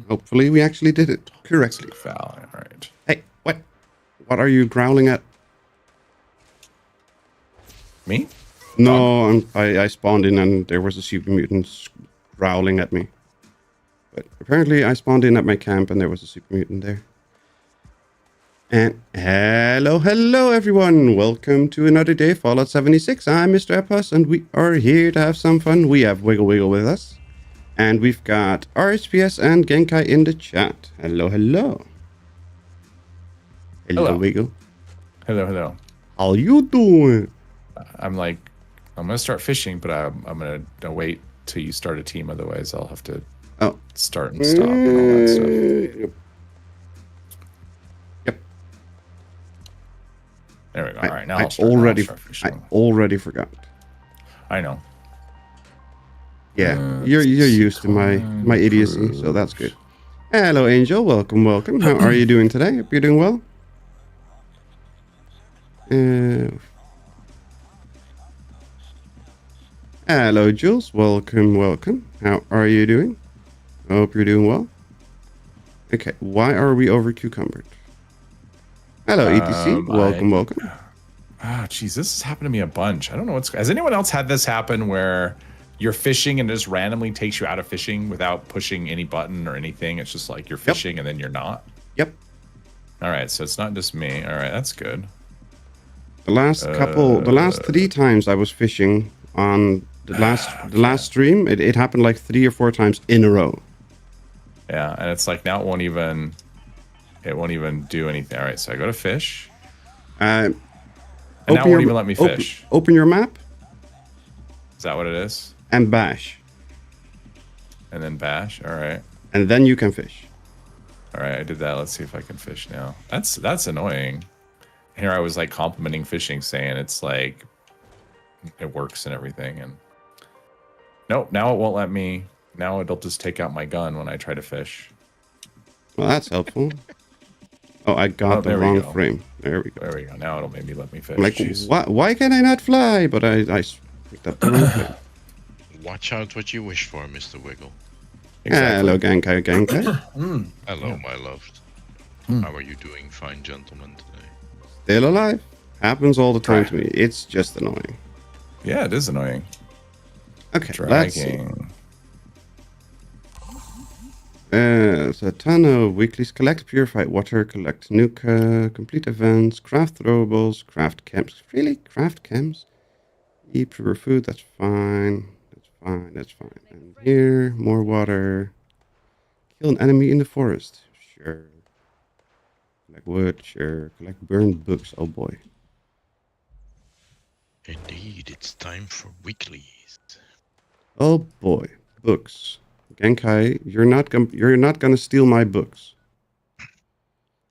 Hopefully we actually did it correctly. Foul. All right. Hey, what? What are you growling at? Me? No, I spawned in and there was a super mutant growling at me. But apparently I spawned in at my camp and there was a super mutant there. And hello everyone. Welcome to another day, Fallout 76. I'm Mr. Epos and we are here to have some fun. We have Wiggle with us. And we've got RSPS and Genkai in the chat. Hello. Hello, Wiggle. Hello. How you doing? I'm gonna start fishing, but I'm gonna wait till you start a team. Otherwise, I'll have to start and stop and all that stuff. Yep. There we go. All right, now I I'll start fishing. I already forgot. I know. Yeah, you're used to my idiocy, so that's good. Hello, Angel. Welcome. How are you doing today? Hope you're doing well. Hello, Jules. Welcome. How are you doing? I hope you're doing well. Okay, why are we over cucumbered? Hello, ETC. Welcome. Geez, this has happened to me a bunch. I don't know has anyone else had this happen where you're fishing and it just randomly takes you out of fishing without pushing any button or anything? It's just like you're fishing and then you're not? Yep. All right, so it's not just me. All right, that's good. The last 3 times I was fishing on the last stream, it happened like 3 or 4 times in a row. Yeah, and it's like now it won't even do anything. All right, so I go to fish. And now it won't even let me fish. Open your map. Is that what it is? And bash. And then bash. All right. And then you can fish. All right, I did that. Let's see if I can fish now. That's annoying. Here I was like complimenting fishing, saying it's like it works and everything, and nope. Now it won't let me. Now it'll just take out my gun when I try to fish. Well, that's helpful. Oh, I got the wrong frame. There we go. There we go. Now it'll maybe let me fish. Like, why can I not fly? But I picked up the wrong frame. Watch out what you wish for, Mr. Wiggle. Exactly. Hello, Genkai. Hello, my loved. How are you doing, fine gentlemen, today? Still alive. Happens all the time to me. It's just annoying. Yeah, it is annoying. Okay, let's see. So a ton of weeklies: collect purified water, collect nuka, complete events, craft throwables, craft camps. Really? Craft camps? Eat pure food, that's fine. That's fine. And here, more water. Kill an enemy in the forest. Sure. Collect wood, sure. Collect burned books, oh boy. Indeed, it's time for weeklies. Oh boy, books. Genkai, you're not gonna steal my books.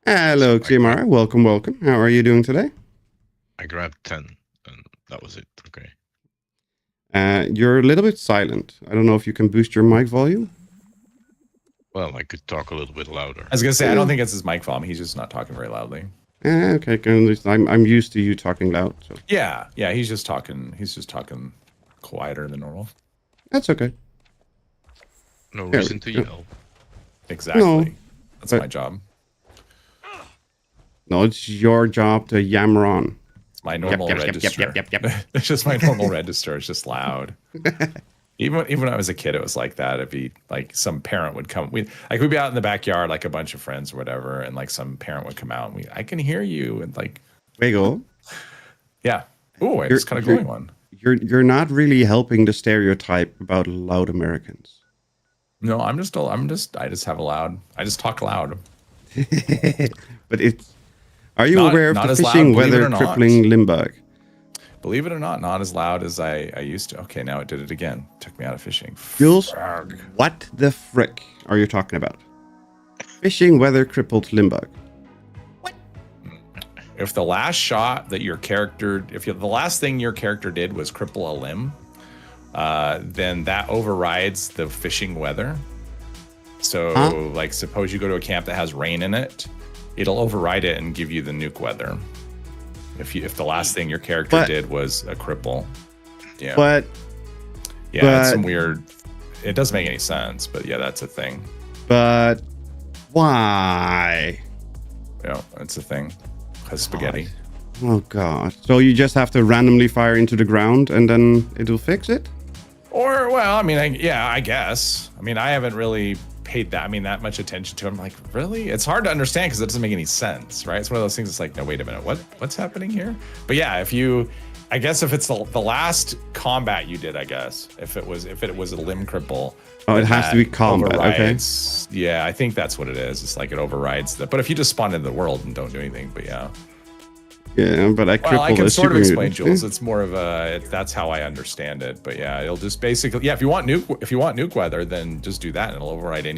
Hello, Ximara. Welcome. How are you doing today? I grabbed 10, and that was it. Okay. You're a little bit silent. I don't know if you can boost your mic volume. Well, I could talk a little bit louder. I was gonna say I don't think it's his mic volume. He's just not talking very loudly. Okay. I'm used to you talking loud. So. Yeah. He's just talking quieter than normal. That's okay. No reason to yell. Exactly. No, that's my job. No, it's your job to yammer on. It's my normal register. Yep. It's just my normal register. It's just loud. Even when I was a kid, it was like that. It'd be like some parent would come. We'd be out in the backyard, like a bunch of friends or whatever, and like some parent would come out and I can hear you, and like Wiggle. Yeah. Oh, I just kind of going one. You're not really helping the stereotype about loud Americans. No, I just have a loud. I just talk loud. But are you aware of the fishing weather crippling Limburg? Believe it or not as loud as I used to. Okay, now it did it again. Took me out of fishing. Jules, what the frick are you talking about? Fishing weather crippled Limburg. What? If the last shot that the last thing your character did was cripple a limb, then that overrides the fishing weather. So, like, suppose you go to a camp that has rain in it, it'll override it and give you the nuke weather. If the last thing your character did was a cripple. Yeah. It's some weird. It doesn't make any sense, but yeah, that's a thing. But why? Yeah, that's the thing. Has spaghetti. Oh god. So you just have to randomly fire into the ground and then it'll fix it? Or, well, I mean, I guess. I mean, I haven't really paid that much attention to it. I'm like, really? It's hard to understand because it doesn't make any sense, right? It's one of those things that's like, no, wait a minute, what's happening here? But yeah, I guess if it's the last combat you did, I guess, if it was a limb cripple. Oh, it has to be combat, okay. Yeah, I think that's what it is. It's like it overrides but if you just spawn into the world and don't do anything, but yeah. Yeah, but I can sort of explain, Jules. It's more of that's how I understand it. But yeah, it'll just basically, if you want nuke weather, then just do that and it'll override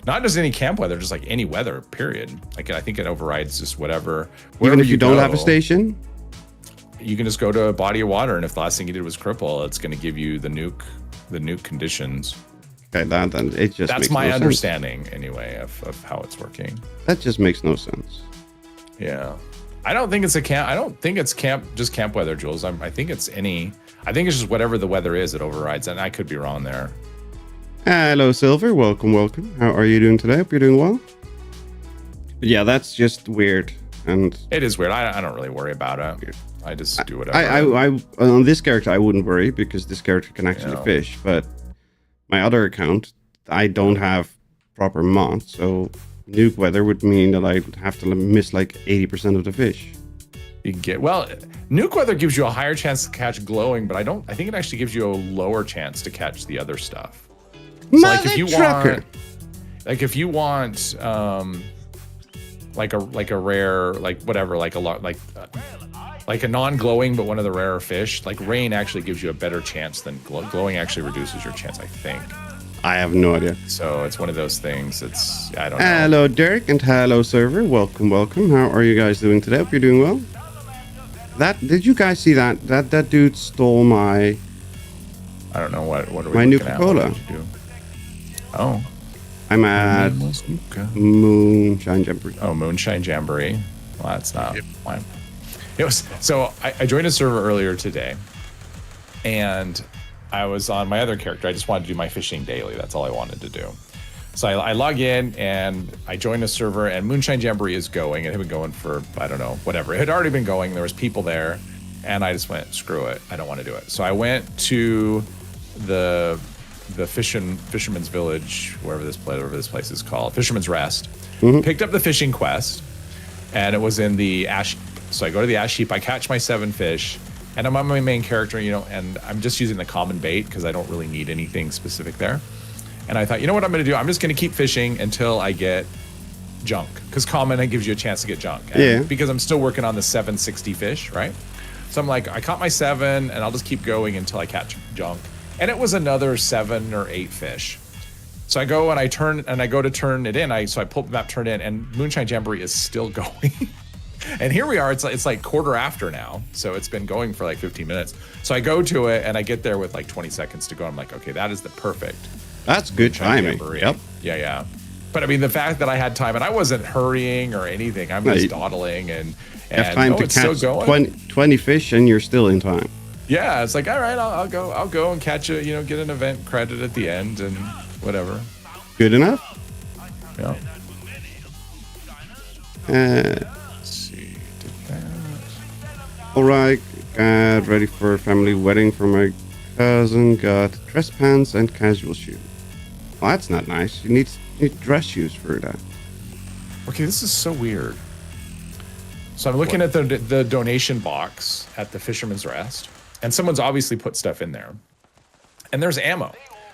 not just any camp weather, just like any weather, period. Like I think it overrides just whatever. Even if you don't have a station? You can just go to a body of water, and if the last thing you did was cripple, it's going to give you the nuke conditions. Okay, that's my understanding anyway of how it's working. That just makes no sense. Yeah. I don't think it's just camp weather, Jules. I think it's just whatever the weather is, it overrides, and I could be wrong there. Hello, Silver. Welcome. How are you doing today? Hope you're doing well. But yeah, that's just weird. And it is weird. I don't really worry about it. I just do whatever. I on this character, I wouldn't worry because this character can actually fish. But my other account, I don't have proper mods, so nuke weather would mean that I'd have to miss like 80% of the fish. You can nuke weather gives you a higher chance to catch glowing, but I think it actually gives you a lower chance to catch the other stuff. So like if you want like a rare, like whatever, like a non-glowing but one of the rarer fish, like rain actually gives you a better chance than glowing actually reduces your chance, I think. I have no idea. So it's one of those things. I don't know. Hello, Derek, and hello, Server. Welcome. How are you guys doing today? Hope you're doing well. Did you guys see that? That dude stole my... I don't know what are we my new Coca-Cola. Oh. I'm at Moonshine Jamboree. Oh, Moonshine Jamboree. Well, that's not fine. So I joined a server earlier today, and I was on my other character. I just wanted to do my fishing daily. That's all I wanted to do. So I log in and I join a server, and Moonshine Jamboree is going. It had been going for, I don't know, whatever. It had already been going. There was people there, and I just went, screw it. I don't want to do it. So I went to the Fisherman's Village, whatever this place is called, Fisherman's Rest. Mm-hmm. Picked up the fishing quest, and it was in the ash. So I go to the ash heap. I catch my 7 fish. And I'm on my main character, and I'm just using the common bait because I don't really need anything specific there. And I thought, you know what I'm going to do? I'm just going to keep fishing until I get junk, because common, it gives you a chance to get junk. And because I'm still working on the 760 fish, right? So I'm like, I caught my 7, and I'll just keep going until I catch junk. And it was another 7 or 8 fish. So I go and I go to turn it in. So I pull the map, turn it in, and Moonshine Jamboree is still going. And here we are, it's like quarter after now. So it's been going for like 15 minutes. So I go to it and I get there with like 20 seconds to go. I'm like, okay, that is the perfect. That's good timing. Yep. Yeah. But I mean, the fact that I had time and I wasn't hurrying or anything, I'm just dawdling and you have time to catch 20 fish and you're still in time. Yeah, it's like, all right, I'll go and catch it, get an event credit at the end and whatever. Good enough? Yeah. All right, got ready for a family wedding for my cousin. Got dress pants and casual shoes. Well, that's not nice. You need dress shoes for that. Okay, this is so weird. So I'm looking at the donation box at the Fisherman's Rest, and someone's obviously put stuff in there. And there's ammo.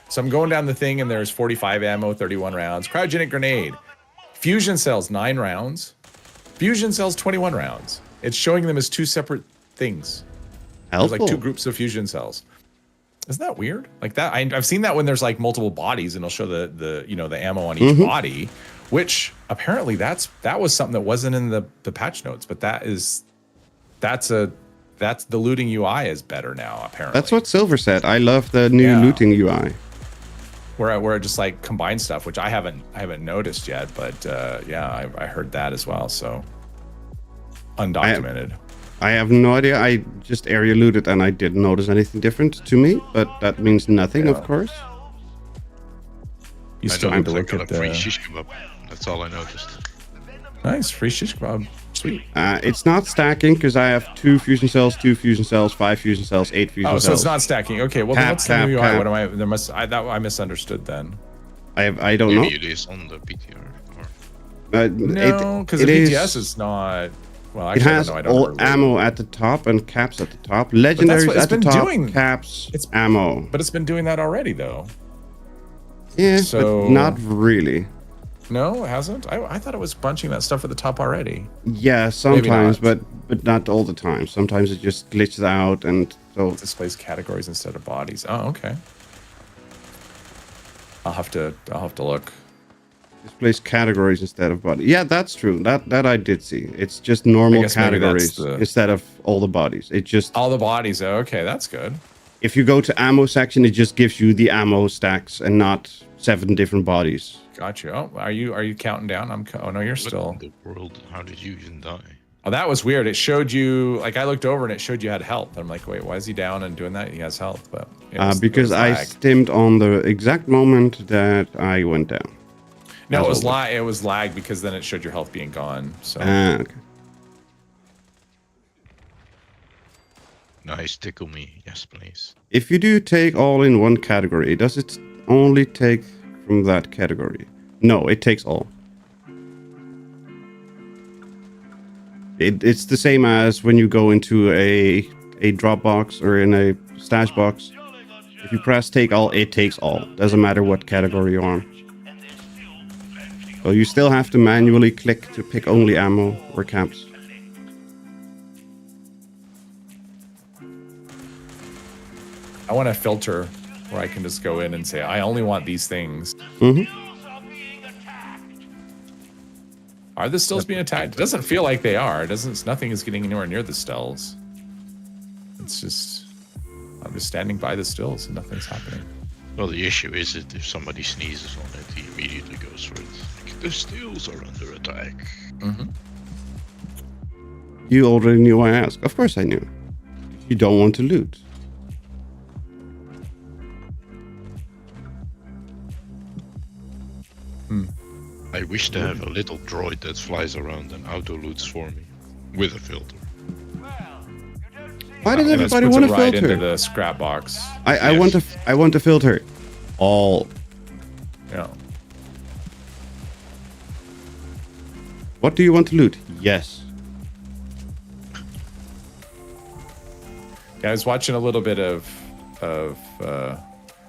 So I'm going down the thing, and there's 45 ammo, 31 rounds. Cryogenic grenade. Fusion cells, 9 rounds. Fusion cells, 21 rounds. It's showing them as 2 separate things. Helpful. There's like 2 groups of fusion cells. Isn't that weird? Like that, I've seen that when there's like multiple bodies, and it'll show the ammo on each body, which apparently that was something that wasn't in the patch notes, but that's the looting UI is better now, apparently. That's what Silver said. I love the new looting UI. Where it just like combines stuff, which I haven't noticed yet, but I heard that as well. So undocumented. I have no idea. I just area looted and I didn't notice anything different to me, but that means nothing, of course. You I still need to noticed I look got at a free the shish kebab. That's all I noticed. nice free shish kebab. Sweet. It's not stacking because I have 2 fusion cells, 2 fusion cells, 5 fusion cells, 8 fusion cells. Oh, so it's not stacking. Okay, well then Cap, what's the new UI? cap. What am I? There must I misunderstood then. I don't know. Maybe it is on the PTR. Or... No, because the PTS is not. Well, It actually, has I don't all remember. ammo at the top and caps at the top. Legendaries what it's at the been top, doing. caps, It's- ammo. But it's been doing that already, though. Yeah, So- but not really. No, it hasn't. I thought it was bunching that stuff at the top already. Yeah, sometimes, not. but not all the time. Sometimes it just glitches out, and so Displays categories instead of bodies. Oh, okay. I'll have to look. displays categories instead of body. Yeah, that's true. That I did see. It's just normal guess maybe that's categories instead of all the bodies. It just All the bodies. Oh, okay, that's good. if you go to ammo section, it just gives you the ammo stacks and not 7 different bodies. Got you. Oh, are you counting down? Oh no, you're What still. in the world? How did you even die? Oh, that was weird. It showed you, like, I looked over and it showed you had health. I'm like, wait, why is he down and doing that? He has health, but Because I lag. stimmed on the exact moment that I went down. No, That's it was all. lag. It was lag because then it showed your health being gone. So Okay. Nice, tickle me. Yes, please. If you do take all in one category, does it only take from that category? No, it takes all. It's the same as when you go into a drop box or in a stash box. If you press take all, it takes all. Doesn't matter what category you're on. So you still have to manually click to pick only ammo or caps. I want a filter where I can just go in and say, I only want these things. Mm-hmm. Are the stills being attacked? It doesn't feel like they are. It doesn't. Nothing is getting anywhere near the stills. It's just, I'm just standing by the stills and nothing's happening. Well, the issue is that if somebody sneezes on it, he immediately goes for it. Like, the steels are under attack. Mm-hmm. You already knew I asked. Of course I knew. You don't want to loot. I wish to have a little droid that flies around and auto loots for me with a filter. Why does Let's everybody put want it a right filter? into the scrap box. I Yes. want a filter. All. Yeah. What do you want to loot? Yes. Yeah, I was watching a little bit of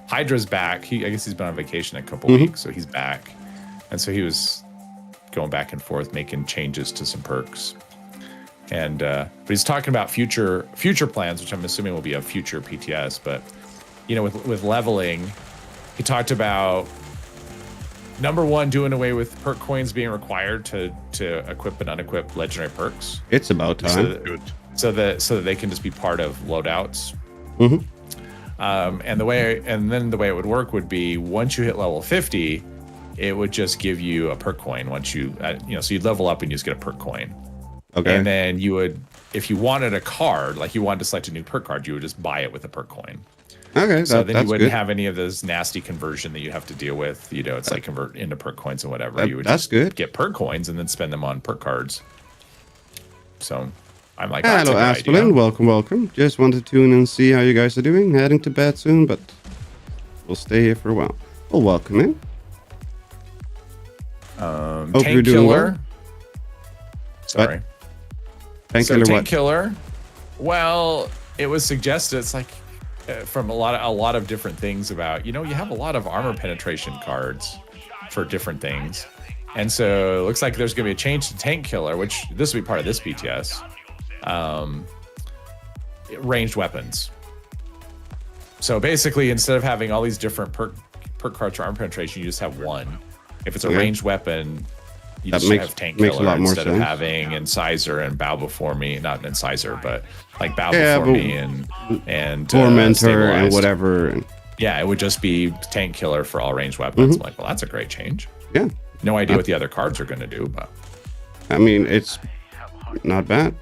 Hydra's back. I guess he's been on vacation a couple weeks, so he's back, and so he was going back and forth making changes to some perks, and but he's talking about future plans, which I'm assuming will be a future PTS. But you know, with leveling, he talked about number one, doing away with perk coins being required to equip and unequip legendary perks. It's about time. Good. So that they can just be part of loadouts. Mm-hmm. And then the way it would work would be once you hit level 50, it would just give you a perk coin. Once you so you'd level up and you just get a perk coin. Okay. And then you would, if you wanted a card, like you wanted to select a new perk card, you would just buy it with a perk coin. Okay. So then that's you wouldn't good. have any of those nasty conversion that you have to deal with. You know, it's like convert into perk coins and whatever. You would that's just good. get perk coins and then spend them on perk cards. So I'm like, that's Hello, a good idea. Aspelin. Welcome. Just wanted to tune in and see how you guys are doing. Heading to bed soon, but we'll stay here for a while. Well, welcome in. Hope you're Tank doing Killer. well. Sorry. Thank So you. Tank What? Killer. Well, it was suggested. It's like from a lot of different things about, you have a lot of armor penetration cards for different things, and so it looks like there's going to be a change to Tank Killer, which this will be part of this BTS. Ranged weapons. So basically, instead of having all these different perk cards for armor penetration, you just have one. If it's a Okay. ranged weapon, you That just makes- have Tank makes a Killer lot more instead of sense. having Incisor and Bow Before Me. Not Incisor, but like Bow Yeah, Before but- Me and Tormentor and Stabilized. whatever. And Yeah, it would just be Tank Killer for all ranged weapons. I'm like, well, that's a great change. yeah, No idea what the other cards are going to do, but I mean, it's not bad.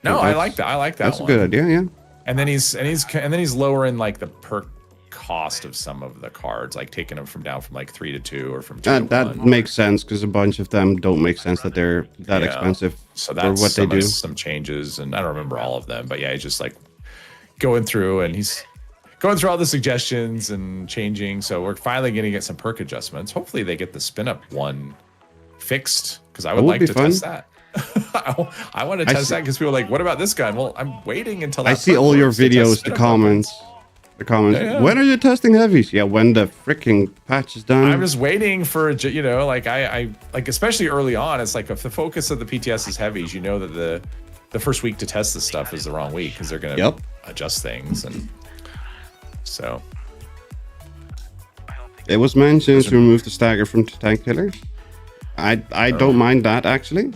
no, Well, I that's- like that. I like that. That's one. a good idea. Yeah. And then he's lowering like the perk cost of some of the cards, like taking them down from like 3 to 2 or from 2 to 1. That makes sense because a bunch of them don't make sense that they're that expensive so for that's what they do. some changes, and I don't remember all of them, but yeah, he's just like going through and he's going through all the suggestions and changing. So we're finally going to get some perk adjustments. Hopefully they get the spin up one fixed, because I would like to test that. I want to test that because people are like, what about this guy? Well, I'm waiting until that I see all your videos, the comments. Yeah. When are you testing heavies? Yeah, when the freaking patch is done. I'm just waiting for, you know, like I like, especially early on, it's like if the focus of the PTS is heavies, you know that the first week to test this stuff is the wrong week because they're going to adjust things. And so it was mentioned to remove the stagger from tank killers. I don't mind that actually.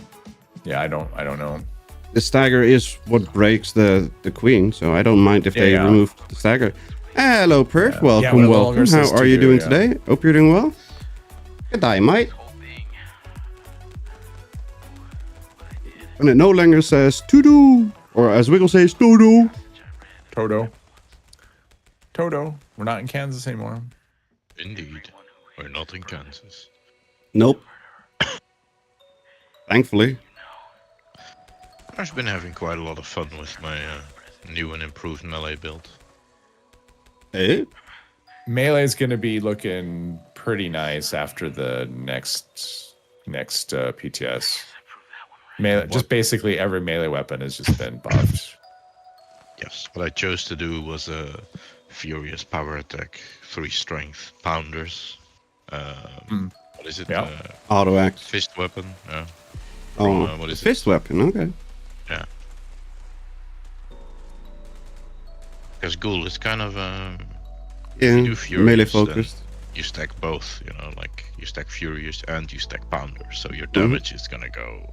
Yeah, I don't know. The stagger is what breaks the queen, so I don't mind if they remove the stagger. Hello, Perf. Welcome. How are you doing today? Hope you're doing well. Good day, mate. And it no longer says to-do, or as Wiggle says, to-do. Toto. We're not in Kansas anymore. Indeed. We're not in Kansas. Nope. Thankfully. I've been having quite a lot of fun with my new and improved melee build. Eh? Melee is going to be looking pretty nice after the next PTS. Melee, just basically every melee weapon has just been buffed. Yes, what I chose to do was a furious power attack, 3 strength pounders. What is it? Auto axe. Fist weapon. Yeah. Oh, what is fist weapon. Okay. Yeah. Because Ghoul is kind of melee focused. You stack both, you know, like you stack Furious and you stack Pounder, so your damage is gonna go.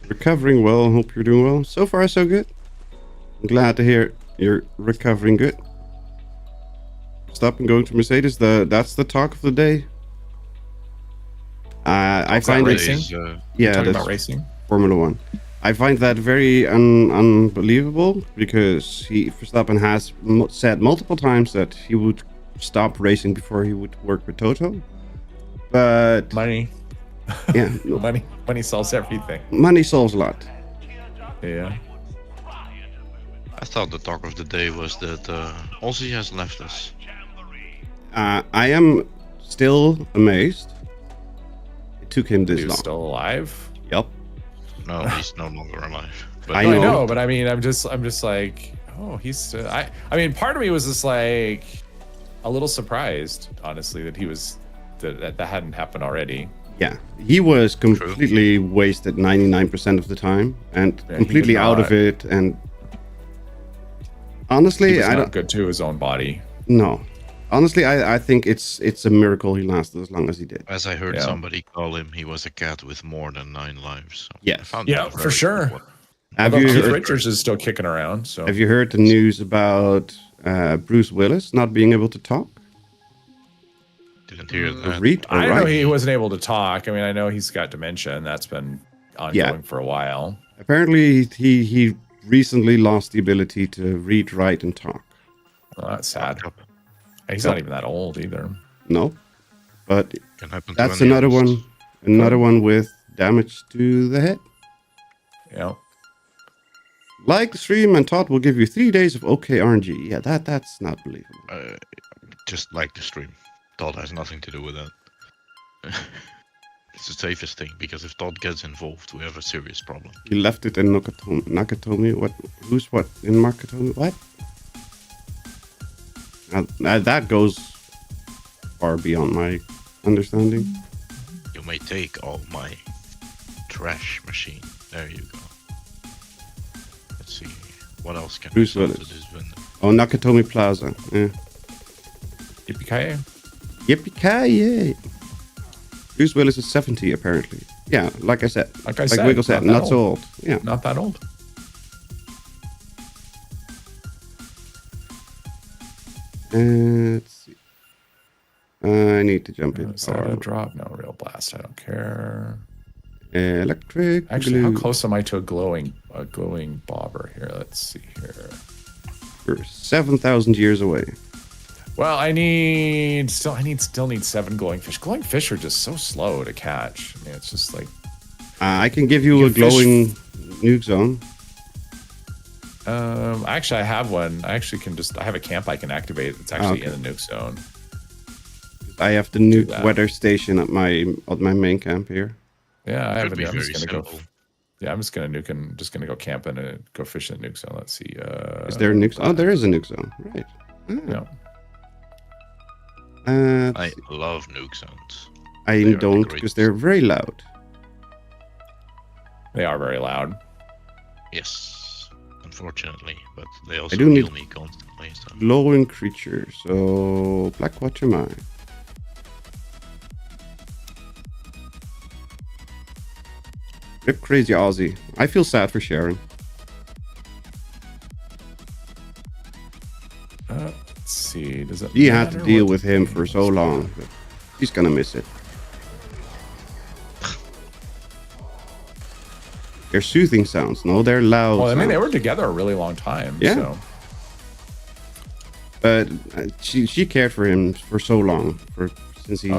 Recovering well. Hope you're doing well. So far, so good. I'm glad to hear you're recovering good. Stop and going to Mercedes. That's the talk of the day. I find racing. That's about racing. Formula One. I find that very unbelievable because Verstappen has said multiple times that he would stop racing before he would work with Toto. But money, yeah, money solves everything. Money solves a lot. Yeah. I thought the talk of the day was that Ozzy has left us. I am still amazed. It took him this long. He's still alive? Yep. No, he's no longer alive. But I know, but I mean, I'm just like, oh, he's. I mean, part of me was just like a little surprised, honestly, that he was that hadn't happened already. Yeah, he was completely wasted 99% of the time and completely out of it. And honestly, he was not good to his own body. No. Honestly, I think it's a miracle he lasted as long as he did. As I heard somebody call him, he was a cat with more than 9 lives. So yes. Yeah, for sure. Keith Richards is still kicking around. So have you heard the news about Bruce Willis not being able to talk? Didn't hear that. I know he wasn't able to talk. I mean, I know he's got dementia, and that's been ongoing for a while. Apparently, he recently lost the ability to read, write, and talk. Well, that's sad. He's not even that old either. No, but that's to another one. Another one with damage to the head. Yeah. Like the stream, and Todd will give you 3 days of OK RNG. Yeah, that's not believable. Just like the stream. Todd has nothing to do with that. It's the safest thing, because if Todd gets involved, we have a serious problem. You left it in Nakatomi. What? Who's what? In Nakatomi? What? That goes far beyond my understanding. You may take all my trash machine. There you go. Let's see. What else can Bruce we sell to Willis. this vendor? Oh, Nakatomi Plaza. Yeah. Yippee-ki-yay. Yippee-ki-yay. Bruce Willis is 70 apparently. Yeah, like I said. Like Wiggle said, not so old. Yeah. Not that old. Let's see. I need to jump in. Is that a drop? No, real blast. I don't care. Electric. Actually, blue. how close am I to a glowing bobber here? Let's see here. You're 7,000 years away. Well, I still need 7 glowing fish. Glowing fish are just so slow to catch. I mean, it's just like I can give you a glowing nuke zone. Actually, I have one. I have a camp I can activate. It's actually in the nuke zone. I have the nuke weather station at my main camp here. Yeah, I have it. I'm just gonna go. Yeah, I'm just gonna nuke and just gonna go camping and go fish in the nuke zone. Let's see. Is there a nuke zone? Oh, there is a nuke zone. Right. Yeah. I love nuke zones. I don't, because they're very loud. They are very loud. Yes, unfortunately, but they also do heal need me constantly. So. glowing creature. So Black Watcher mine. Rip Crazy Aussie. I feel sad for Sharon. Let's see. Does it? He had to deal with him for so long. But he's gonna miss it. They're soothing sounds. No, they're loud. Well, I mean, sounds. they were together a really long time. Yeah. So. But she cared for him for so long, since he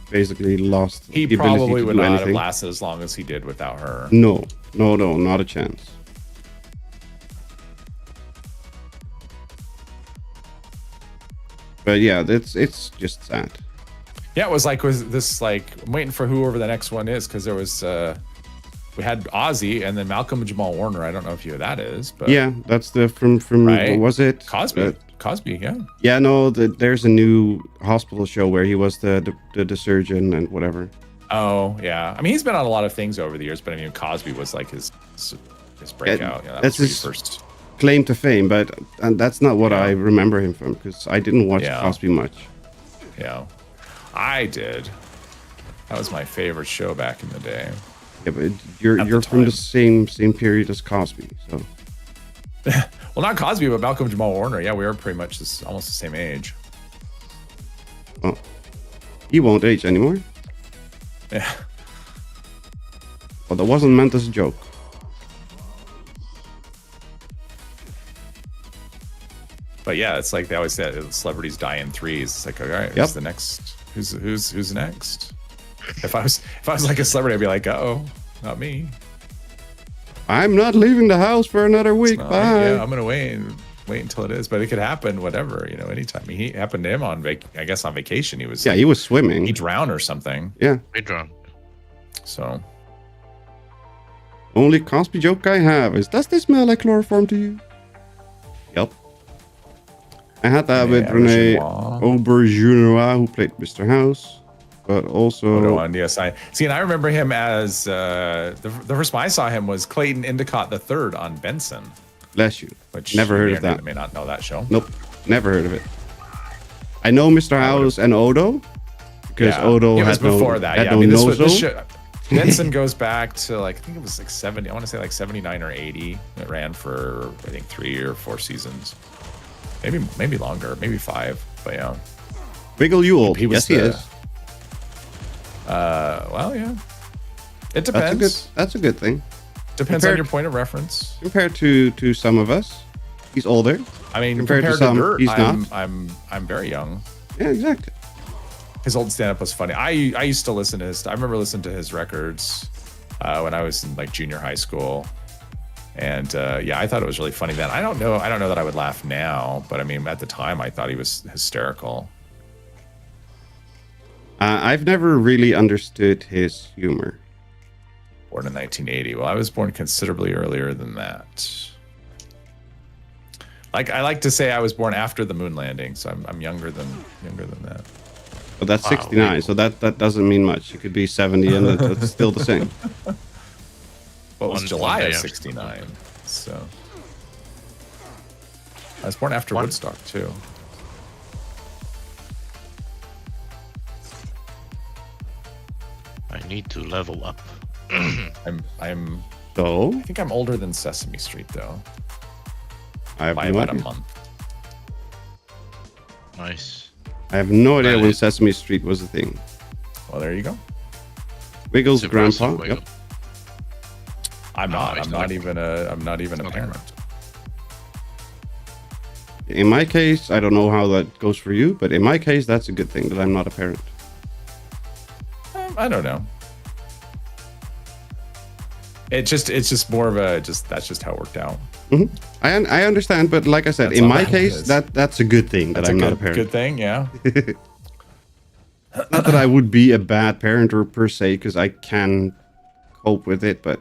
basically lost. He the ability probably to would do not have anything. lasted as long as he did without her. No, not a chance. But yeah, it's just sad. Yeah, it was like I'm waiting for whoever the next one is, because there was we had Ozzy and then Malcolm and Jamal Warner. I don't know if you know who that is, but yeah, that's the from right? What was it? Cosby. Cosby, yeah. Yeah, no, there's a new hospital show where he was the surgeon and whatever. Oh yeah, I mean he's been on a lot of things over the years, but I mean Cosby was like his breakout. Yeah, that's his first claim to fame, but that's not what I remember him from, because I didn't watch Cosby much. Yeah, I did. That was my favorite show back in the day. Yeah, but you're from the same period as Cosby, so. Well, not Cosby, but Malcolm Jamal Warner. Yeah, we were pretty much almost the same age. Well, he won't age anymore. Yeah. Well, that wasn't meant as a joke. But yeah, it's like they always said, celebrities die in threes. It's like, all right, who's the next? Who's next? If I was like a celebrity, I'd be like, oh, not me. I'm not leaving the house for another week. Bye. Yeah, I'm gonna wait until it is. But it could happen, whatever, anytime. I mean, he happened to him on vacation. He was he was swimming. He drowned or something. Yeah, he drowned. So only Cosby joke I have is, does this smell like chloroform to you? Yep. I had that with Rene Auberjonois, who played Mr. House. But also, yes, and I remember him as the first time I saw him was Clayton Endicott III on Benson. Bless you. Which never heard of that. May not know that show. Nope, never heard of it. I know Mr. House and Odo, because Odo it was had before that. Had Yeah, I mean, this show, Benson goes back to I think it was 70. I want to say 79 or 80. It ran for I think 3 or 4 seasons, maybe longer, maybe 5. But yeah, Wiggle you old. Yes, he is. Well, yeah. It depends. That's a good thing. Depends on your point of reference. Compared to some of us, he's older. I mean, compared to some, Dirt, he's not. I'm very young. Yeah, exactly. His old stand-up was funny. I used to listen to I remember listening to his records when I was in junior high school, and I thought it was really funny then. I don't know that I would laugh now, but I mean, at the time, I thought he was hysterical. I've never really understood his humor. Born in 1980. Well, I was born considerably earlier than that. I like to say I was born after the moon landing, so I'm younger than that. But that's 69, so that doesn't mean much. It could be 70, and it's still the same. Well, it was July of 69, so I was born after Woodstock too. I need to level up. I'm So I think I'm older than Sesame Street though. I have by about a month. Nice. I have no idea when Sesame Street was a thing. Well, there you go. Wiggles' grandpa. Wiggle. Yep. I'm not even a parent. in my case, I don't know how that goes for you, but in my case, that's a good thing that I'm not a parent. I don't know. It's just more of a that's just how it worked out. Mm-hmm. I understand, but like I said, That's in all my that case, is. that's a good thing that That's I'm a not good, a parent. good thing, yeah. Not that I would be a bad parent or per se, because I can cope with it, but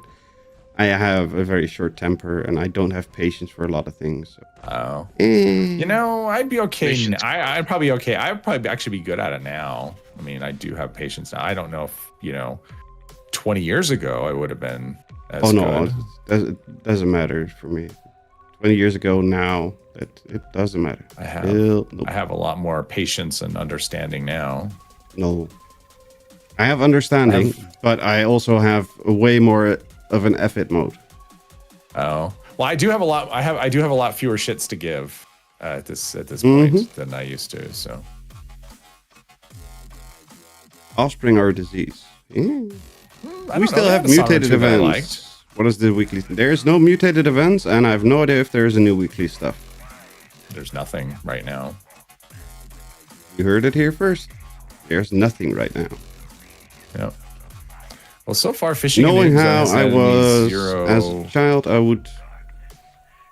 I have a very short temper and I don't have patience for a lot of things. So. Oh. Eh. You know, I'd be okay. Patience. I'd probably be okay. I'd probably actually be good at it now. I mean, I do have patience now. I don't know if, 20 years ago I would have been as good. It doesn't matter for me. 20 years ago now, it doesn't matter. I have. Nope. I have a lot more patience and understanding now. No. I have understanding, but I also have a way more of an effort mode. Oh. Well, I do have a lot. I do have a lot fewer shits to give at this point than I used to. So. Offspring are a disease. Yeah. We still have They had a song or mutated two that I events. What is the weekly? There's no mutated events, and I have no idea if there's a new weekly stuff. There's nothing right now. You heard it here first. There's nothing right now. Yep. Well, so far, fishing. Knowing in how has I had was zero... as a child, I would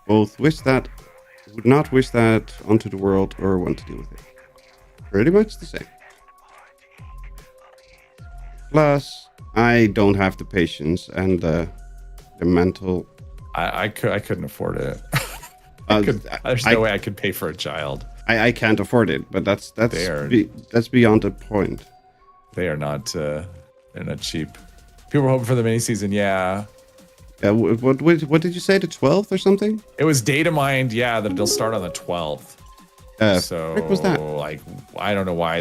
both would not wish that onto the world or want to deal with it. Pretty much the same. Plus, I don't have the patience and the mental. I couldn't afford it. There's I- no way I could pay for a child. I can't afford it, but that's beyond the point. They are not. They're not cheap. People were hoping for the mini season. Yeah. What did you say? The 12th or something? It was data mined. Yeah, that it'll start on the 12th. So frick was that? like, I don't know why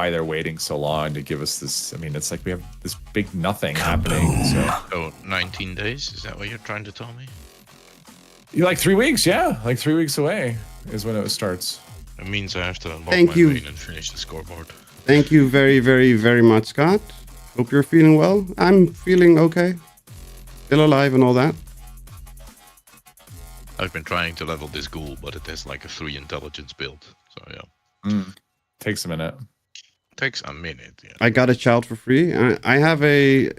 they're waiting so long to give us this. I mean, it's like we have this big nothing happening. So 19 days? Is that what you're trying to tell me? you like 3 weeks? Yeah, like 3 weeks away is when it starts. It means I have to unlock Thank my you. main and finish the scoreboard. Thank you very, very, very much, Scott. Hope you're feeling well. I'm feeling okay. Still alive and all that. I've been trying to level this ghoul, but it has like a 3 intelligence build. So yeah. Takes a minute. Takes a minute. Yeah. I got a child for free. I have a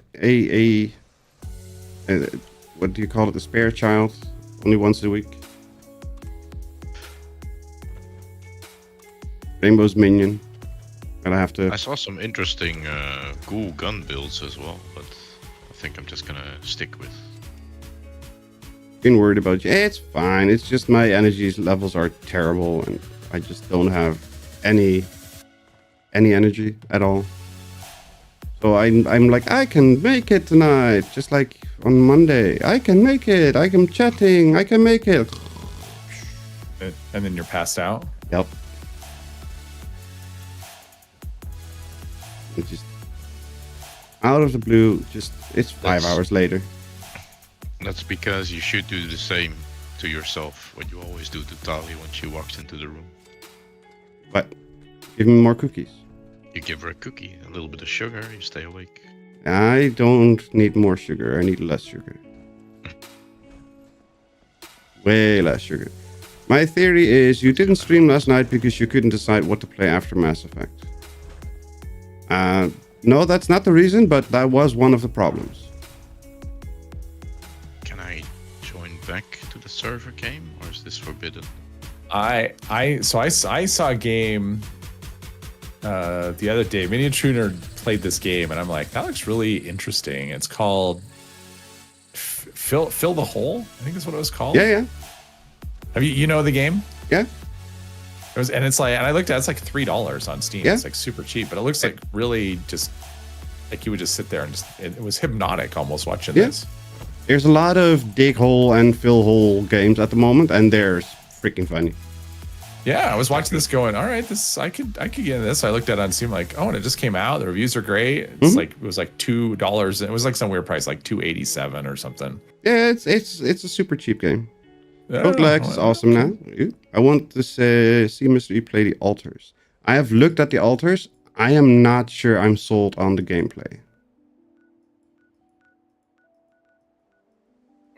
what do you call it? A spare child. Only once a week. Rainbow's minion. And I have to. I saw some interesting ghoul gun builds as well, but I think I'm just gonna stick with. Been worried about you. It's fine. It's just my energy levels are terrible, and I just don't have any energy at all. So I'm like, I can make it tonight, just like on Monday. I can make it. I am chatting. I can make it. And then you're passed out. Yep. It just out of the blue. Just it's 5 hours later. That's because you should do the same to yourself what you always do to Tali when she walks into the room. But give me more cookies. You give her a cookie, a little bit of sugar, you stay awake. I don't need more sugar. I need less sugar. Way less sugar. My theory is you didn't stream last night because you couldn't decide what to play after Mass Effect. No, that's not the reason, but that was one of the problems. Can I join back to the server game, or is this forbidden? I saw a game the other day. Mini Intruder played this game, and I'm like, that looks really interesting. It's called Fill the Hole, I think is what it was called. Yeah. Have you know the game? Yeah. It was, and it's like, and I looked at it's like $3 on Steam. Yeah. It's like super cheap, but it looks like really just like you would just sit there and just it was hypnotic almost watching this. There's a lot of dig hole and fill hole games at the moment, and they're freaking funny. Yeah, I was watching this going, all right, this I could get into this. I looked at it on Steam like, oh, and it just came out. The reviews are great. It's like it was like $2. It was like some weird price, like $2.87 or something. Yeah, it's a super cheap game. Yeah, Roguelikes is awesome now. I want to see Mr. E play the altars. I have looked at the altars. I am not sure I'm sold on the gameplay.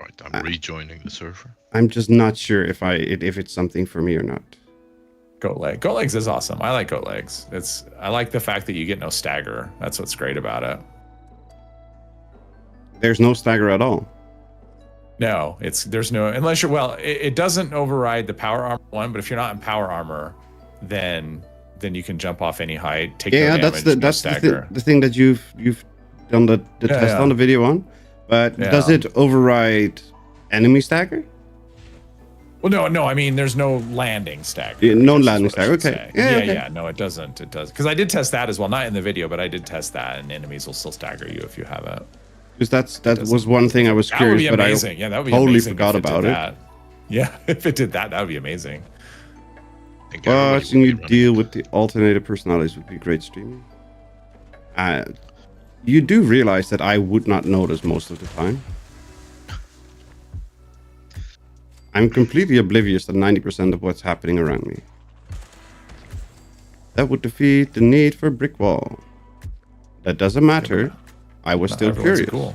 Right, I'm rejoining the server. I'm just not sure if it's something for me or not. Goat legs is awesome. I like goat legs. I like the fact that you get no stagger. That's what's great about it. There's no stagger at all. No, there's no, unless you're, it doesn't override the power armor one, but if you're not in power armor, then you can jump off any height, take no damage, that's stagger. the thing that you've done the test on the video on. But does it override enemy stagger? Well, no. I mean, there's no landing stagger. Yeah, no landing stagger. Okay. Yeah. No, it doesn't. It does, because I did test that as well. Not in the video, but I did test that, and enemies will still stagger you if you have it. Because that was one thing I was curious, but I totally forgot about it. Yeah, if it did that would be amazing. Watching you deal with the alternative personalities would be great streaming. You do realize that I would not notice most of the time. I'm completely oblivious to 90% of what's happening around me. That would defeat the need for a brick wall. That doesn't matter. I was still curious. Cool.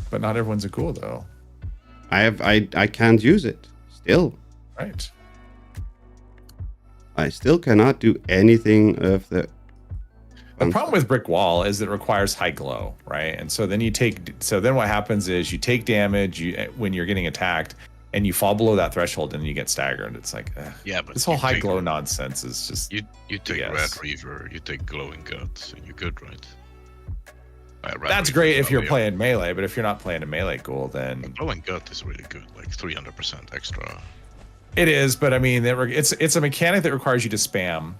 But not everyone's a cool though. I can't use it still. Right. I still cannot do anything of the. The problem with brick wall is it requires high glow, right? And so then then what happens is you take damage when you're getting attacked, and you fall below that threshold, and you get staggered. It's like, but this whole high glow nonsense is just. You take Red Reaver, you take glowing guts, and you're good, right? That's great if you're playing melee, but if you're not playing a melee ghoul, then glowing gut is really good, like 300% extra. It is, but I mean, it's a mechanic that requires you to spam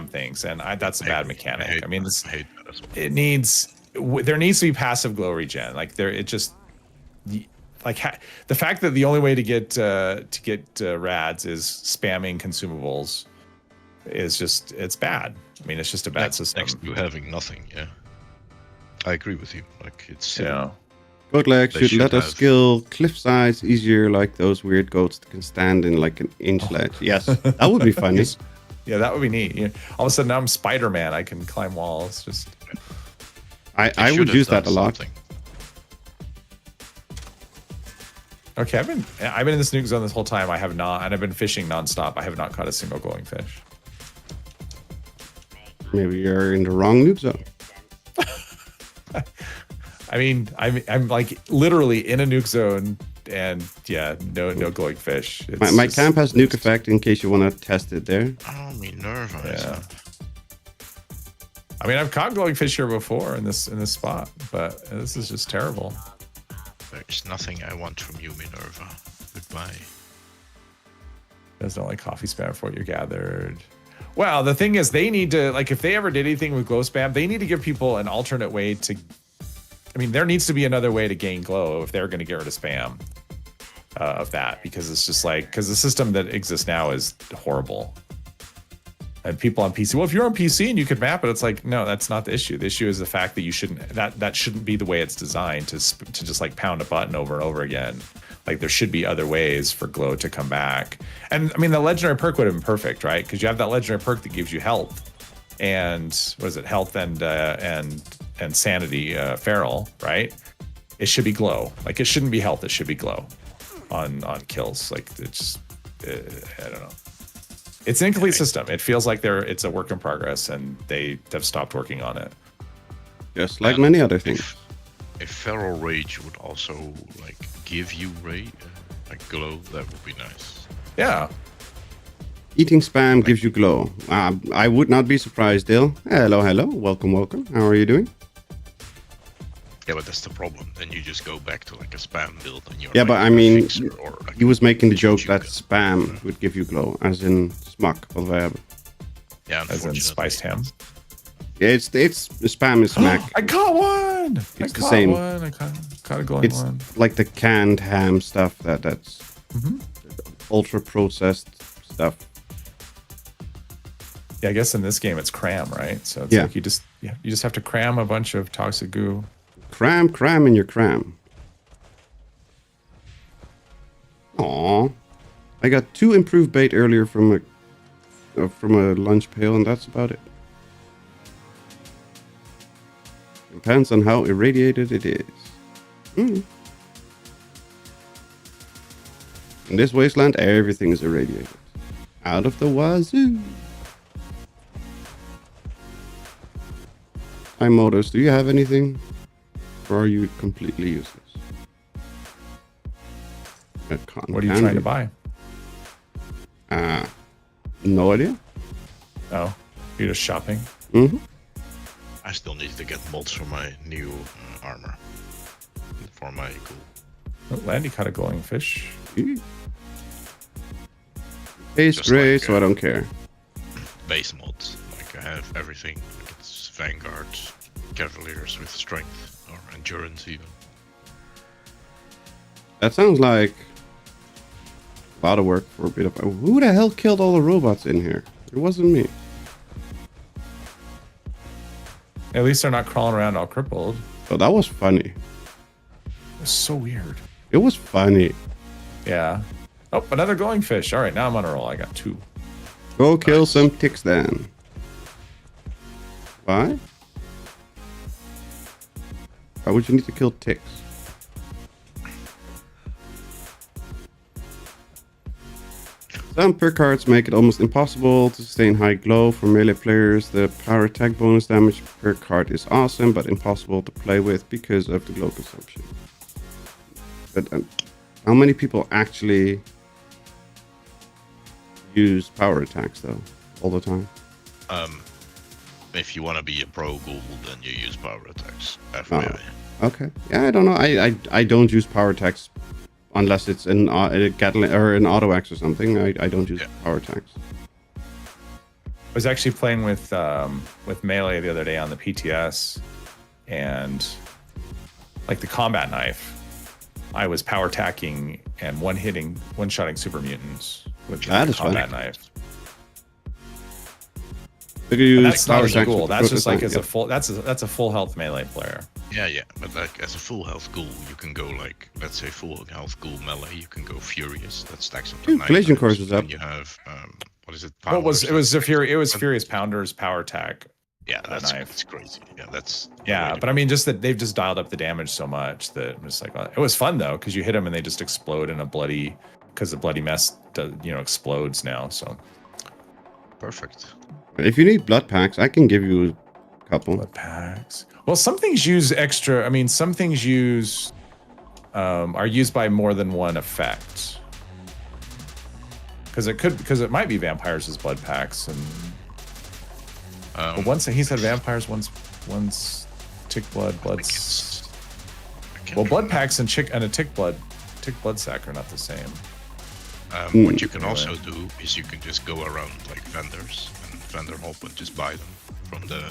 things, and that's a bad mechanic. I mean, I hate that as well. There needs to be passive glow regen. Like the fact that the only way to get rads is spamming consumables is just, it's bad. I mean, it's just a bad system. Next to having nothing, yeah. I agree with you. Like it's Goat legs should let us skill cliff sides easier, like those weird goats that can stand in like an inch ledge. Yes, that would be funny. Yeah, that would be neat. All of a sudden, now I'm Spider-Man. I can climb walls. Just I would use that a lot. Okay, I've been in this nuke zone this whole time. I have not, and I've been fishing nonstop. I have not caught a single glowing fish. Maybe you're in the wrong nuke zone. I mean, I'm like literally in a nuke zone, and no glowing fish. My camp has nuke effect in case you want to test it there. Oh, Minerva. Yeah. I mean, I've caught glowing fish here before in this spot, but this is just terrible. There's nothing I want from you, Minerva. Goodbye. You guys don't like coffee spam for what you gathered. Well, the thing is, they need to, like, if they ever did anything with glow spam, they need to give people an alternate way to. I mean, there needs to be another way to gain glow if they're going to get rid of spam of that, because it's just like, because the system that exists now is horrible. And people on PC, well, if you're on PC and you could map it, it's like, no, that's not the issue. The issue is the fact that you shouldn't, that shouldn't be the way it's designed, to just like pound a button over and over again. Like, there should be other ways for glow to come back. And I mean, the legendary perk would have been perfect, right? Because you have that legendary perk that gives you health and health and sanity, feral, right? It should be glow. Like, it shouldn't be health, it should be glow on kills. Like, it's I don't know. It's an incomplete system. It feels like it's a work in progress, and they have stopped working on it. Just like many other things. If feral rage would also like give you like glow, that would be nice. Yeah. Eating spam gives you glow. I would not be surprised, Dale. Hello. Welcome. How are you doing? Yeah, but that's the problem. Then you just go back to like a spam build, and you're but I mean, he was making the joke that spam would give you glow, as in smack. Yeah, as in spiced ham. Yeah, it's spam is smack. I caught one. It's the same. I caught a glowing one. It's like the canned ham stuff that's ultra processed stuff. Yeah, I guess in this game it's cram, right? So it's like you just have to cram a bunch of toxic goo. Cram in your cram. Aww. I got 2 improved bait earlier from a lunch pail, and that's about it. Depends on how irradiated it is. In this wasteland, everything is irradiated. Out of the wazoo. Hi, Motos, do you have anything? Or are you completely useless? What are you trying to buy? No idea. Oh, you're just shopping? Mm-hmm. I still need to get mods for my new armor. For my ghoul. Oh, Landy caught a glowing fish. It's Just gray, like, so I don't care. Base mods. Like I have everything. Like it's Vanguard, Cavaliers with strength or endurance even. That sounds like a lot of work for a bit of... Who the hell killed all the robots in here? It wasn't me. At least they're not crawling around all crippled. Oh, that was funny. It was so weird. It was funny. Yeah. Oh, another glowing fish. All right, now I'm on a roll. I got 2. Go kill some ticks then. Why? Why would you need to kill ticks? Some perk cards make it almost impossible to sustain high glow for melee players. The power attack bonus damage per card is awesome, but impossible to play with because of the glow consumption. But how many people actually use power attacks though, all the time? If you want to be a pro ghoul, then you use power attacks. FYI. Oh, okay. Yeah, I don't know. I don't use power attacks unless it's an Gatling or an auto axe or something. I don't use power attacks. I was actually playing with melee the other day on the PTS, and like the combat knife, I was power attacking and one-shotting super mutants with the combat knife. That's not as a ghoul. That's just like as a full. That's a full health melee player. Yeah, but like as a full health ghoul, you can go like, let's say full health ghoul melee. You can go furious. That stacks up to 9 collision course is up. And you have what is it? What was it? Was Furious Pounder's power attack. Yeah, that's crazy. Yeah, that's but I mean, just that they've just dialed up the damage so much that I'm just like, it was fun though, because you hit them and they just explode in a bloody, because the bloody mess explodes now. So perfect. If you need blood packs, I can give you a couple. Blood packs. Well, some things use extra. I mean, some things are used by more than one effect. Because it might be vampires as blood packs, and once he said vampires, once tick blood, bloods. Well, blood packs and a tick blood sack are not the same. What you can also do is you can just go around like vendors and vendor hop and just buy them from the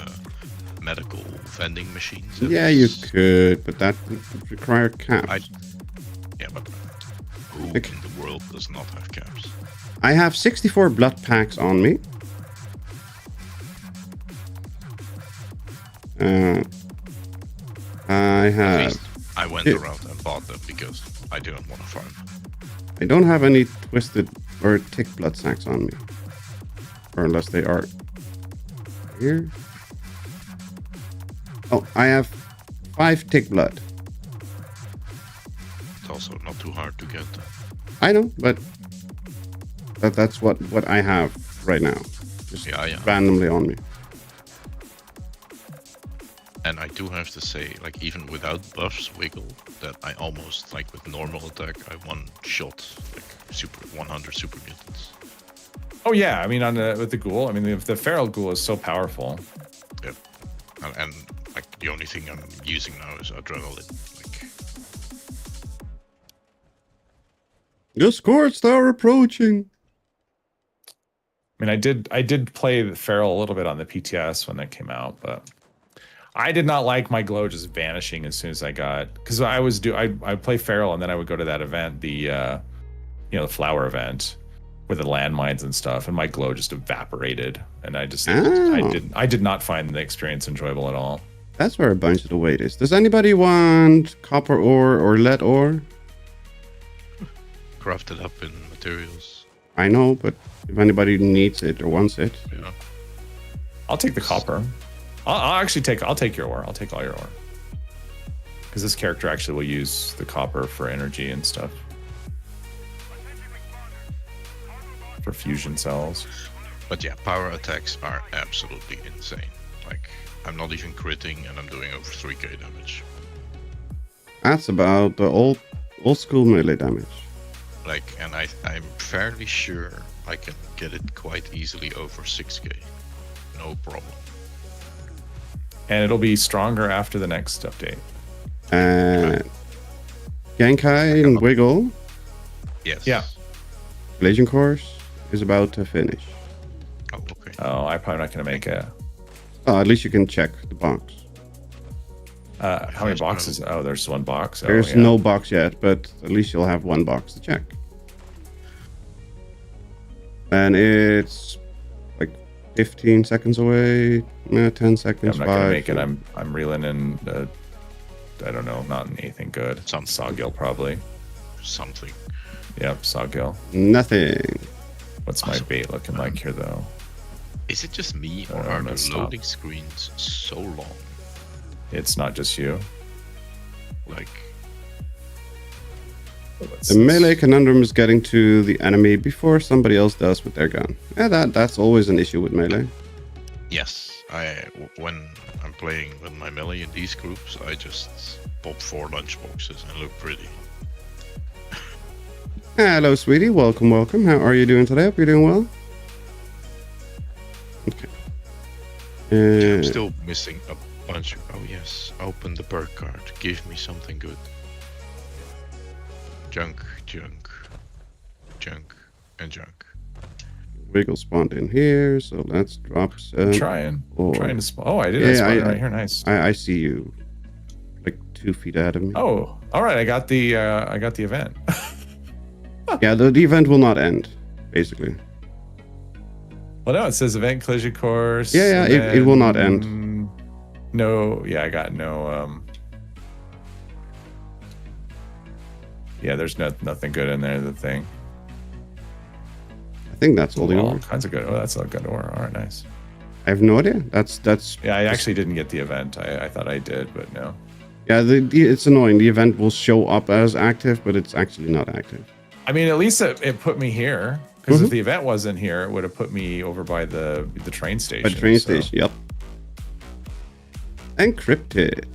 medical vending machines. Yeah, you could, but that would require caps. But who in the world does not have caps? I have 64 blood packs on me. I went around and bought them because I didn't want to farm. I don't have any twisted or tick blood sacks on me. Or unless they are here. Oh, I have 5 tick blood. It's also not too hard to get. I know, but that's what I have right now. Just randomly on me. And I do have to say, like, even without buffs wiggle, that I almost, like, with normal attack, I one-shot, like, 100 super mutants. Oh yeah, I mean, with the ghoul, I mean, the feral ghoul is so powerful. Yeah, and like, the only thing I'm using now is adrenaline. Like, the scores are approaching. I mean, I did play the feral a little bit on the PTS when that came out, but I did not like my glow just vanishing as soon as I got, because I play feral and then I would go to that event, the the flower event with the landmines and stuff, and my glow just evaporated, and I did not find the experience enjoyable at all. That's where a bunch of the weight is. Does anybody want copper ore or lead ore? crafted up in materials. I know, but if anybody needs it or wants it, Yeah. I'll take the copper. I'll take your ore. I'll take all your ore. Because this character actually will use the copper for energy and stuff. perfusion cells. But yeah, power attacks are absolutely insane. Like, I'm not even critting and I'm doing over 3k damage. That's about the old school melee damage. Like, and I'm fairly sure I can get it quite easily over 6k. No problem. And it'll be stronger after the next update. And Genkai and Wiggle, Yes. Yeah. Collision Course is about to finish. Oh, okay. Oh, I'm probably not going to make it. Oh, at least you can check the box. How many boxes? Oh, there's one box. Oh, There's yeah. no box yet, but at least you'll have one box to check. And it's like 15 seconds away. 10 seconds. I'm not gonna make it. I'm reeling in. I don't know, not anything good. Sawgill probably. Something. Yep, Sawgill. Nothing. What's my bait looking like here though? Is it just me or are the loading screens so long? It's not just you. Like, The melee conundrum is getting to the enemy before somebody else does with their gun. Yeah, that's always an issue with melee. yes, when I'm playing with my melee in these groups, I just pop 4 lunchboxes and look pretty. Hello, sweetie. Welcome, welcome. How are you doing today? Hope you're doing well. Okay. I'm still missing a bunch of... Oh yes, open the perk card. Give me something good. Junk, junk, junk, and junk. Wiggle spawned in here, so let's drop some. I'm trying to spawn. Oh, I did. I spawned right here. Nice. I see you, like 2 feet ahead of me. Oh, all right. I got the event. Yeah, the event will not end, basically. Well, no, it says event collision course. Yeah, it will not end. No, yeah, I got no. Yeah, there's nothing good in there. The thing. I think that's all the all ore. kinds of good. Oh, that's all good ore. All right, nice. I have no idea. That's. Yeah, I actually didn't get the event. I thought I did, but no. Yeah, it's annoying. The event will show up as active, but it's actually not active. I mean, at least it put me here. Because if the event wasn't here, it would have put me over by the train station. By the train station, yep. Encrypted.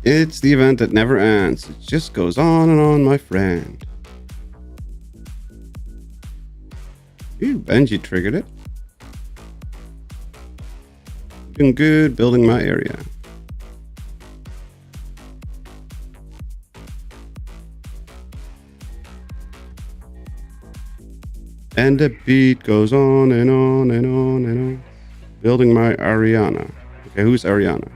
It's the event that never ends. It just goes on and on, my friend. Ooh, Benji triggered it. Doing good building my area. And the beat goes on and on and on and on. Building my Ariana. Okay, who's Ariana?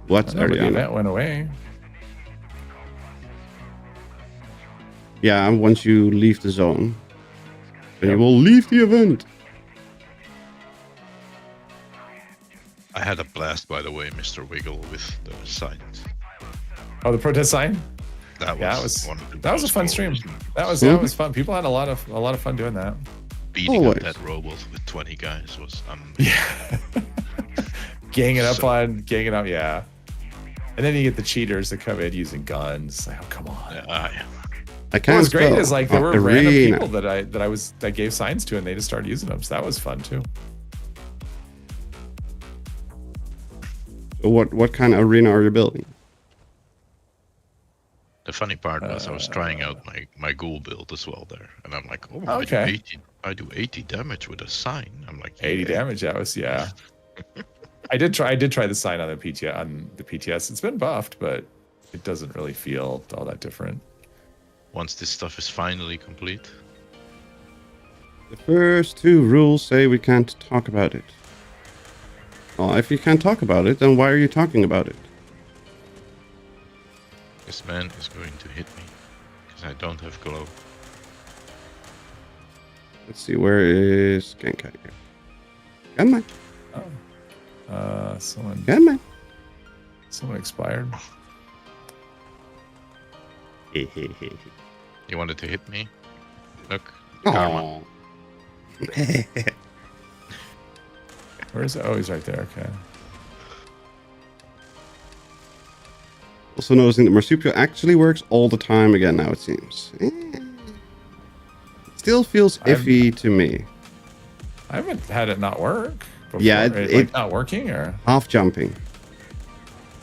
What's The Ariana? event went away. Yeah, once you leave the zone, then you will leave the event. I had a blast, by the way, Mr. Wiggle, with the signs. Oh, the protest sign. That was one of the that was a most fun stream. glorious. That was fun. People had a lot of fun doing that. Beating up Always. that robot with 20 guys was Yeah. Ganging up, yeah. And then you get the cheaters that come in using guns. Like, oh, come on. yeah. I can't. What was great spell. is like there were Arena. random people that I gave signs to, and they just started using them. So that was fun too. So what kind of arena are you building? The funny part was I was trying out my ghoul build as well there, and I'm like, oh, Okay. I do 80 damage with a sign. I'm like, 80 damage. That was I did try the sign on the PTS. It's been buffed, but it doesn't really feel all that different. Once this stuff is finally complete, The first 2 rules say we can't talk about it. Well, if you can't talk about it, then why are you talking about it? this man is going to hit me because I don't have glow. Let's see, where is Genkai here? Come on. Someone expired. You wanted to hit me? Look, Aw. karma. Where is it? Oh, he's right there. Okay. Also noticing that Marsupial actually works all the time again now, it seems. Still feels iffy to me. I haven't had it not work before. Yeah, like not working or half jumping.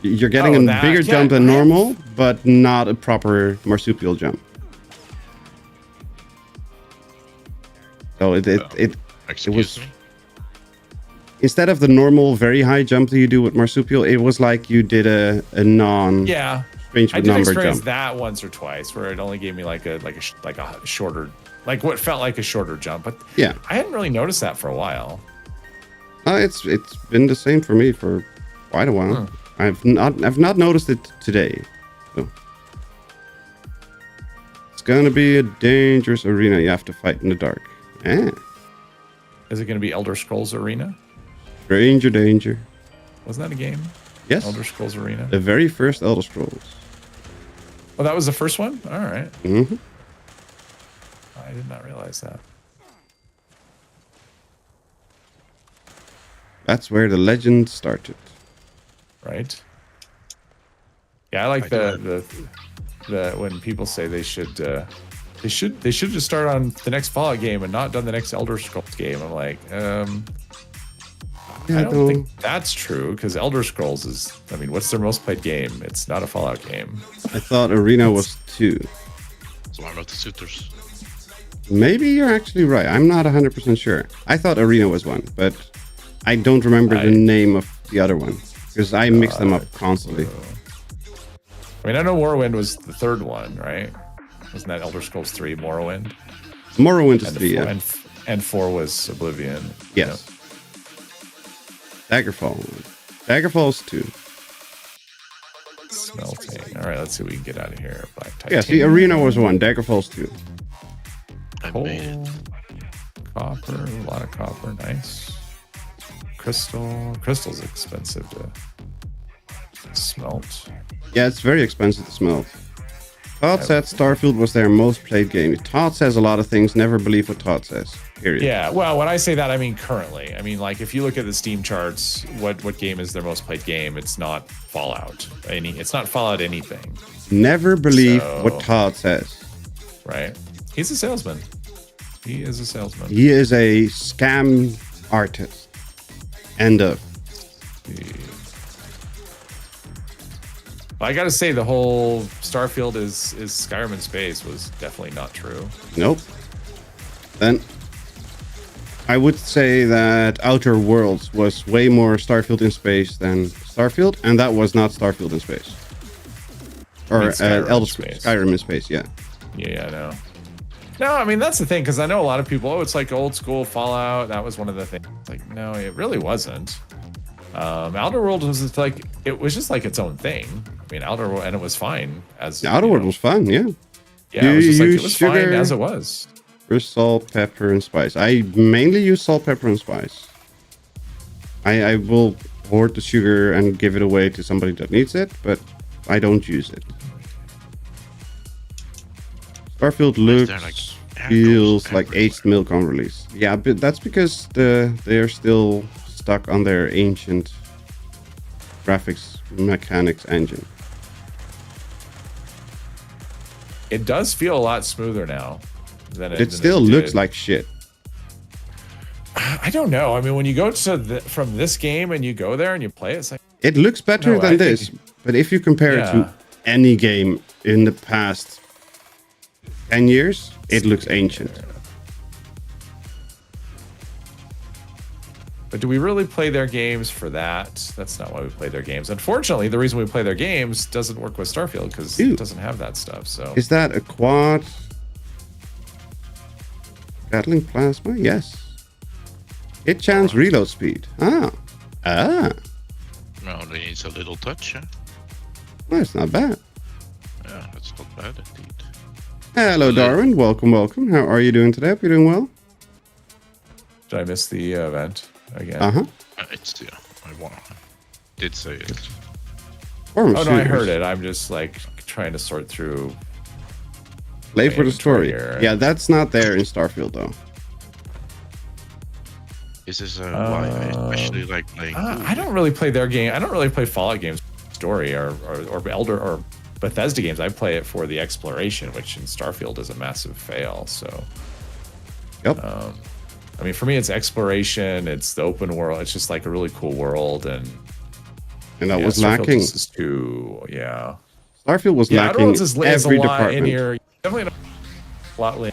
You're getting a bigger jump than normal, but not a proper marsupial jump. So it was, instead of the normal very high jump that you do with marsupial, it was like you did a non strange I did number experience jump. that once or twice where it only gave me like a shorter, like what felt like a shorter jump, but yeah, I hadn't really noticed that for a while. It's been the same for me for quite a while. I've not noticed it today. So. It's gonna be a dangerous arena you have to fight in the dark. Is it going to be Elder Scrolls Arena? Stranger danger. Wasn't that a game? Yes. Elder Scrolls Arena. The very first Elder Scrolls. Oh, that was the first one? All right. Mm-hmm. I did not realize that. That's where the legend started. Right. Yeah, I like the when people say they should just start on the next Fallout game and not done the next Elder Scrolls game. I'm like, I don't think that's true because Elder Scrolls is, I mean, what's their most played game? It's not a Fallout game. I thought Arena was 2. So I'm not the suitors. Maybe you're actually right. I'm not 100% sure. I thought Arena was 1, but I don't remember the name of the other one because I mix them up constantly. I mean, I know Morrowind was the third one, right? Wasn't that Elder Scrolls 3 Morrowind? Morrowind is 3, yeah. And 4 was Oblivion. Yes. Daggerfall. Daggerfall's 2. Smelting. All right, let's see what we can get out of here. Black Titanium. Yeah, see, Arena was 1. Daggerfall's 2. Coal, copper, a lot of copper. Nice. Crystal. Crystal's expensive to smelt. Yeah, it's very expensive to smelt. Todd said Starfield was their most played game. Todd says a lot of things. Never believe what Todd says. Period. Yeah, well, when I say that, I mean currently. I mean, like, if you look at the Steam charts, what game is their most played game? It's not Fallout. It's not Fallout anything. Never believe what Todd says. Right. He's a salesman. He is a salesman. He is a scam artist. End of. I gotta say, the whole Starfield is Skyrim in space was definitely not true. Nope. Then I would say that Outer Worlds was way more Starfield in space than Starfield, and that was not Starfield in space. Or Skyrim in space, yeah. Yeah, I know. No, I mean, that's the thing, because I know a lot of people, it's like old school Fallout. That was one of the things. Like, no, it really wasn't. Outer Worlds was just like, it was just like its own thing. I mean, Outer World, and it was fine as Outer World was fun, yeah. Yeah, it was just like, it was fine as it was. Salt, pepper, and spice. I mainly use salt, pepper, and spice. I will hoard the sugar and give it away to somebody that needs it, but I don't use it. Starfield looks, feels like aged milk on release. Yeah, but that's because they're still stuck on their ancient graphics mechanics engine. It does feel a lot smoother now than it still looks like shit. I don't know. I mean, when you go to from this game and you go there and you play it, it's like, it looks better than this. But if you compare it to any game in the past 10 years, it looks ancient. But do we really play their games for that? That's not why we play their games. Unfortunately, the reason we play their games doesn't work with Starfield because it doesn't have that stuff. So is that a quad? Battling plasma? Yes. It chance reload speed. Ah. No, it needs a little touch, huh? Well, it's not bad. Yeah, it's not bad indeed. Hello, Darwin. Welcome. How are you doing today? Hope you're doing well. Did I miss the event again? It's I did say it. Oh no, I heard it. I'm just like trying to sort through. Play for the story. Yeah, that's not there in Starfield though. Is this why I especially like playing? I don't really play their game. I don't really play Fallout games story, or Elder or Bethesda games, I play it for the exploration, which in Starfield is a massive fail. So, Yep. I mean, for me, it's exploration. It's the open world. It's just like a really cool world, and that was Starfield lacking. just is too, Starfield was Outer lacking Worlds is every a lot department. in here. Definitely a lot linear.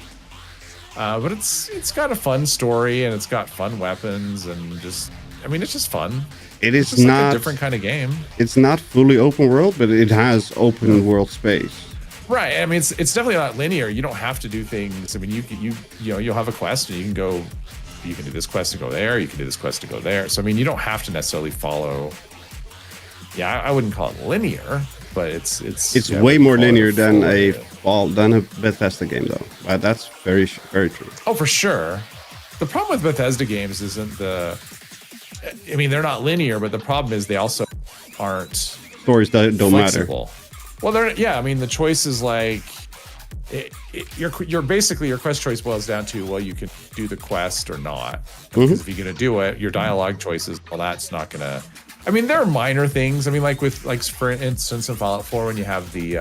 But it's got a fun story, and it's got fun weapons, and just, I mean, it's just fun. It is It's just not like a different kind of game. It's not fully open world, but it has open world space. Right. I mean, it's definitely not linear. You don't have to do things. I mean, you'll have a quest, and you can go. You can do this quest to go there. You can do this quest to go there. So I mean, you don't have to necessarily follow. Yeah, I wouldn't call it linear, but it's way more linear than than a Bethesda game, though. But that's very true. Oh, for sure. The problem with Bethesda games isn't I mean, they're not linear, but the problem is they also aren't Stories don't matter. Well, I mean, the choice is like you're basically, your quest choice boils down to, well, you can do the quest or not. Because if you're gonna do it, your dialogue choices, well, that's not gonna. I mean, there are minor things. I mean, for instance, in Fallout 4, when you have the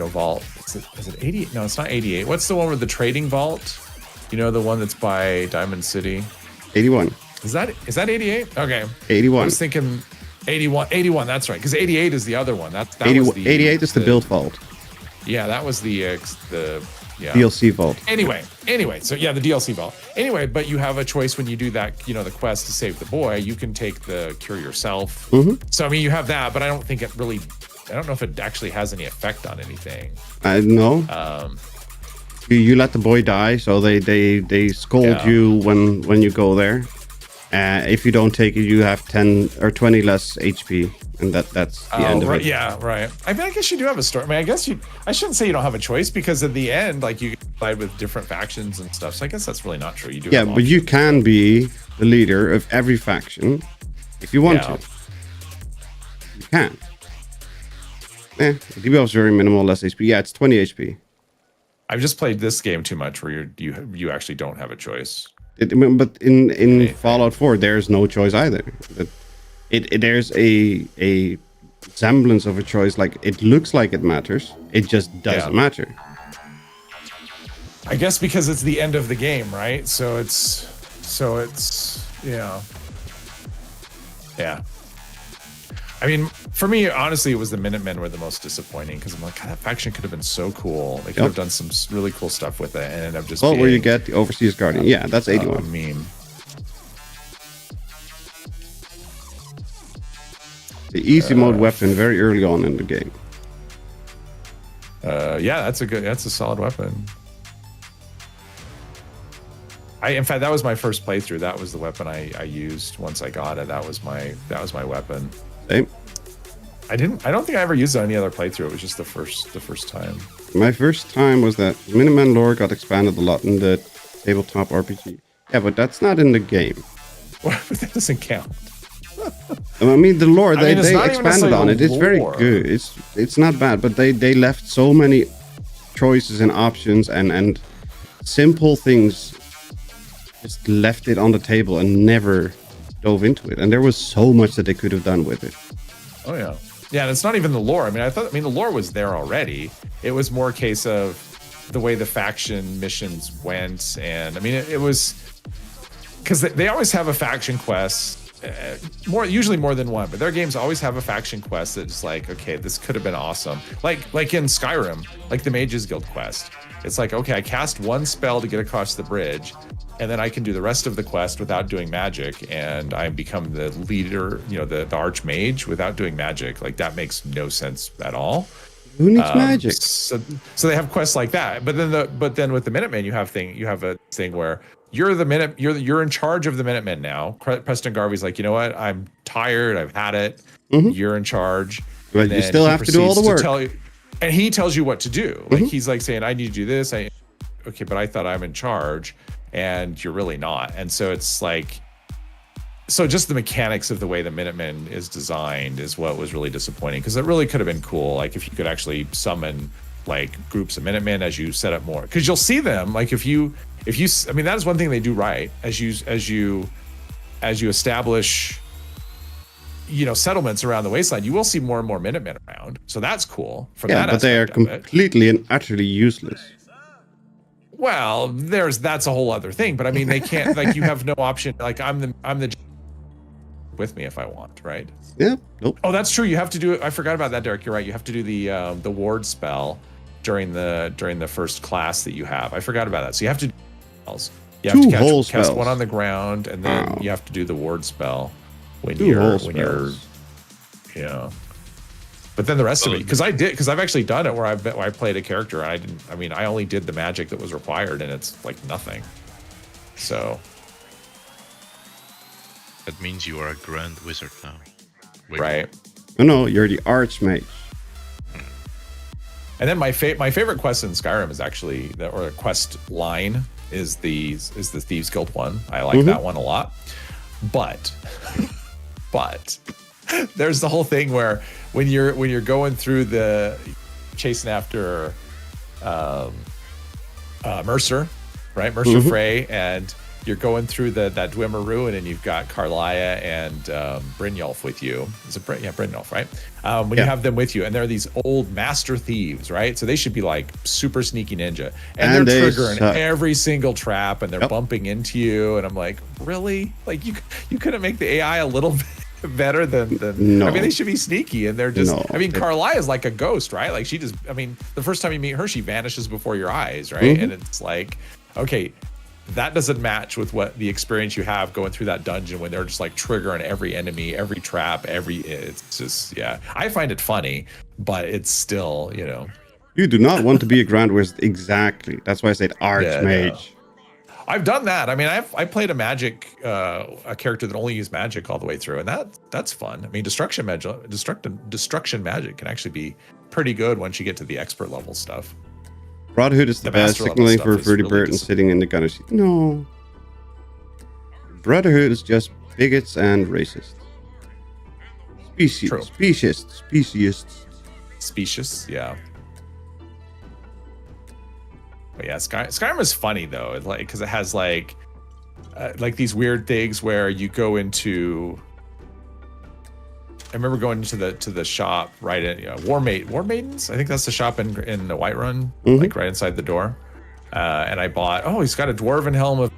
vault. Is it 88? No, it's not 88. What's the one with the trading vault? The one that's by Diamond City. 81. Is that 88? Okay. 81. I was thinking 81. 81. That's right. Because 88 is the other one. That 88 is the build vault. Yeah, that was the DLC vault. Anyway. So yeah, the DLC vault. Anyway, but you have a choice when you do that. The quest to save the boy. You can take the cure yourself. So I mean, you have that, but I don't think it really. I don't know if it actually has any effect on anything. No. You let the boy die, so they scold you when you go there. If you don't take it, you have 10 or 20 less HP, and that's the end of it. Yeah, right. I mean, I guess you do have a story. I mean, I guess I shouldn't say you don't have a choice, because at the end, like, you decide with different factions and stuff. So I guess that's really not true. You do. Yeah, but you can be the leader of every faction if you want to. You can. The debuff is very minimal, less HP. Yeah, it's 20 HP. I've just played this game too much, where you actually don't have a choice. But in Fallout 4, there's no choice either. There's a semblance of a choice. Like, it looks like it matters. It just doesn't matter. I guess because it's the end of the game, right? So it's yeah. I mean, for me, honestly, it was the Minutemen were the most disappointing, because I'm like, God, that faction could have been so cool. They could have done some really cool stuff with it, and ended up just being, where you get the Overseas Guardian. Yeah, that's 81. A meme. The easy mode weapon very early on in the game. Yeah, that's a solid weapon. In fact, that was my first playthrough. That was the weapon I used once I got it. That was my weapon. Same. I don't think I ever used it on any other playthrough. It was just the first time. My first time was that Minutemen lore got expanded a lot in the tabletop RPG. Yeah, but that's not in the game. Well, that doesn't count. I mean, the lore, they not expanded on it. It's very good. It's not bad, but they left so many choices and options and simple things, just left it on the table and never dove into it. And there was so much that they could have done with it. Oh yeah. Yeah, and it's not even the lore. I mean, the lore was there already. It was more a case of the way the faction missions went. And I mean, it was because they always have a faction quest, usually more than one, but their games always have a faction quest that's like, okay, this could have been awesome. Like in Skyrim, like the Mages Guild quest. It's like, okay, I cast one spell to get across the bridge, and then I can do the rest of the quest without doing magic, and I become the leader, the archmage without doing magic. Like, that makes no sense at all. Who needs magic? So they have quests like that. But then with the Minutemen, you have a thing where you're in charge of the Minutemen now. Preston Garvey's like, you know what? I'm tired. I've had it. You're in charge. But you still have to do all the work. And he tells you what to do. Like, he's like saying, I need to do this. Okay, but I thought I'm in charge, and you're really not. And so it's like, so just the mechanics of the way the Minutemen is designed is what was really disappointing, because it really could have been cool. Like, if you could actually summon like groups of Minutemen as you set up more, because you'll see them. Like, if you, I mean, that is one thing they do right. As you establish settlements around the Wasteland, you will see more and more Minutemen around. So that's cool. Yeah, but they are completely and utterly useless. Well, that's a whole other thing. But I mean, they can't, like, you have no option. Like, I'm the with me if I want, right? Yeah. Nope. Oh, that's true. You have to do it. I forgot about that, Derek. You're right. You have to do the ward spell during the first class that you have. I forgot about that. So you have to do spells. You have to cast one on the ground, and then you have to do the ward spell when you're yeah. But then the rest of it, because I've actually done it where I played a character and I only did the magic that was required, and it's like nothing. So that means you are a grand wizard now. Right. Oh no, you're the archmage. And then my favorite quest in Skyrim is actually or quest line is the Thieves Guild one. I like that one a lot. But there's the whole thing where when you're going through the chasing after Mercer, right? Mercer Frey, and you're going through that Dwemer ruin, and you've got Karliah and Brynjolf with you. Is it Brynjolf, right? When you have them with you, and they're these old master thieves, right? So they should be like super sneaky ninja, and they're triggering every single trap, and they're bumping into you. And I'm like, really? Like you couldn't make the AI a little bit better than no. I mean, they should be sneaky, and they're just no. Karliah is like a ghost, right? Like she just, the first time you meet her, she vanishes before your eyes, right? And it's like, okay, that doesn't match with what the experience you have going through that dungeon when they're just like triggering every enemy, every trap, it's just, yeah. I find it funny, but it's still, You do not want to be a grand wizard. Exactly. That's why I said archmage. Yeah. I've done that. I mean, I played a magic, a character that only used magic all the way through, and that's fun. I mean, destruction magic can actually be pretty good once you get to the expert level stuff. Brotherhood is the best, signaling for Fruity Bird and sitting in the gunner seat. No. Brotherhood is just bigots and racists. Specious, yeah. But yeah, Skyrim is funny though, because it has like these weird things where you go into. I remember going to the shop right in War Maidens. I think that's the shop in the Whiterun, like right inside the door. And I bought. Oh, he's got a dwarven helm of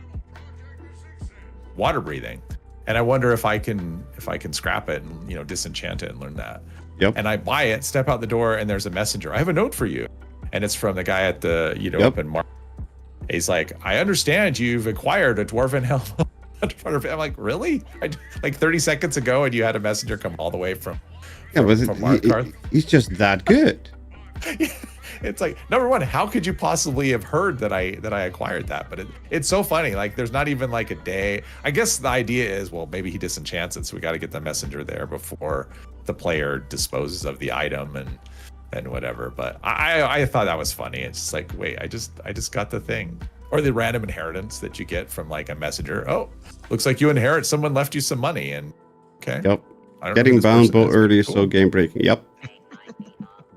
water breathing, and I wonder if I can scrap it and disenchant it and learn that. Yep. And I buy it, step out the door, and there's a messenger. I have a note for you, and it's from the guy at the up in Mark. He's like, I understand you've acquired a dwarven helm. I'm like, really? Like 30 seconds ago, and you had a messenger come all the way from Markarth. He's just that good. It's like, number one, how could you possibly have heard that I acquired that? But it's so funny. Like, there's not even like a day. I guess the idea is, well, maybe he disenchants it, so we got to get the messenger there before the player disposes of the item and whatever. But I thought that was funny. It's just like, wait, I just got the thing. Or the random inheritance that you get from like a messenger. Oh, looks like you inherit someone left you some money, and okay. Yep. Getting bound bow early is so game breaking. Yep.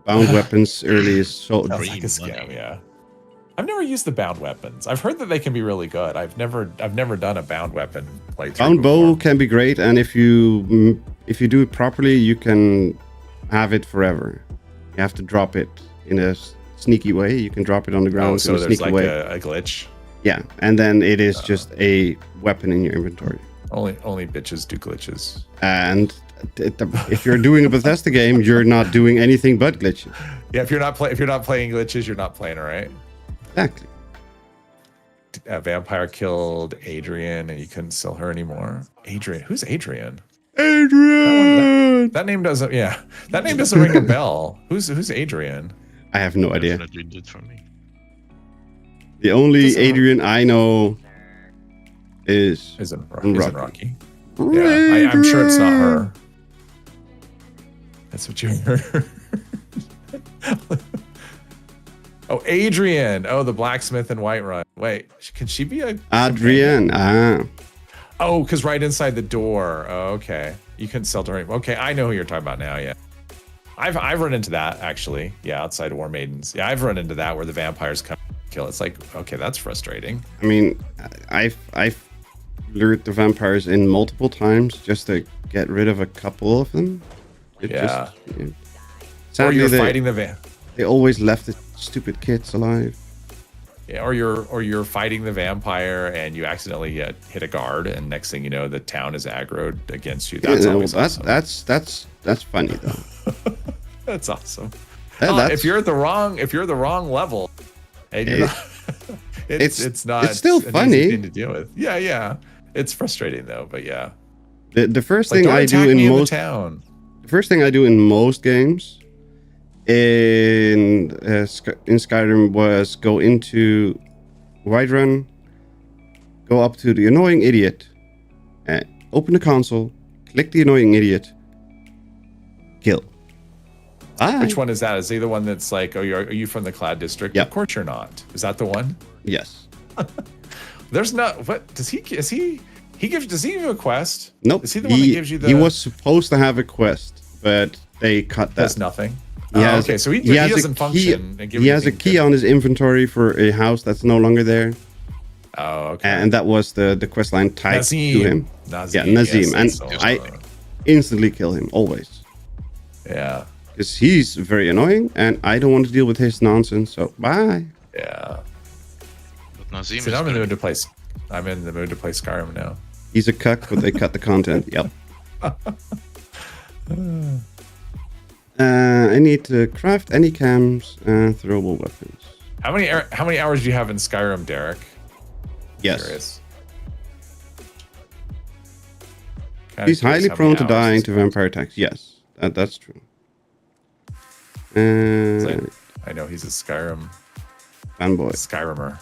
Bound weapons early is so. That's like a scam, yeah. I've never used the bound weapons. I've heard that they can be really good. I've never done a bound weapon playthrough. Bound bow can be great, and if you do it properly, you can have it forever. You have to drop it in a sneaky way. You can drop it on the ground in a sneaky way. A glitch. Yeah, and then it is just a weapon in your inventory. Only bitches do glitches. And if you're doing a Bethesda game, you're not doing anything but glitches. Yeah, if you're not playing glitches, you're not playing, all right? Exactly. A vampire killed Adrian, and you couldn't sell her anymore. Adrian, who's Adrian? Adrian. That name doesn't. Yeah, that name doesn't ring a bell. Who's Adrian? I have no idea. Definitely did for me. The only Adrian I know isn't Rocky. Yeah, I'm sure it's not her. That's what you heard. Oh, Adrian. Oh, the blacksmith in Whiterun. Wait, can she be a Adrian? Oh, because right inside the door. Oh, okay. You couldn't sell to her. Okay, I know who you're talking about now. Yeah, I've run into that actually. Yeah, outside of War Maidens. Yeah, I've run into that where the vampires come kill. It's like, okay, that's frustrating. I mean, I've lured the vampires in multiple times just to get rid of a couple of them. Yeah. Or Sadly, you're fighting the they always left the stupid kids alive. Yeah, or you're fighting the vampire and you accidentally hit a guard, and next thing you know, the town is aggroed against you. That's always awesome. That's funny though. That's awesome. If you're at the wrong level, and you're it's not. It's still funny thing to deal with. Yeah. It's frustrating though, but yeah. The first thing I do in most town. The first thing I do in most games in Skyrim was go into Whiterun, go up to the annoying idiot, open the console, click the annoying idiot, kill. Which one is that? Is he the one that's like, are you from the Cloud District? Yep. Of course you're not. Is that the one? Yes. There's not. What does he? Does he give you a quest? Nope. Is he the one that gives you the? He was supposed to have a quest, but they cut that. That's nothing. Okay, so he doesn't function. He has a key on his inventory for a house that's no longer there. Oh, okay. And that was the quest line tied to him. Nazim, Nazim. yes, and I instantly kill him, always. Yeah. Because he's very annoying, and I don't want to deal with his nonsense, so bye. Yeah. But Nazim I'm in the mood to play. I'm in the mood to play Skyrim now. He's a cuck, but they cut the content. Yep. I need to craft any cams and throwable weapons. How many hours do you have in Skyrim, Derek? Yes. Curious. He's highly prone to dying to vampire attacks. Yes, that's true. I know he's a Skyrim fanboy. Skyrimer.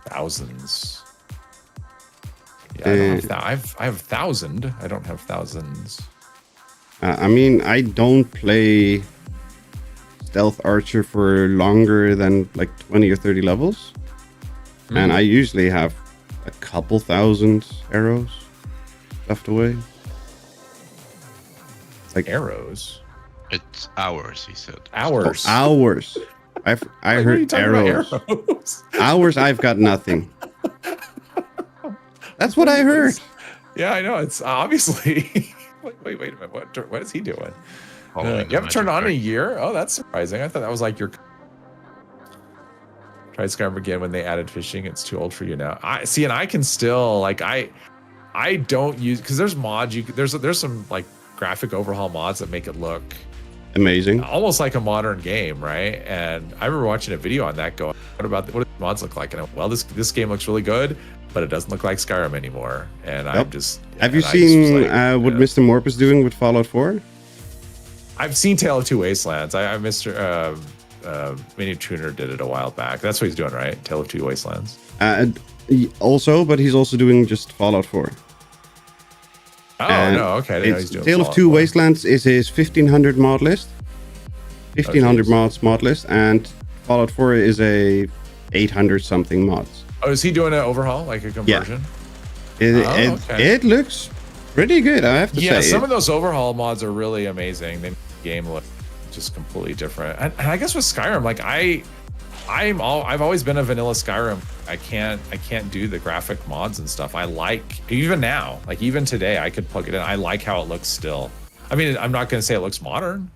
Thousands. Yeah, I don't have that. I have 1,000. I don't have thousands. I mean, I don't play Stealth Archer for longer than like 20 or 30 levels. And I usually have a couple thousand arrows stuffed away. Like arrows? It's hours, he said. Hours. Oh, hours. I heard arrows. Hours, I've got nothing. That's what I heard. Yeah, I know. It's obviously... Wait a minute. What is he doing? You haven't turned on in a year? Oh, that's surprising. I thought that was like your... Tried Skyrim again when they added fishing. It's too old for you now. And I can still, like, I don't use... Because there's mods. There's some, like, graphic overhaul mods that make it look... amazing. Almost like a modern game, right? And I remember watching a video on that going, what do the mods look like? And this game looks really good, but it doesn't look like Skyrim anymore. And I'm just... Have you seen what Mr. Morp is doing with Fallout 4? I've seen Tale of Two Wastelands. Mr. Mini Tuner did it a while back. That's what he's doing, right? Tale of Two Wastelands. But he's also doing just Fallout 4. Oh, no, okay. I didn't know he's doing Tale of Two Wastelands is his 1500 mod list. 1500 mod list, and Fallout 4 is a 800 something mods. Oh, is he doing an overhaul, like a conversion? Yeah. It looks pretty good, I have to say. Yeah, some of those overhaul mods are really amazing. They make the game look just completely different. And I guess with Skyrim, like I've always been a vanilla Skyrim. I can't do the graphic mods and stuff. I like, even now, like even today, I could plug it in. I like how it looks still. I mean, I'm not going to say it looks modern.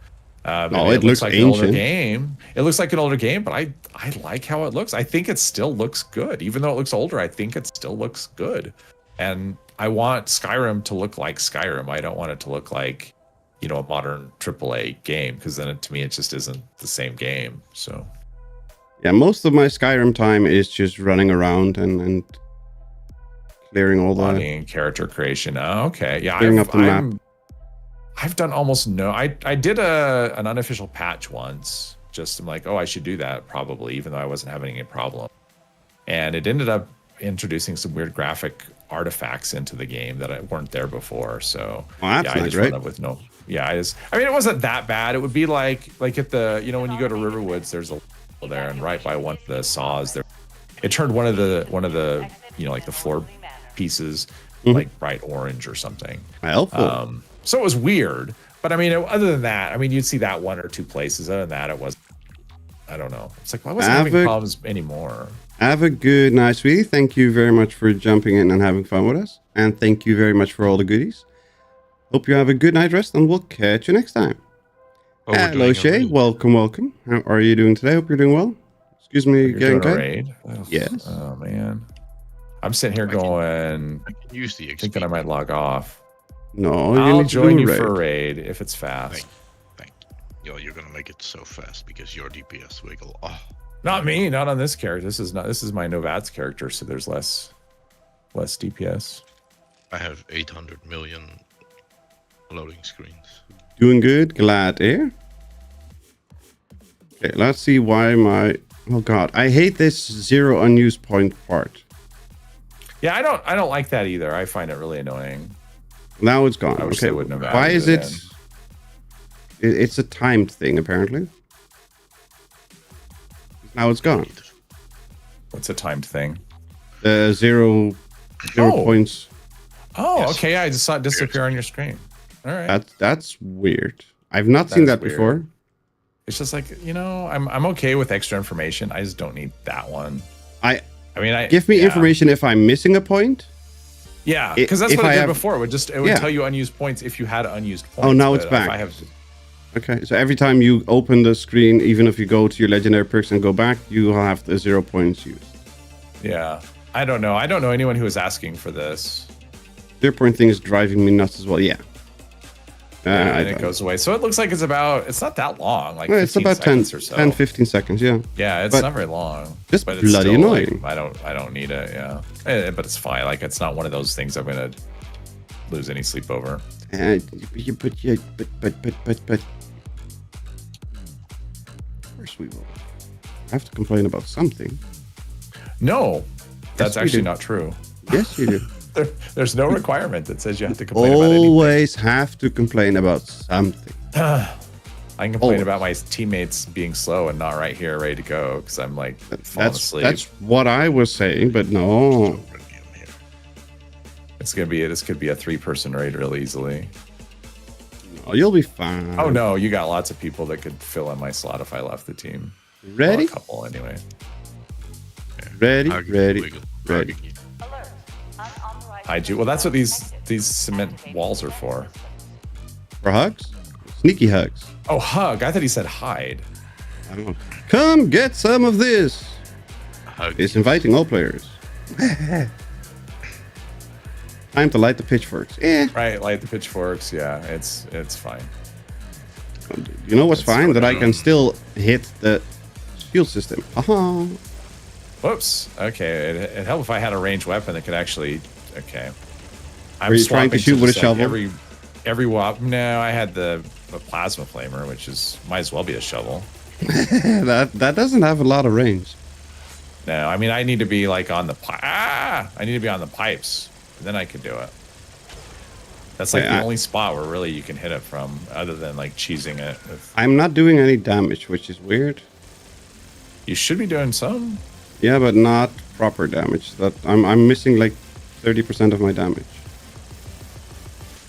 It looks like ancient. An older game. It looks like an older game, but I like how it looks. I think it still looks good. Even though it looks older, I think it still looks good. And I want Skyrim to look like Skyrim. I don't want it to look like, a modern AAA game, because then to me, it just isn't the same game. So... yeah, most of my Skyrim time is just running around and clearing all the... logging character creation. Oh, okay. Yeah, clearing up the map. I've done almost no... I did an unofficial patch once. Just I'm like, I should do that probably, even though I wasn't having any problem. And it ended up introducing some weird graphic artifacts into the game that weren't there before. So I just run up with no... Yeah, I mean, it wasn't that bad. It would be like at the... when you go to Riverwoods, there's a there, and right by one of the saws there, it turned one of the like the floor pieces like bright orange or something. Helpful. So it was weird, but I mean, other than that, I mean, you'd see that one or two places. Other than that, it was I don't know. It's like, why wasn't having problems anymore? Have a good night, sweetie. Thank you very much for jumping in and having fun with us. And thank you very much for all the goodies. Hope you have a good night rest, and we'll catch you next time. Oh, Hello, Shay. Welcome, welcome. How are you doing today? Hope you're doing well. Excuse me, You're doing a raid? Oh, yes. Oh, man. I'm sitting here going, I can use the XP. think that I might log off. No, I'll join you for a raid if it's fast. Thank you. Yo, you're gonna make it so fast because your DPS wiggle. Oh. Not me, not on this character. This is my Novats character, so there's less DPS. I have 800 million loading screens. Doing good. Glad to hear. Okay, let's see why my... Oh god, I hate this 0 unused point part. Yeah, I don't like that either. I find it really annoying. Now it's gone. I wish okay, they wouldn't have why added is it it? It's a timed thing apparently. Now it's gone. What's a timed thing? Zero points. Oh, Yes. okay. I just saw it disappear on your screen. All right. That's weird. I've not seen that weird. before. It's just like, I'm okay with extra information. I just don't need that one. I mean, give me information if I'm missing a point. Yeah, because that's what it did before. It would yeah. tell you unused points if you had unused points. Oh, now it's back. Okay, so every time you open the screen, even if you go to your legendary perks and go back, you will have the 0 points used. Yeah, I don't know. I don't know anyone who is asking for this. 0 point thing is driving me nuts as well. Yeah. And it goes away. So it looks like it's not that long. Like it's about 10 or so. 10, 15 seconds. Yeah. Yeah, it's not very long. Just but bloody it's still, annoying. Like, I don't need it. Yeah, but it's fine. Like it's not one of those things I'm gonna lose any sleep over. But. Of course we will. I have to complain about something. No, that's Yes, actually not true. Yes, you do. There's no requirement that says you have to complain about anything. Always have to complain about something. I can complain about my teammates being slow and not right here, ready to go, because I'm like falling asleep. That's what I was saying, but no. This could be a 3-person raid real easily. No, you'll be fine. Oh no, you got lots of people that could fill in my slot if I left the team. Ready? Well, a couple anyway. Ready. Hide you. Well, that's what these cement walls are for. For hugs? Sneaky hugs. Oh, hug. I thought he said hide. I don't know. Come get some of this. Hug. It's inviting all players. Time to light the pitchforks. Right, light the pitchforks. Yeah, it's fine. You know what's fine? That I can still hit the shield system. Aha. Whoops. Okay, it'd help if I had a ranged weapon that could actually. Okay. Are you trying to shoot with a shovel? Every wop. No, I had the plasma flamer, which might as well be a shovel. that doesn't have a lot of range. No, I mean I need to be like on the I need to be on the pipes, and then I can do it. That's like the only spot where really you can hit it from, other than like cheesing it. I'm not doing any damage, which is weird. You should be doing some. Yeah, but not proper damage. That I'm missing like 30% of my damage.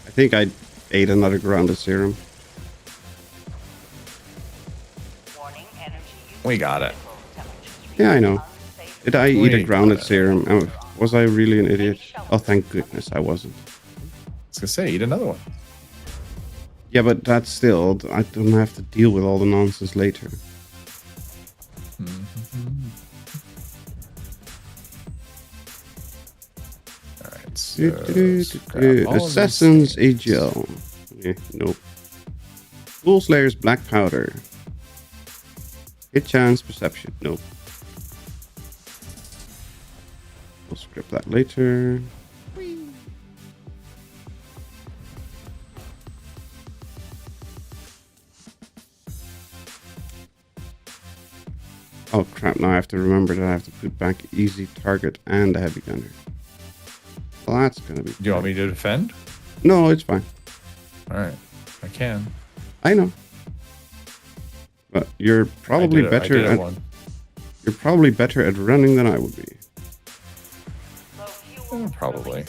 I think I ate another grounded serum. We got it. Yeah, I know. Did I eat a grounded serum? Was I really an idiot? Oh, thank goodness I wasn't. I was gonna say, eat another one. Yeah, but that's still, I don't have to deal with all the nonsense later. Alright, so Assassin's AGL. Yeah, nope. Soul Slayer's Black Powder. Hit chance perception. Nope. We'll script that later. Oh crap, now I have to remember that I have to put back easy target and a heavy gunner. Well, that's gonna be... Do you want me to defend? No, it's fine. Alright, I can. I know. But you're probably better at... You're probably better at running than I would be. Probably.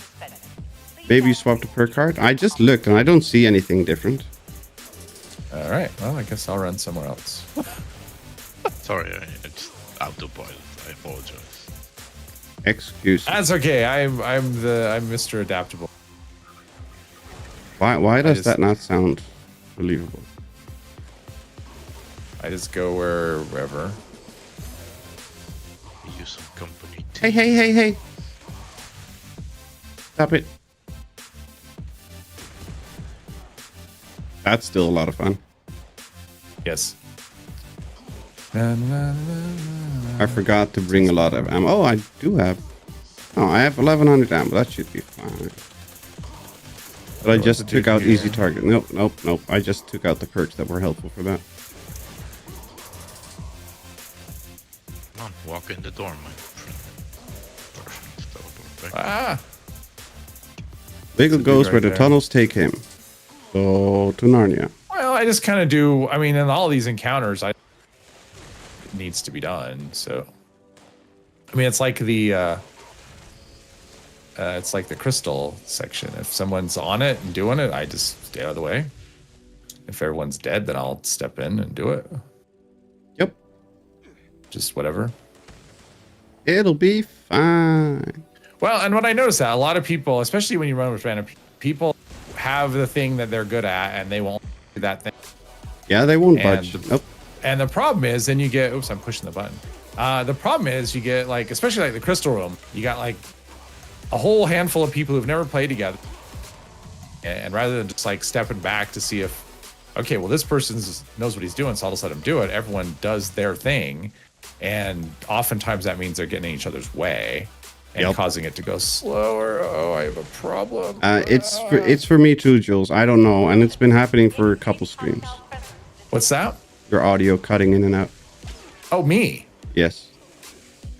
Maybe you swapped a perk card? I just looked and I don't see anything different. Alright, well, I guess I'll run somewhere else. Sorry, it's autopilot. I apologize. Excuse me. That's okay. I'm Mr. Adaptable. Why does that not sound believable? I just go wherever. We use some company. Hey. Stop it. That's still a lot of fun. Yes. I forgot to bring a lot of ammo. Oh, I do have. Oh, I have 1100 ammo. That should be fine. But I just took out easy target. Nope. I just took out the perks that were helpful for that. Come on, walk in the door, my friend. Perfect. Teleport back. Ah. Wiggle goes right where the there. tunnels take him. So to Narnia. Well, I just kind of do. I mean, in all these encounters, it needs to be done. So, I mean, it's like the crystal section. If someone's on it and doing it, I just stay out of the way. If everyone's dead, then I'll step in and do it. Yep. Just whatever. It'll be fine. Well, and what I noticed that a lot of people, especially when you run with random people, have the thing that they're good at and they won't do that thing. Yeah, they won't And budge. Nope. And the problem is, then you get, oops, I'm pushing the button. The problem is you get like, especially like the crystal room, you got like a whole handful of people who've never played together. And rather than just like stepping back to see if, okay, well, this person knows what he's doing, so I'll just let him do it. Everyone does their thing. And oftentimes that means they're getting in each other's way and causing it to go slower. Oh, I have a problem. It's for me too, Jules. I don't know. And it's been happening for a couple streams. What's that? Your audio cutting in and out. Oh, me. Yes.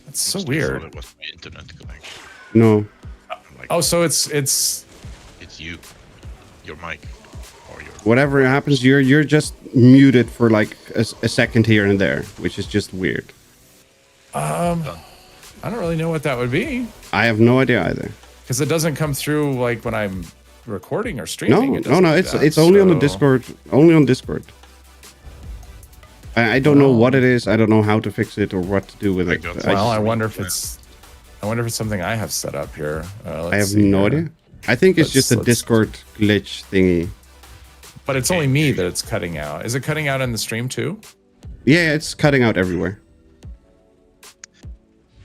That's so I thought weird. it was my internet connection. No. Like, Oh, so it's it's you, your mic, or your. Whatever happens, you're just muted for like a second here and there, which is just weird. I don't really know what that would be I have no idea either. because it doesn't come through like when I'm recording or streaming. No, It doesn't do it's that, it's only on the so- Discord. Only on Discord. I don't know what it is. I don't know how to fix it or what to do with it. got- Well, I just- wonder if it's something I have set up here. I have no idea. I think it's just a Let's- Discord glitch thingy. But it's only me that it's cutting out. Is it cutting out in the stream too? Yeah, it's cutting out everywhere.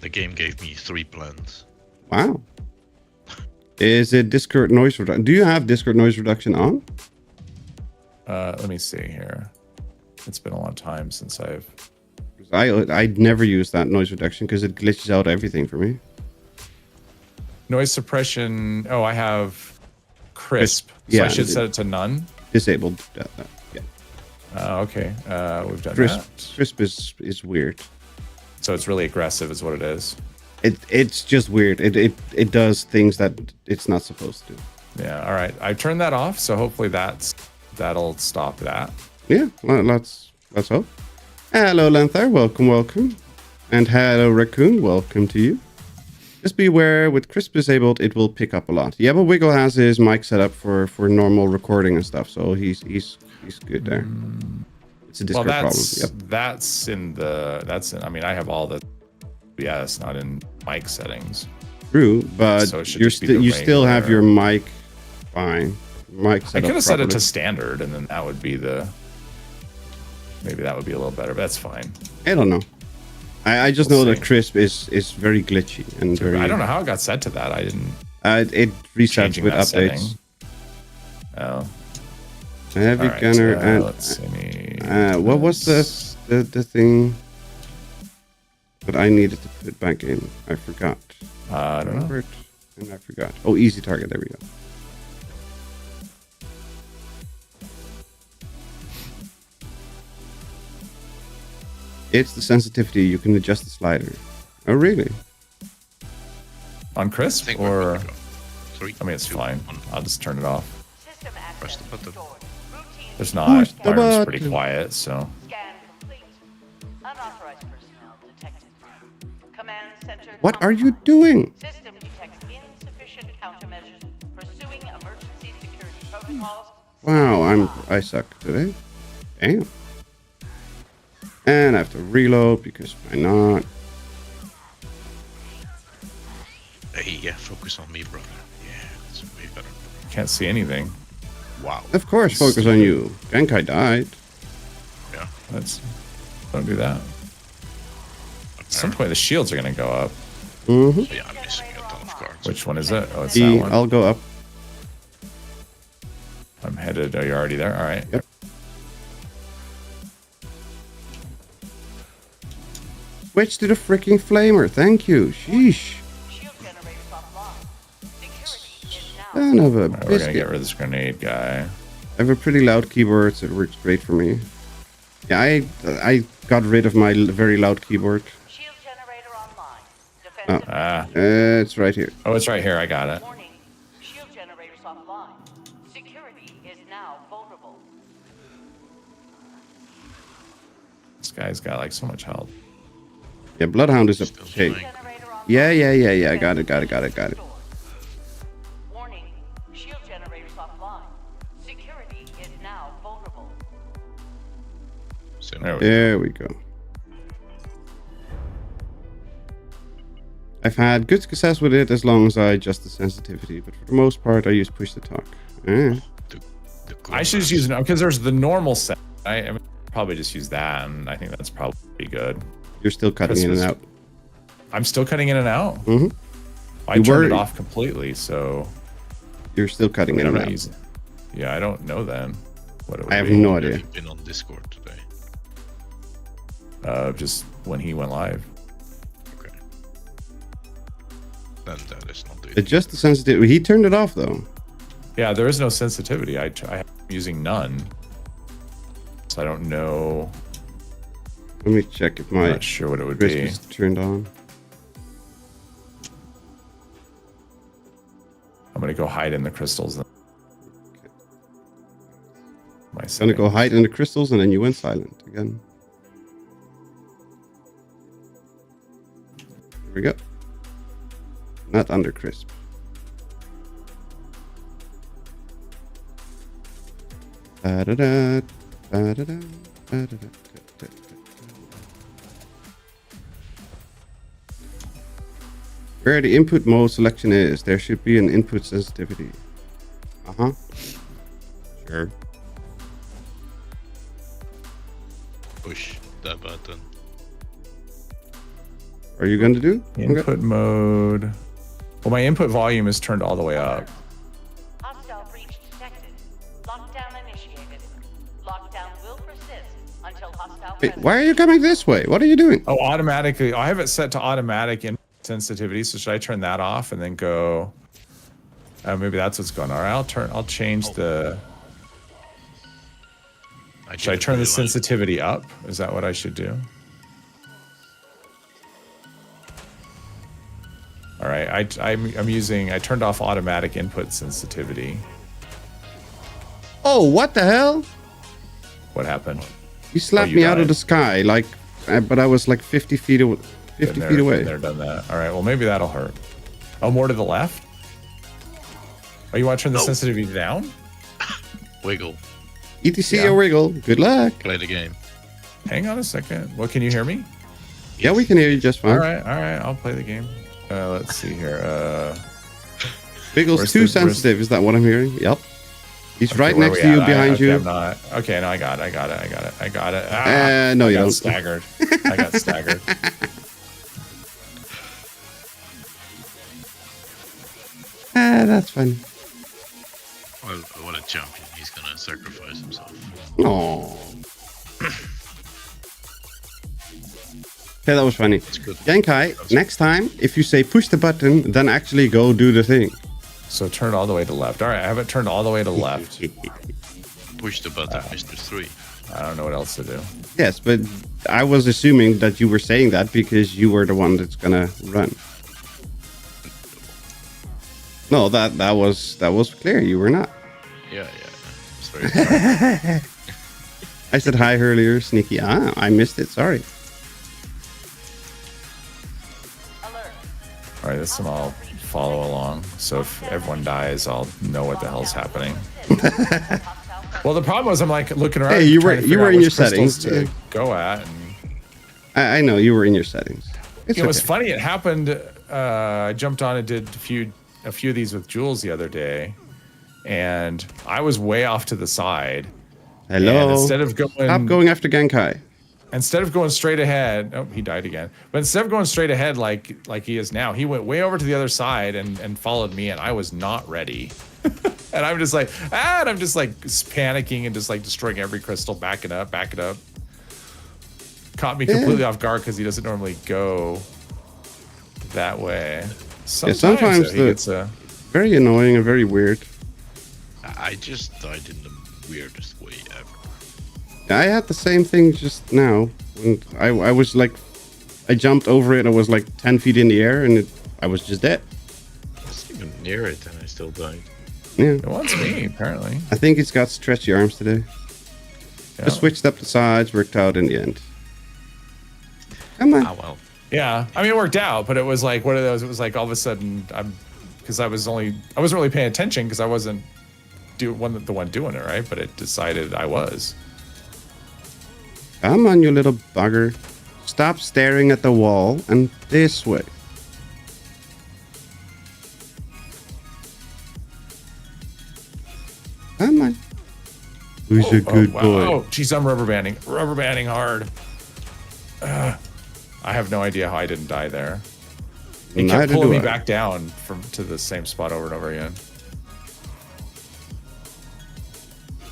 The game gave me 3 plans. Wow. Is it Discord noise reduction? Do you have Discord noise reduction on? Let me see here. It's been a long time since I've. I'd never use that noise reduction because it glitches out everything for me. Noise suppression. Oh, I have crisp. So Yeah, I should set it to none. Disabled that. Yeah. Okay. We've done Crisp, that. crisp is weird. So it's really aggressive, is what it is. It's just weird. It does things that it's not supposed to. Yeah. All right. I turned that off, so hopefully that'll stop that. Yeah, well, let's hope. Hello, Lanther. Welcome. And hello, Raccoon. Welcome to you. Just beware, with Crisp disabled, it will pick up a lot. Yeah, but Wiggle has his mic set up for normal recording and stuff, so he's good there. It's a Discord problem. Yep. That's in. I mean, I have all the. Yeah, it's not in mic settings. True, but So it should you just be the still have your regular- mic fine. Mic set I could up have set it properly. to standard, and then that would be the. Maybe that would be a little better, but that's fine. I don't know. I just We'll know see. that Crisp is very glitchy and very. I don't know how it got set to that. I didn't. It resets Changing with that updates. setting. Oh. Heavy All right, gunner and let's see. what was the thing that I needed to put back in? I forgot. I don't know. Remember it, and I forgot. Oh, easy target. There we go. It's the sensitivity. You can adjust the slider. Oh, really? On I crisp think we're or good to go. 3, I mean, it's 2, fine. 1. I'll just turn it off. System Press the access button. restored. Routine There's not. Push the Fire's pretty button. quiet, so. scan complete. Unauthorized personnel detected. Command center. What are you compromised. doing? System detects insufficient countermeasures. Pursuing emergency security protocols. Wow, I suck today. Damn. And I have to reload because why not? Hey, yeah, focus on me, brother. Yeah, that's way better. Can't see anything. Wow. Of course, focus on you. Genkai died. Yeah. Don't do that. At some point, the shields are gonna go up. Mm-hmm. Yeah, I'm missing a ton of cards. Which one is it? Oh, it's E, that one. I'll go up. I'm headed. Oh, you're already there. All right. Yep. Switch to the freaking flamer. Thank you. Sheesh. Shield generators offline. Security is now. Son of a All right, we're gonna biscuit. get rid of this grenade guy. I have a pretty loud keyboard, so it works great for me. Yeah, I got rid of my very loud keyboard. Shield generator online. Defensive. Ah. It's right here. Oh, it's right here. I got it. Warning. Shield generators offline. Security is now vulnerable. This guy's got like so much health. Yeah, Bloodhound is a Still pig. flying. Generator offline. Yeah. I got it. Warning. Shield generators offline. Security is now vulnerable. Same. There we go. There we go. I've had good success with it as long as I adjust the sensitivity, but for the most part, I use push to talk. The I should just use it because there's the normal set. I mean, probably just use that, and I think that's probably pretty good. You're still cutting in and Christmas. out. I'm still cutting in and out. Mm-hmm. I You turned it were- off completely, so You're still cutting in I'm and not out. using. Yeah, I don't know then. What it would I have be. no Have idea. you been on Discord today? Just when he went live. Okay. Then that is not it. Adjust the sensitivity. He turned it off though. Yeah, there is no sensitivity. I'm using none, so I don't know. Let me check if I'm my not sure what it would crisp be. is turned on. I'm gonna go hide in the crystals. Then. My Gonna go hide in the crystals and then you went silent again. Here we go. Not under crisp. Ba-da-da, ba-da-da, ba-da-da, da-da-da. Where the input mode selection is, there should be an input sensitivity. Uh-huh. Sure. Push that button. Are you going to do? Input mode. Well, my input volume is turned all the way up. Hostile breach detected. Lockdown initiated. Lockdown will persist until hostile Wait, presence. why are you coming this way? What are you doing? Oh, automatically. I have it set to automatic in sensitivity. So should I turn that off and then go? Maybe that's what's going on. All right, I'll change the. Should I turn the sensitivity up? Is that what I should do? All right, I turned off automatic input sensitivity. Oh, what the hell? What happened? You slapped you me out of died. the sky, like, but I was like 50 feet away. 50 feet away. They're done that. All right, well maybe that'll hurt. Oh, more to the left. Oh, you want to turn the sensitivity down? Wiggle. ETC Yeah. or wiggle. Good luck. Play the game. Hang on a second. Well, can you hear me? Yeah, we can hear you just fine. All right, I'll play the game. Let's see here. Wiggle's Where's too the- sensitive. Is that what I'm hearing? Yep. He's right where next we to you, at? behind okay, you. I'm not. Okay, no, I got it. Ah, No, I you got don't. Staggered. I got staggered. That's fine. Well, what a champion. He's gonna sacrifice himself. Oh. Okay, that was funny. That's good. Genkai, next time, if you say push the button, then actually go do the thing. So turn all the way to left. All right, I have it turned all the way to left. Push the button, Mr. 3. I don't know what else to do. Yes, but I was assuming that you were saying that because you were the one that's gonna run. No, that was clear. You were not. Yeah. It's very smart. I said hi earlier, sneaky. I missed it. Sorry. Alert. All right, this time I'll follow along. So if everyone dies, I'll know what the hell's happening. Well, the problem was I'm like looking around. Hey, you were- trying to you figure were out in which your crystals settings. to go at, and I know you were in your settings. It's It was okay. funny. It happened. I jumped on and did a few of these with Jules the other day, and I was way off to the side. Hello. And instead of Stop going after Genkai. Instead of going straight ahead, oh, he died again. But instead of going straight ahead like he is now, he went way over to the other side and followed me, and I was not ready. And I'm just like, and I'm just like panicking and just like destroying every crystal, backing up. Caught me completely off guard because he doesn't normally go that way. Sometimes he gets a very annoying and very weird. I just died in the weirdest way ever. I had the same thing just now. And I was like, I jumped over it. I was like 10 feet in the air, and I was just dead. I wasn't even near it, and I still died. Yeah. It wants me, apparently. I think he's got stretchy arms today. Yeah. I switched up the sides, worked out in the end. Come on. Ah, well. Yeah, I mean, it worked out, but it was like one of those. It was like all of a sudden, I wasn't really paying attention because I wasn't the one doing it, right? But it decided I was. Come on, you little bugger. Stop staring at the wall and this way. Come on. Who's a good wow. boy? Oh, geez, I'm rubber banding hard. I have no idea how I didn't die there. He kept Neither pulling do me I. back down to the same spot over and over again.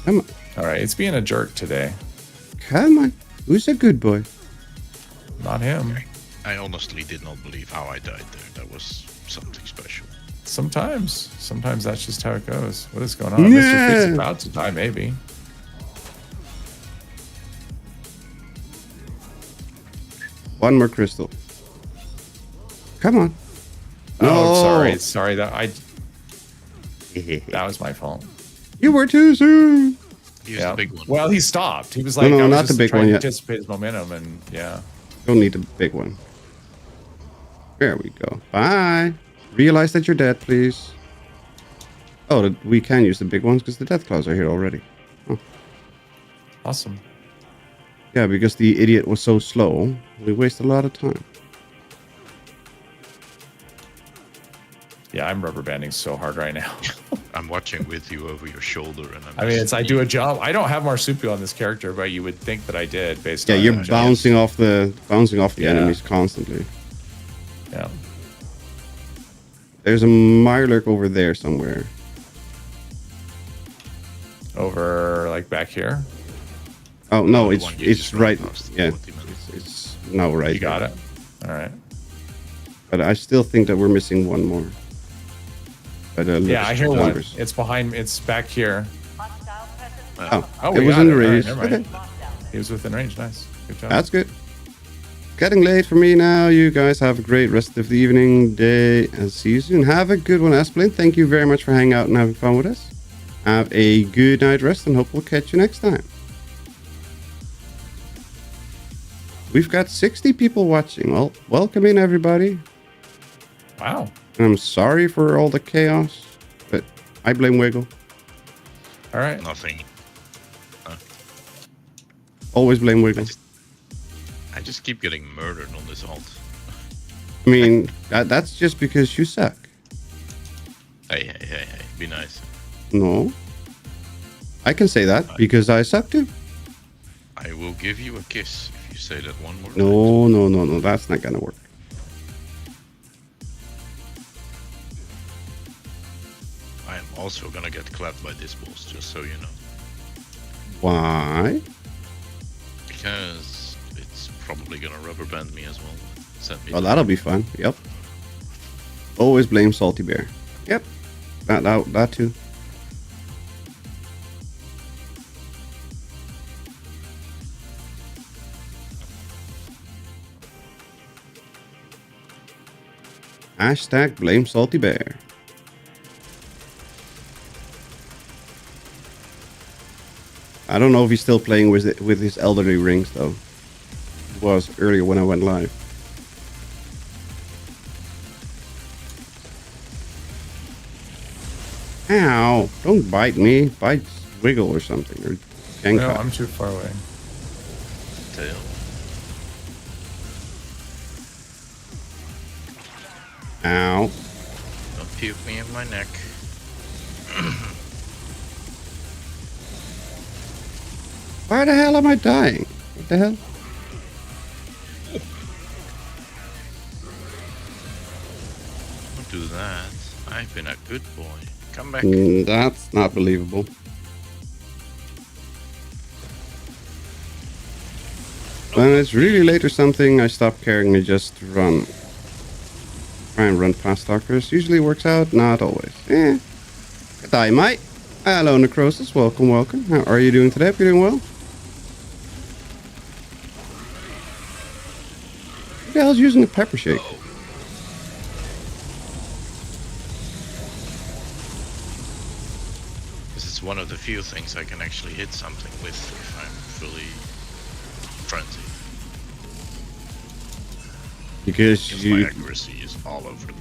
Come on. All right, it's being a jerk today. Come on. Who's a good boy? Not him. I honestly did not believe how I died there. That was something special. Sometimes that's just how it goes. What is going on? Mr. Freak's about to die, maybe. One more crystal. Come on. Oh, sorry. That was my fault. You were too soon. Use the big one. Well, he stopped. He was like, No, I was not just the big trying one to yet. anticipate his momentum, and yeah. Don't need the big one. There we go. Bye. Realize that you're dead, please. Oh, we can use the big ones because the death claws are here already. Oh. Awesome. Yeah, because the idiot was so slow, we wasted a lot of time. Yeah, I'm rubber banding so hard right now. I'm watching with you over your shoulder, and I mean, I do a job. I don't have Marsupial on this character, but you would think that I did based Yeah, on. you're bouncing off the Yeah. enemies constantly. Yeah. There's a Mirelurk over there somewhere. Over like back here. Oh no, the it's one you it's just right. ran past, Yeah, 40 minutes. it's no right. You got there. it. All right. But I still think that we're missing one more. By the Yeah, I hear one. numbers. It's behind. It's back here. Hostile presence. Oh, Oh, it we was got in the it. All right, radius. never mind. Okay, Lockdown. He was within range. Nice. Good job. that's good. Getting late for me now. You guys have a great rest of the evening, day, and see you soon. Have a good one, Asplin. Thank you very much for hanging out and having fun with us. Have a good night rest, and hope we'll catch you next time. We've got 60 people watching. Well, welcome in, everybody. Wow. And I'm sorry for all the chaos, but I blame Wiggle. All right. Nothing. Always blame Wiggle. I just keep getting murdered on this alt. I mean, that's just because you suck. Hey, be nice. No. I can say that because I suck too. I will give you a kiss if you say that one more time. No. That's not gonna work. I am also gonna get clapped by this boss, just so you know. Why? Because it's probably gonna rubber band me as well. Send me Well, that'll be fun. Yep. Always blame Salty Bear. Yep. That too. Hashtag blame Salty Bear. I don't know if he's still playing with his elderly rings though. It was earlier when I went live. Ow! Don't bite me. Bite Wiggle or something. Or Genkai. No, I'm too far away. tail. Ow. Don't puke me in my neck. Why the hell am I dying? What the hell? Don't do that. I've been a good boy. Come back. That's not believable. When it's really late or something, I stop caring and just run. Try and run past stalkers. Usually works out, not always. Good day, mate. Hello, Necrosis. Welcome, welcome. How are you doing today? Hope you're doing well. Who the hell's using a pepper shake? This is one of the few things I can actually hit something with if I'm fully frenzied. Because My you... accuracy is all over the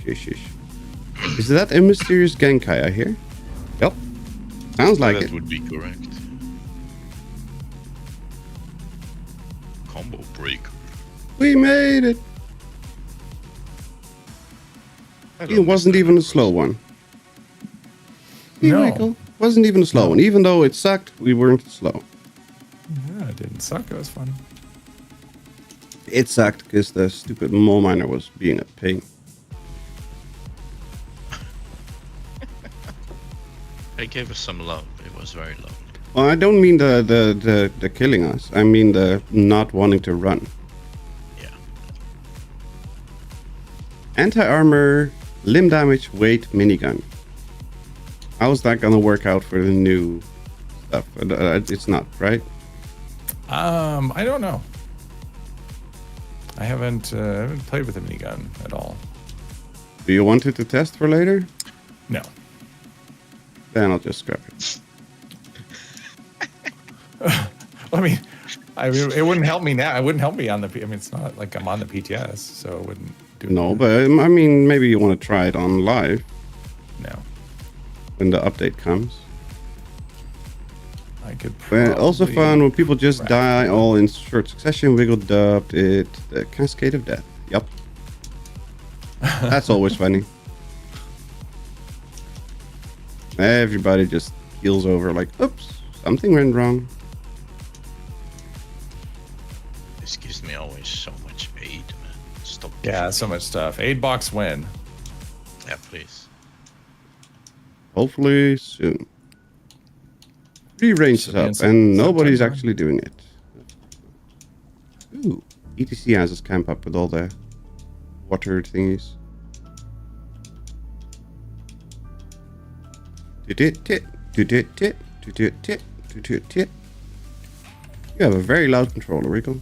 place. Is that a mysterious Genkai I hear? Yep. Sounds like That it. would be correct. Combo breaker. We made it. It wasn't even a slow one. No. Michael. Wasn't even a slow one. Even though it sucked, we weren't slow. Yeah, it didn't suck. It was fun. It sucked because the stupid mole miner was being a pain. They gave us some love. It was very lovely. Well, I don't mean the killing us. I mean the not wanting to run. Yeah. Anti-armor, limb damage, weight, minigun. How's that gonna work out for the new stuff? It's not, right? I don't know. I haven't played with the minigun at all. Do you want it to test for later? No. Then I'll just scrap it. I mean, it wouldn't help me now. It wouldn't help me on the. I mean, it's not like I'm on the PTS, so it wouldn't do. No, but I mean, maybe you want to try it on live No. when the update comes. I could. But also probably fun when people just wrap die it. all in short succession. Wiggle dubbed it the Cascade of Death. Yup. That's always funny. Everybody just heals over like, oops, something went wrong. This gives me always so much aid, man. Stop. Yeah, so much stuff. Aid box win. Yeah, please. Hopefully soon. 3 ranges up, and nobody's actually doing it. Ooh, ETC has his camp up with all the water thingies. Tit. You have a very loud controller, Rico.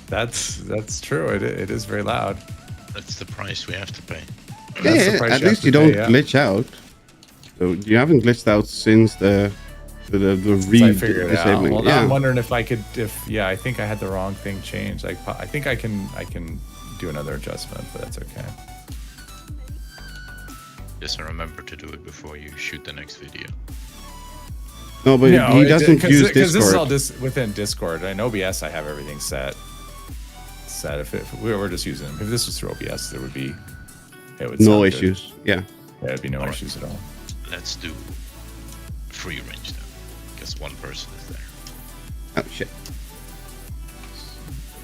That's true. It is very loud. That's the price we have to pay. That's the Yeah, price at you have least to you don't pay, yeah. glitch out. So you haven't glitched out since the So I figured it out. disabling. Well, Yeah. I'm wondering if I could. I think I had the wrong thing changed. I think I can do another adjustment, but that's okay. Just remember to do it before you shoot the next video. No, but he doesn't use Discord. Because this is all within Discord. In OBS, I have everything set. If we were just using them, if this was through OBS, there would be no sound good. issues. Yeah. There'd be no Alright. issues at all. Let's do free range then, because one person is there, Oh shit.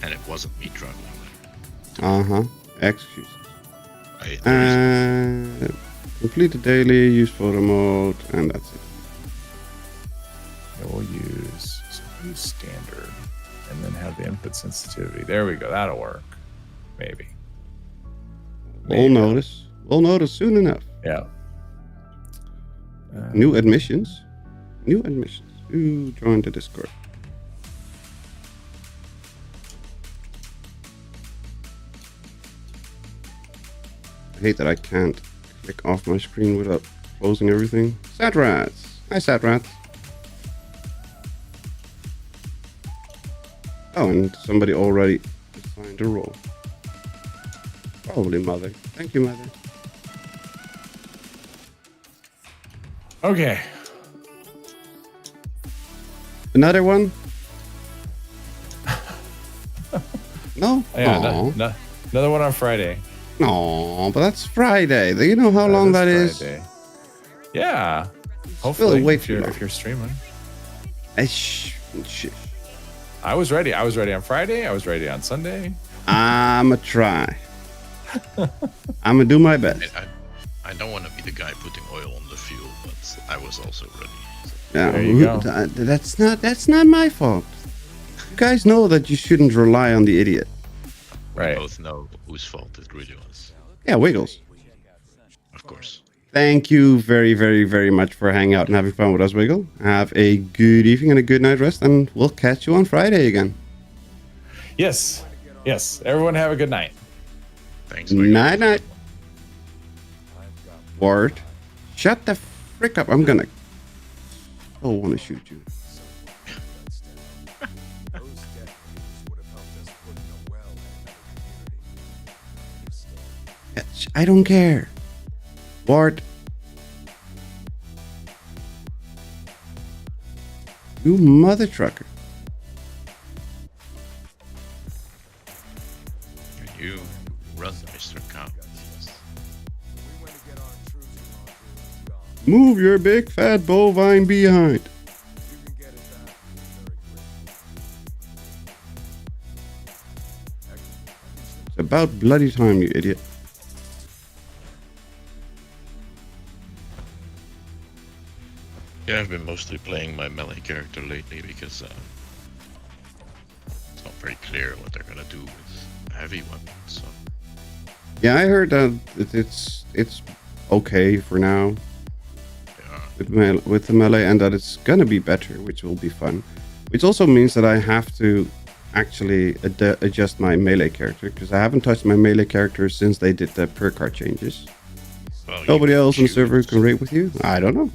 and it wasn't me traveling. Excuses. There is Complete the daily, use photo mode, and that's it. We'll use standard, and then have the input sensitivity. There we go. That'll work. Maybe. We'll notice. We'll notice soon enough. Yeah. New admissions. Who joined the Discord? I hate that I can't click off my screen without closing everything. Satrats. Hi, Satrats. Oh, and somebody already assigned a role. Probably Mother. Thank you, Mother. Okay. Another one? No? Yeah, Aw. another one on Friday. No, but that's Friday. Do you know how long that is? Friday. Yeah. Still Hopefully, way if too long. you're streaming. Shh. I was ready. I was ready on Friday. I was ready on Sunday. I'ma try. I'ma do my best. I don't want to be the guy putting oil on the fuel, but I was also ready. Yeah, There you go. that's not my fault. You guys know that you shouldn't rely on the idiot. Right. We both know whose fault it really was. Yeah, Wiggles. Of course. Thank you very, very, very much for hanging out and having fun with us, Wiggle. Have a good evening and a good night rest, and we'll catch you on Friday again. Yes. Yes. Everyone have a good night. Thanks. Wiggle. Night, night. Ward, shut the frick up. I'm gonna. I want to shoot you. I don't care. Ward. You mother trucker. You run Mr. Account. Move your big fat bovine behind. It's about bloody time, you idiot. Yeah, I've been mostly playing my melee character lately because it's not very clear what they're gonna do with heavy weapons. So Yeah, I heard that it's okay for now yeah, with the melee, and that it's gonna be better, which will be fun. Which also means that I have to actually adjust my melee character, because I haven't touched my melee character since they did the perk card changes. well, Nobody you else on the server choose- can rate with you? I don't know.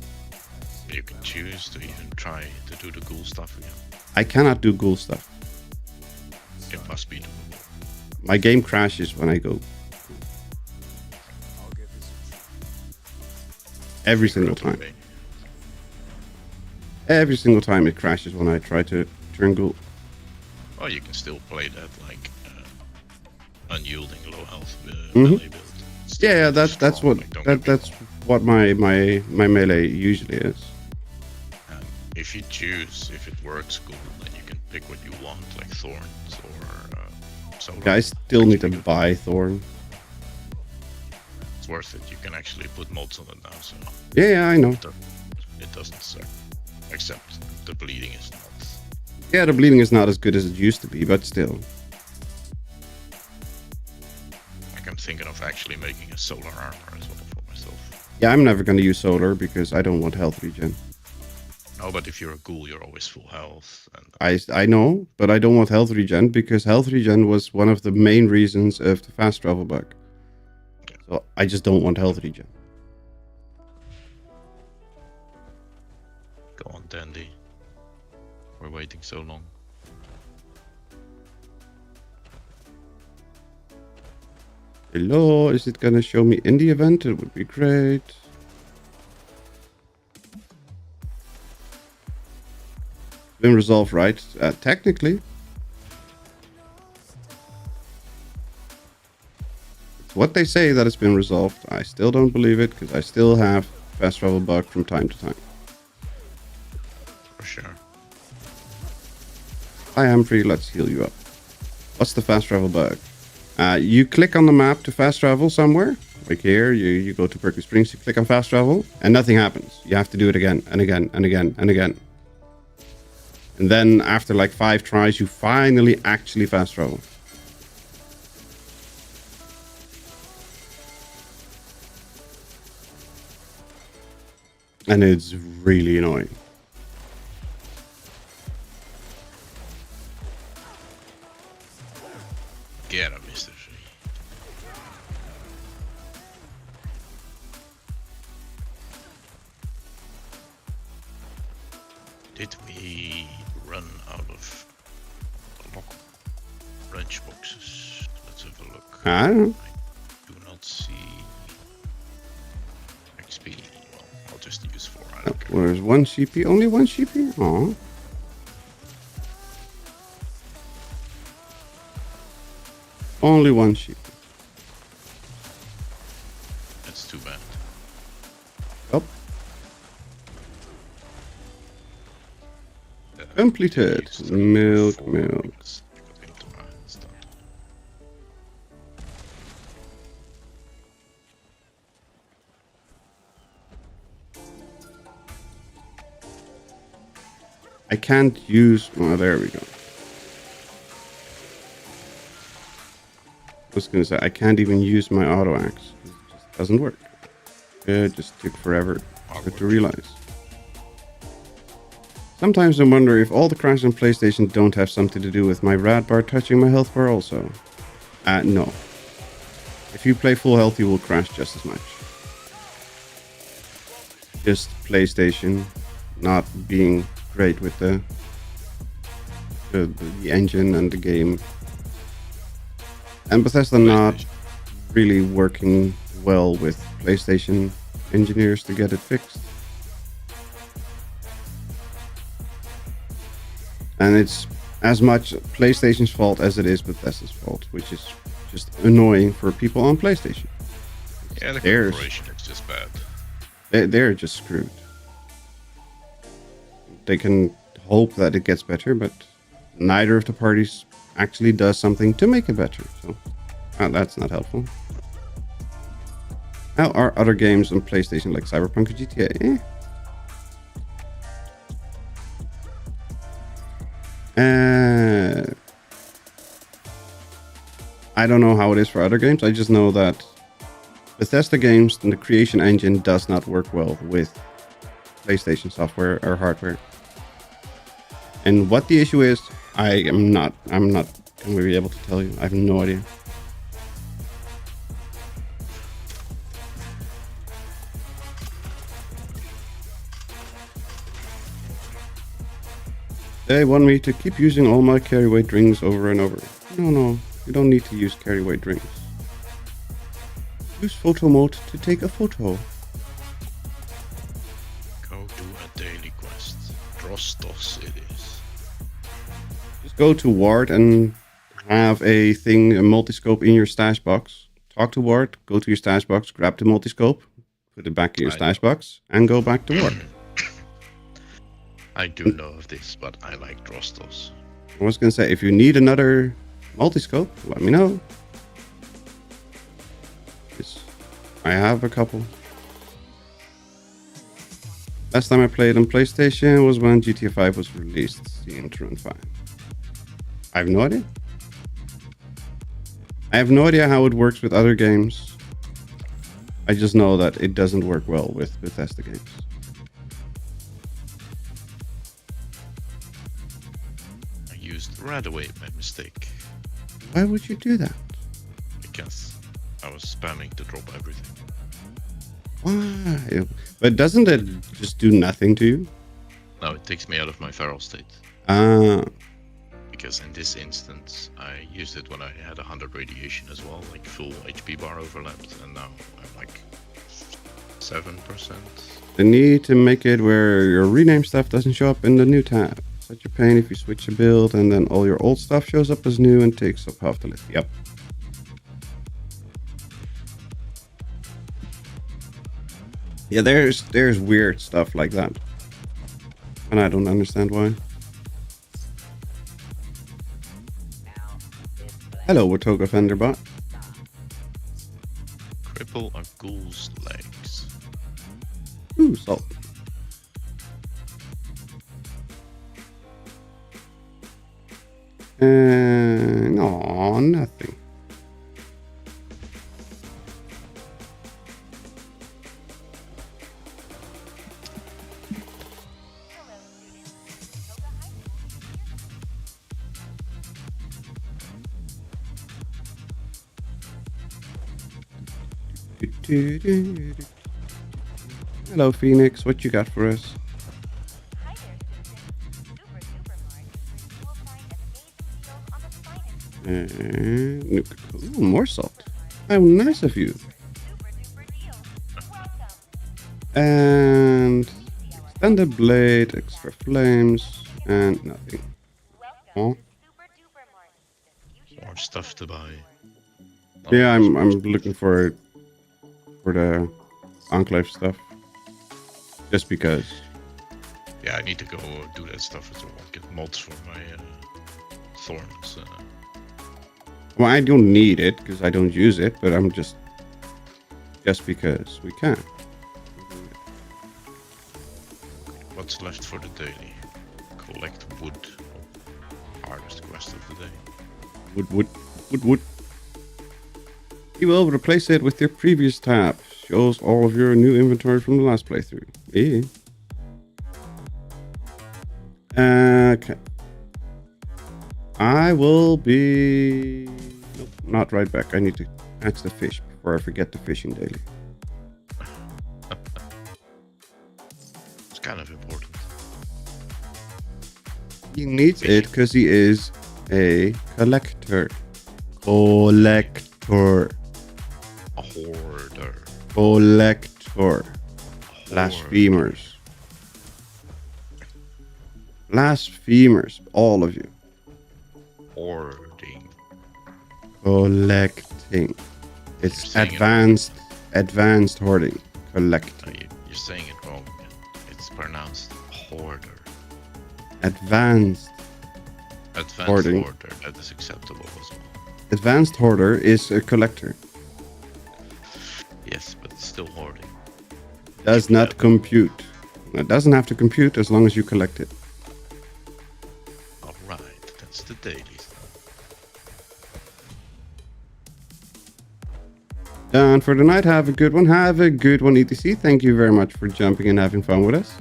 You can choose to even try to do the ghoul stuff again. I cannot do ghoul stuff. It must be doable. My game crashes when I go. Every single time. Every single time it crashes when I try to turn ghoul. Oh, you can still play that like unyielding low health Mhm. melee build. Still Yeah, really that's strong, what like, don't get me that's wrong. what my melee usually is. And if you choose, if it works, cool, then you can pick what you want, like thorns or solar. Yeah, I still need to Actually, buy Thorn. It's worth it. You can actually put mods on it now, so Yeah, I know. it doesn't suck. Except the bleeding is not. Yeah, the bleeding is not as good as it used to be, but still. Like I'm thinking of actually making a solar armor as well for myself. Yeah, I'm never gonna use solar because I don't want health regen. No, but if you're a ghoul, you're always full health. And I know, but I don't want health regen because health regen was one of the main reasons of the fast travel bug. So I just don't want health regen. go on, Dandy. We're waiting so long. Hello, is it gonna show me in the event? It would be great. Been resolved, right? Technically. It's what they say that it's been resolved. I still don't believe it because I still have fast travel bug from time to time. For sure. Hi, Humphrey. Let's heal you up. What's the fast travel bug? You click on the map to fast travel somewhere. Like here, you go to Berkeley Springs, you click on fast travel, and nothing happens. You have to do it again and again and again and again. And then after like 5 tries, you finally actually fast travel. And it's really annoying. Get him, Mr. Free. Did we run out of lock wrench boxes? Let's have a look. I don't know. I do not see XP. Well, I'll just use 4. I don't care. Where's 1 CP? Only 1 CP? Aw. Only one sheep. That's too bad. Oh, Uh, completed. it's Milk, 4 milk. weeks. According to my stat. I can't use. Oh, there we go. I was gonna say I can't even use my auto axe. It just doesn't work. It just took forever for it to realize. Sometimes I wonder if all the crashes on PlayStation don't have something to do with my rad bar touching my health bar also. No. If you play full health, you will crash just as much. Just PlayStation not being great with the engine and the game. And Bethesda not really working well with PlayStation engineers to get it fixed. And it's as much PlayStation's fault as it is Bethesda's fault, which is just annoying for people on PlayStation. Yeah, the Theirs. corporation is just bad. They're just screwed. They can hope that it gets better, but neither of the parties actually does something to make it better. So that's not helpful. How are other games on PlayStation like Cyberpunk or GTA? I don't know how it is for other games. I just know that Bethesda games and the creation engine does not work well with PlayStation software or hardware. And what the issue is, I'm not going to be able to tell you. I have no idea. They want me to keep using all my carry weight drinks over and over. No, you don't need to use carry weight drinks. Use photo mode to take a photo. Go do a daily quest. Rostos it is. Just go to Ward and have a multi-scope in your stash box. Talk to Ward, go to your stash box, grab the multi-scope, put it back in your stash box, and go back to Ward. I do know of this, but I like Rostos. I was going to say, if you need another multi-scope, let me know. I have a couple. Last time I played on PlayStation was when GTA 5 was released. Seemed to run fine. I have no idea. I have no idea how it works with other games. I just know that it doesn't work well with Bethesda games. I used Radaway by mistake. Why would you do that? Because I was spamming to drop everything. Why? But doesn't it just do nothing to you? No, it takes me out of my feral state. Ah. Because in this instance, I used it when I had 100 radiation as well, like full HP bar overlapped, and now I'm like 7%. They need to make it where your rename stuff doesn't show up in the new tab. Such a pain if you switch a build and then all your old stuff shows up as new and takes up half the list. Yep. Yeah, there's weird stuff like that. And I don't understand why. Hello, Watoga Fenderbot. Cripple a ghoul's legs. Ooh, salt. No, nothing. Hello, Phoenix. What you got for us? Hi there, Susan. Super duper Mart is bringing you a finest grade deals on the finest. Ooh, more salt. How nice of you. Super duper deal. Welcome. And extended blade, extra flames, and nothing. Welcome Oh. to Super duper Mart. The future More of stuff to buy. Yeah, I'm looking for the Enclave stuff. Just because. Yeah, I need to go do that stuff as well. Get mods for my thorns. Well, I don't need it because I don't use it, but I'm just because we can. What's left for the daily? Collect wood. Hardest quest of the day. Wood. You will replace it with your previous tab. Shows all of your new inventory from the last playthrough. Yeah. Okay. I will be... Nope, not right back. I need to catch the fish before I forget the fishing daily. It's kind of important. He needs it because he is a collector. Collector. A hoarder. Collector. Blasphemers. Blasphemers. All of you. Hoarding. Collecting. It's saying advanced hoarding. Collecting. You're saying it wrong. It's pronounced hoarder. Advanced hoarding. Hoarder. That is acceptable as well. Advanced hoarder is a collector. Yes, but it's still hoarding. Does not compute. It doesn't have to compute as long as you collect it. Alright, that's the daily stuff. Done for the night. Have a good one. Have a good one, ETC. Thank you very much for jumping and having fun with us.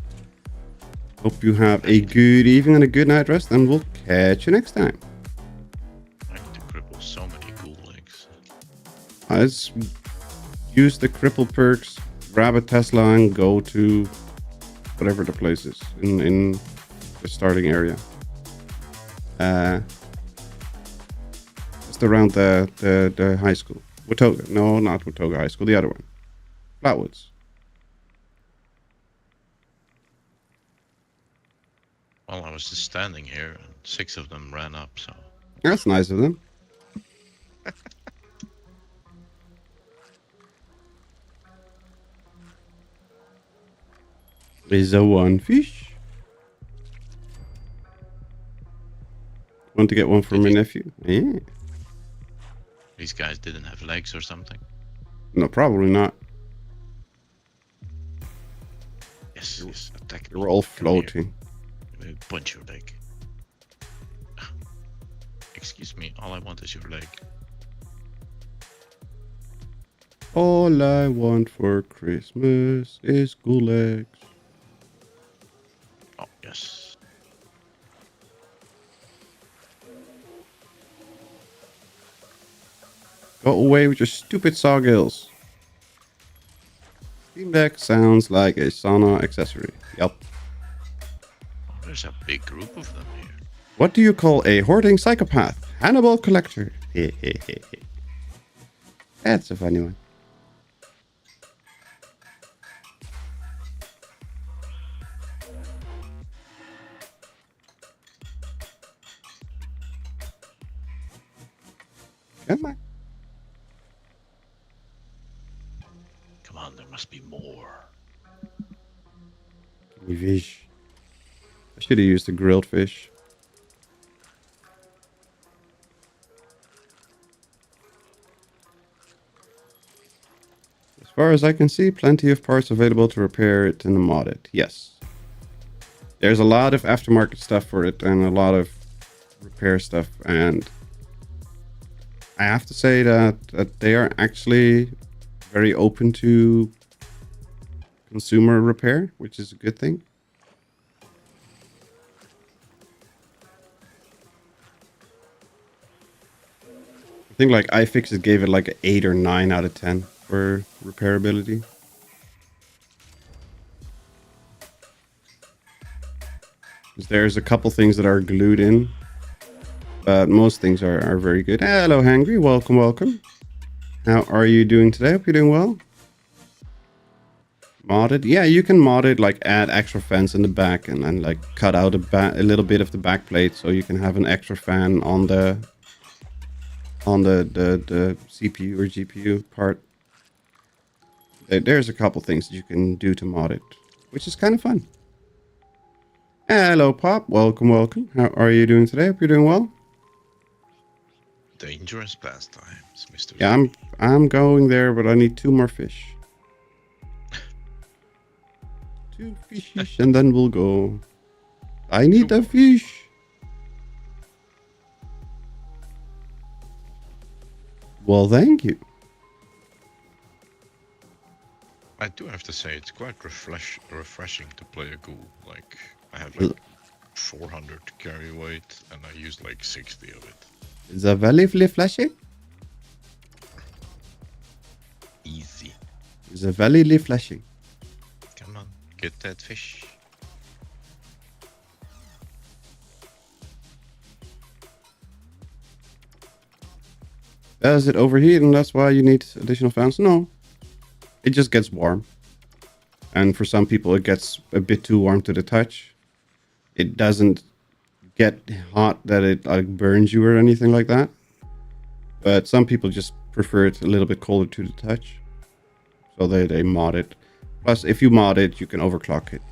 Hope you have a good evening and a good night rest, and we'll catch you next time. I need to cripple so many ghoul legs. Let's use the cripple perks, grab a Tesla, and go to whatever the place is in the starting area. Just around the high school. Watoga. No, not Watoga High School. The other one. Flatwoods. Well, I was just standing here and 6 of them ran up, so... That's nice of them. Is a one fish. Want to get one for my nephew? Yeah. These guys didn't have legs or something? No, probably not. Yes, yes, attack They me. were all Come here. floating. Let me punch your leg. Excuse me, all I want is your leg. All I want for Christmas is ghoul legs. Oh, yes. Go away with your stupid sawgills. Steam Deck sounds like a sauna accessory. Yup. Oh, there's a big group of them here. What do you call a hoarding psychopath? Hannibal Collector. That's a funny one. Come on. Come on, there must be more. Give me fish. I should have used the grilled fish. As far as I can see, plenty of parts available to repair it and mod it. Yes. There's a lot of aftermarket stuff for it and a lot of repair stuff, and I have to say that they are actually very open to consumer repair, which is a good thing. I think like iFixit gave it like an 8 or 9 out of 10 for repairability. Because there's a couple things that are glued in, but most things are very good. Hello, Hangry. Welcome, welcome. How are you doing today? Hope you're doing well. Modded? Yeah, you can mod it, like add extra fans in the back and then like cut out a little bit of the back plate so you can have an extra fan on the on the CPU or GPU part. There's a couple things that you can do to mod it, which is kind of fun. Hello, Pop. Welcome, welcome. How are you doing today? Hope you're doing well. Dangerous pastimes, Mr. Yeah, I'm going there, but I need 2 more fish. 2 fishes, and then we'll go. I need a fish. Well, thank you. I do have to say, it's quite refreshing to play a ghoul. Like, I have like 400 carry weight, and I used like 60 of it. Is that very flashing? Easy. Is that very flashing? Come on, get that fish. Does it overheat and that's why you need additional fans? No. It just gets warm. And for some people it gets a bit too warm to the touch. It doesn't get hot that it like burns you or anything like that. But some people just prefer it a little bit colder to the touch. So they mod it. Plus if you mod it, you can overclock it.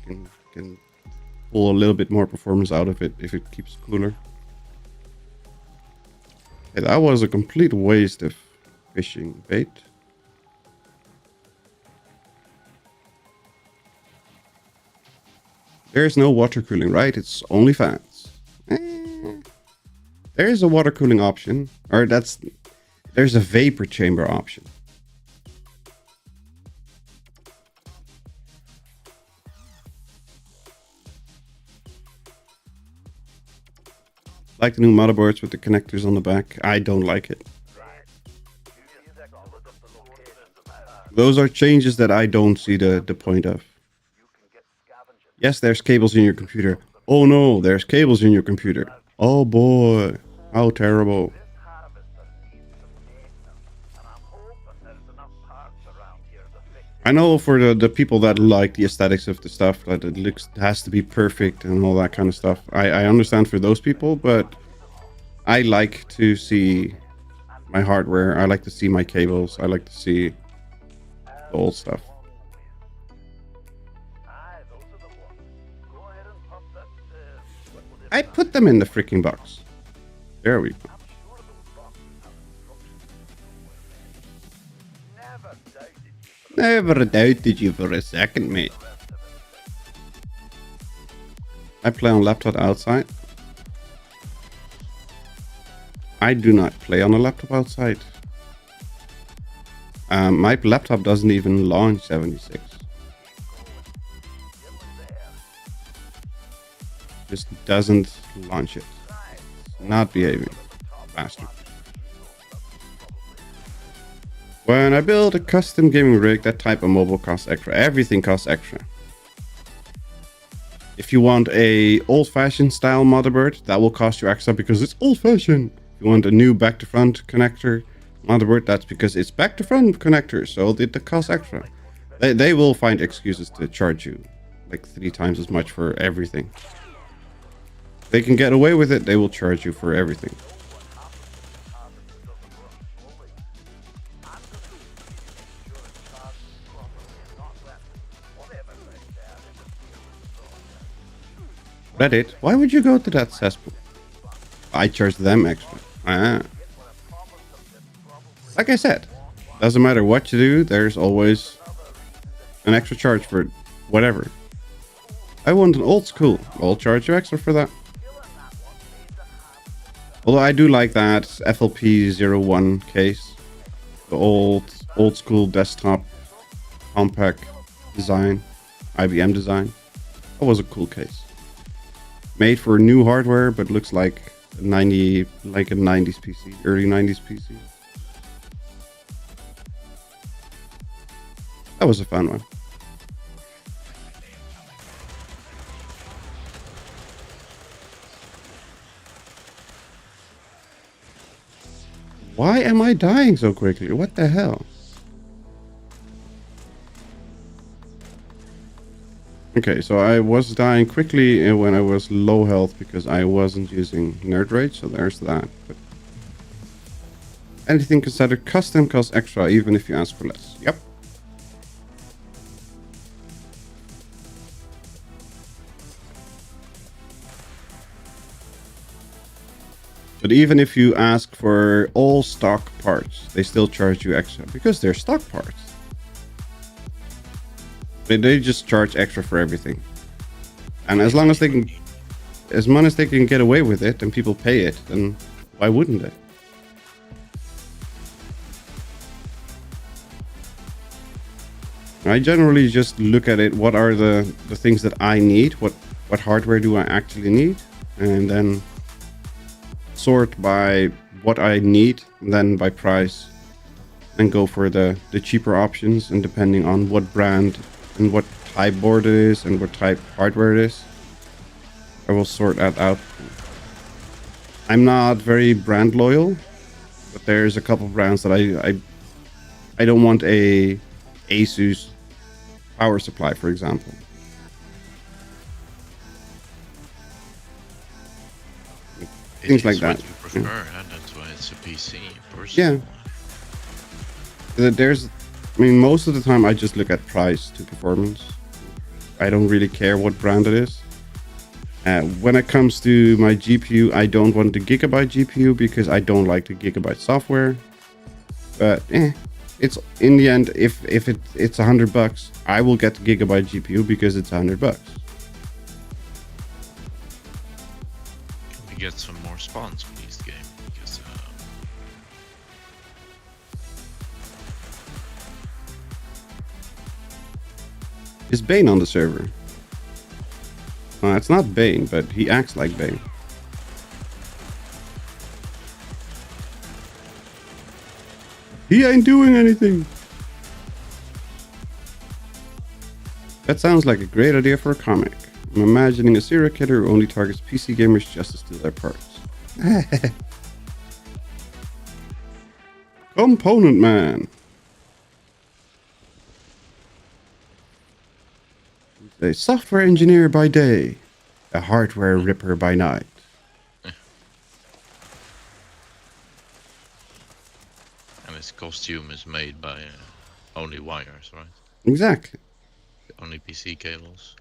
You can pull a little bit more performance out of it if it keeps cooler. Hey, that was a complete waste of fishing bait. There's no water cooling, right? It's only fans. There is a water cooling option, or there's a vapor chamber option. Like the new motherboards with the connectors on the back. I don't like it. Those are changes that I don't see the point of. Yes, there's cables in your computer. Oh no, there's cables in your computer. Oh boy, how terrible. I know for the people that like the aesthetics of the stuff, that it has to be perfect and all that kind of stuff. I understand for those people, but I like to see my hardware. I like to see my cables. I like to see the old stuff. I put them in the freaking box. There we go. Never doubted you for a second, mate. I play on laptop outside. I do not play on a laptop outside. My laptop doesn't even launch 76. Just doesn't launch it. Not behaving. Bastard. When I build a custom gaming rig, that type of mobile costs extra. Everything costs extra. If you want a old-fashioned style motherboard, that will cost you extra because it's old-fashioned. If you want a new back-to-front connector motherboard, that's because it's back-to-front connector, so it costs extra. They will find excuses to charge you like 3 times as much for everything. If they can get away with it, they will charge you for everything. Reddit, why would you go to that cesspool? I charge them extra. Like I said, doesn't matter what you do, there's always an extra charge for whatever. I want an old school. I'll charge you extra for that. Although I do like that FLP01 case. The old school desktop compact design. IBM design. That was a cool case. Made for new hardware, but looks like a 90s PC, early 90s PC. That was a fun one. Why am I dying so quickly? What the hell? Okay, so I was dying quickly when I was low health because I wasn't using Nerd Rage, so there's that. But Anything considered custom costs extra, even if you ask for less. Yep. But even if you ask for all stock parts, they still charge you extra because they're stock parts. They just charge extra for everything. And as long as they can, as long as they can get away with it and people pay it, then why wouldn't they? I generally just look at it. What are the things that I need? What hardware do I actually need? And then sort by what I need, and then by price, and go for the cheaper options. And depending on what brand and what type board it is and what type hardware it is, I will sort that out. I'm not very brand loyal, but there's a couple brands that I don't want a Asus power supply, for example. Things like that. What you prefer, and that's why it's a PC. Personally. Yeah. There's, I mean, most of the time I just look at price to performance. I don't really care what brand it is. When it comes to my GPU, I don't want the Gigabyte GPU because I don't like the Gigabyte software. But it's in the end, if it's $100, I will get the Gigabyte GPU because it's $100. Can we get some more spawns for this game? Because Is Bane on the server? It's not Bane, but he acts like Bane. He ain't doing anything. That sounds like a great idea for a comic. I'm imagining a serial killer who only targets PC gamers just to steal their parts. Component Man. A software engineer by day, a hardware ripper by night. and his costume is made by only wires, right? Exactly. Only PC cables.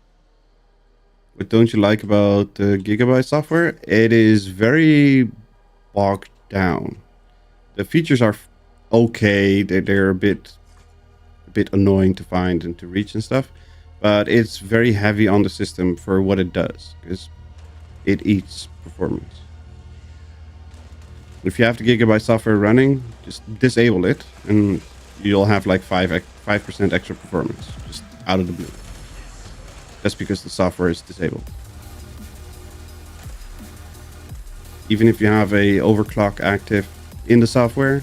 What don't you like about the Gigabyte software? It is very bogged down. The features are okay. They're a bit annoying to find and to reach and stuff. But it's very heavy on the system for what it does, because it eats performance. If you have the Gigabyte software running, just disable it, and you'll have like 5% extra performance, just out of the blue. That's because the software is disabled. Even if you have a overclock active in the software,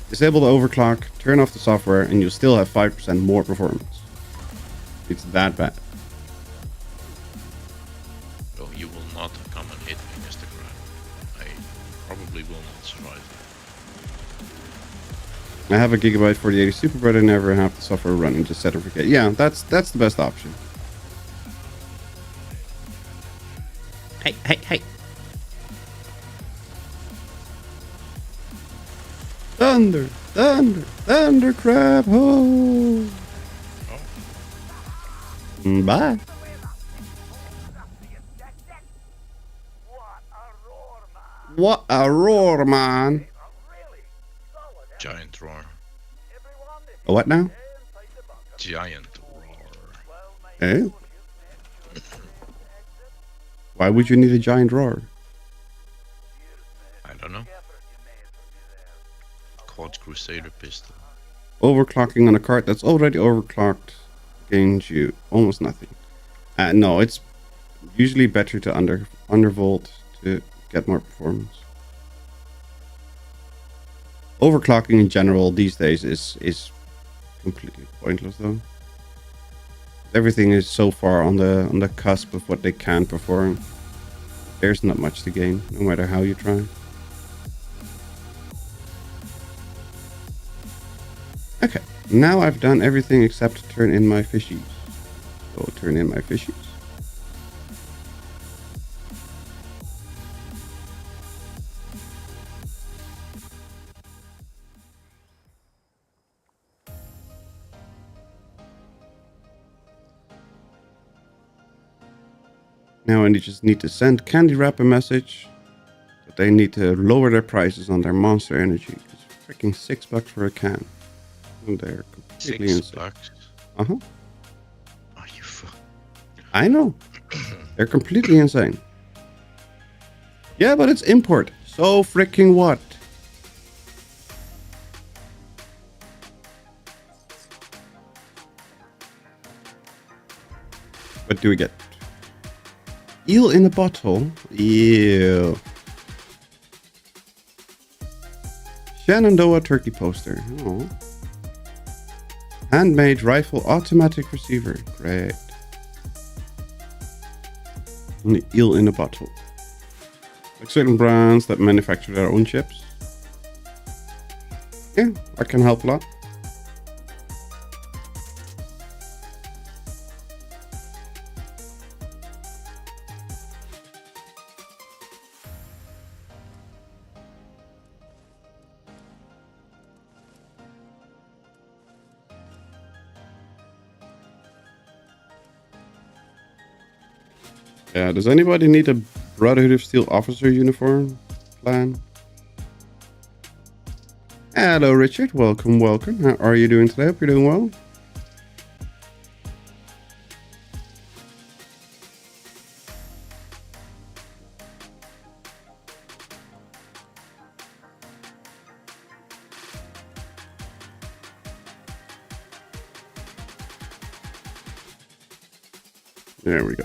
disable the overclock, turn off the software, and you'll still have 5% more performance. It's that bad. Well, you will not come and hit me, Mr. Crab. I probably will not survive. I have a Gigabyte 4080 Super, but I never have the software running. Just set and forget. Yeah, that's the best option. Hey. Thunder crab, ho! Bye. What a roar, man! Giant roar. A what now? Giant roar. Eh? Why would you need a giant roar? I don't know. Quad Crusader pistol. Overclocking on a card that's already overclocked gains you almost nothing. No, it's usually better to undervolt to get more performance. Overclocking in general these days is completely pointless though. Everything is so far on the cusp of what they can perform. There's not much to gain, no matter how you try. Okay, now I've done everything except turn in my fishies. So turn in my fishies. Now I just need to send Candy Wrap a message that they need to lower their prices on their Monster Energy. It's freaking $6 for a can. And they're completely insane. $6? Uh-huh. Are you I know. They're completely insane. Yeah, but it's import. So freaking what? What do we get? Eel in a bottle? Ew. Shenandoah turkey poster. Oh. Handmade rifle automatic receiver. Great. And the eel in a bottle. Like certain brands that manufacture their own chips. Yeah, that can help a lot. Yeah, does anybody need a Brotherhood of Steel officer uniform plan? Hello, Richard. Welcome, welcome. How are you doing today? Hope you're doing well. There we go.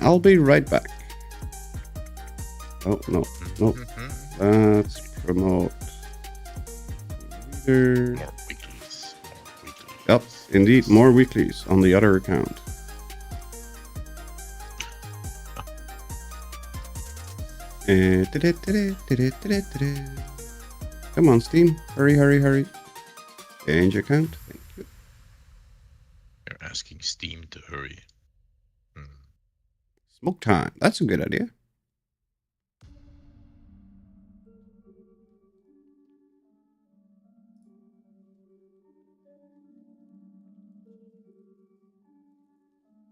I'll be right back. Oh, no. Let's promote. Leader. More weeklies. Yep, indeed. More weeklies on the other account. Come on, Steam. Hurry, hurry, hurry. Change account. Thank you. You're asking Steam to hurry. Smoke time. That's a good idea.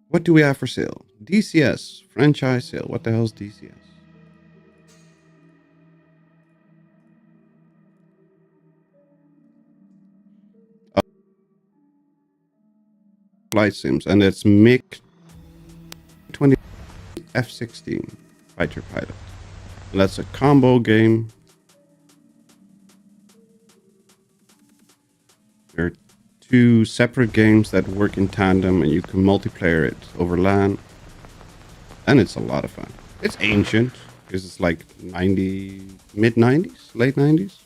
What do we have for sale? DCS. Franchise sale. What the hell is DCS? Flight sims. And it's MiG 20 F-16 fighter pilot. And that's a combo game. There are two separate games that work in tandem and you can multiplayer it over LAN. And it's a lot of fun. It's ancient because it's like mid 90s, late 90s.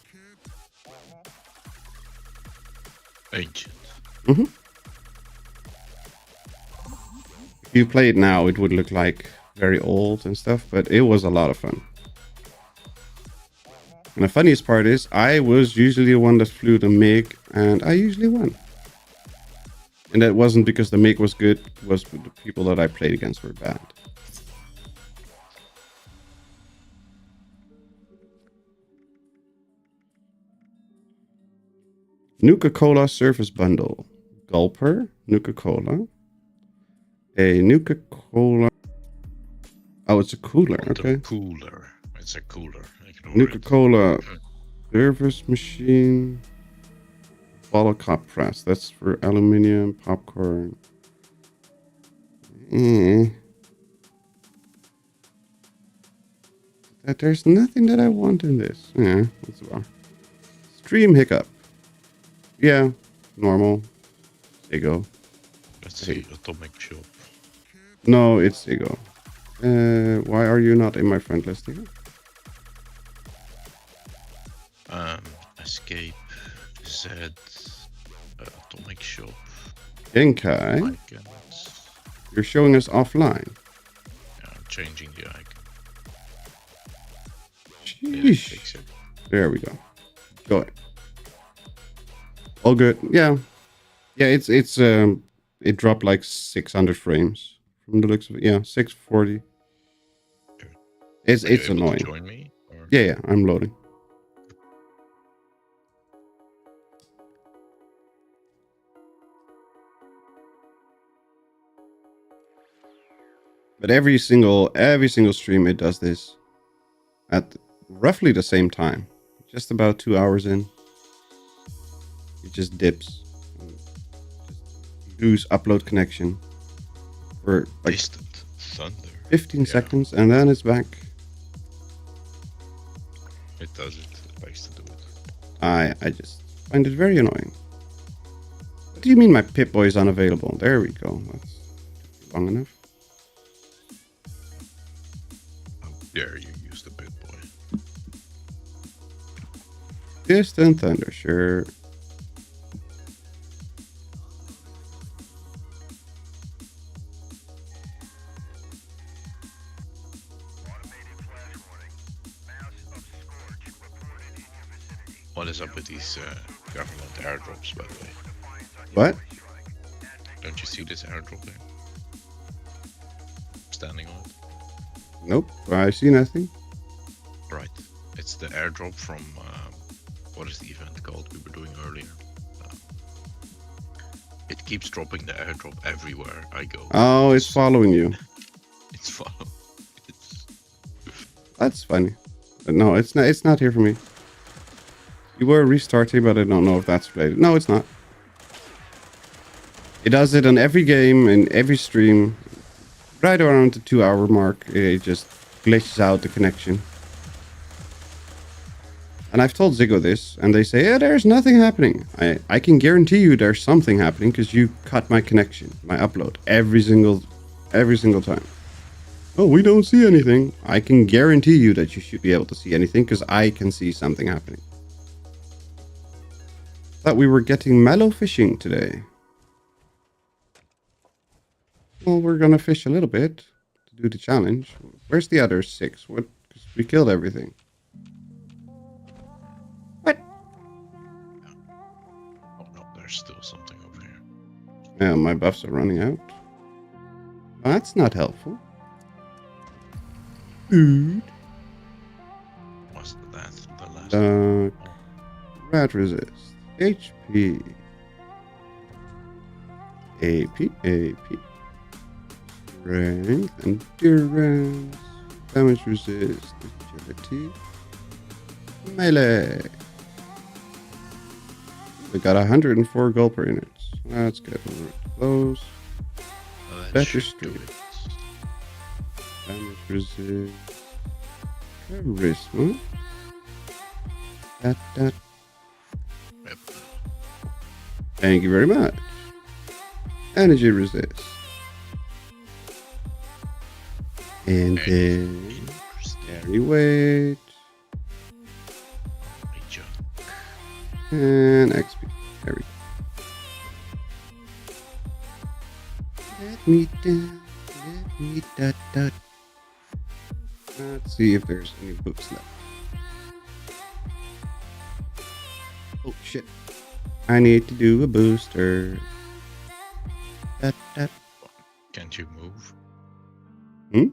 Ancient. Mm-hmm. If you play it now, it would look like very old and stuff, but it was a lot of fun. And the funniest part is, I was usually the one that flew the MiG, and I usually won. And that wasn't because the MiG was good, it was the people that I played against were bad. Nuka-Cola Service Bundle. Gulper, Nuka-Cola. A Nuka-Cola. Oh, it's a cooler, okay. Cooler. It's a cooler. Nuka-Cola service machine. Bottle cup press. That's for aluminium, popcorn. There's nothing that I want in this. Yeah, that's wrong. Stream hiccup. Yeah, normal. Ego. Let's see, Atomic Shop. No, it's Ego. Why are you not in my friend list here? Escape, Z, Atomic Shop. Genkai, Icons. you're showing us offline. Yeah, I'm changing the icon. Sheesh. There we go. Go ahead. All good. Yeah. Yeah, it dropped like 600 frames from the looks of it. Yeah, 640. Okay. It's Are you able annoying. to join me? Or? Yeah, I'm loading. But every single stream it does this at roughly the same time. Just about 2 hours in. It just dips. You lose upload connection for like Distant thunder. 15 seconds and then it's back. It does it. It likes to do it. I just find it very annoying. What do you mean my Pip-Boy is unavailable? There we go. That's long enough. How dare you use the Pip-Boy? Distant thunder, sure. What is up with these government airdrops, by the way? What? Don't you see this airdrop there? Standing on it? Nope. I see nothing. Right. It's the airdrop from, what is the event called we were doing earlier? It keeps dropping the airdrop everywhere I go. Oh, it's following you. It's follow. It's... That's funny. But no, it's not. It's not here for me. You were restarting, but I don't know if that's related. No, it's not. It does it on every game and every stream. Right around the 2 hour mark, it just glitches out the connection. And I've told Ziggo this, and they say, yeah, there's nothing happening. I can guarantee you there's something happening because you cut my connection, my upload, every single time. Oh, we don't see anything. I can guarantee you that you should be able to see anything because I can see something happening. Thought we were getting mellow fishing today. Well, we're gonna fish a little bit to do the challenge. Where's the other 6? What? 'Cause we killed everything. What? Oh no, there's still something over here. Yeah, my buffs are running out. Well, that's not helpful. Food. Was that the last Rat resist. HP. AP. Strength, endurance, damage resist, agility, melee. We got 104 gold per unit. That's good. Close. Better stream. Damage resist. Charisma. That. Yep. Thank you very much. Energy resist. And then carry weight. And XP. There we go. Let me down. Let me dot. Let's see if there's any books left. Oh shit. I need to do a booster. Can't you move? Hmm?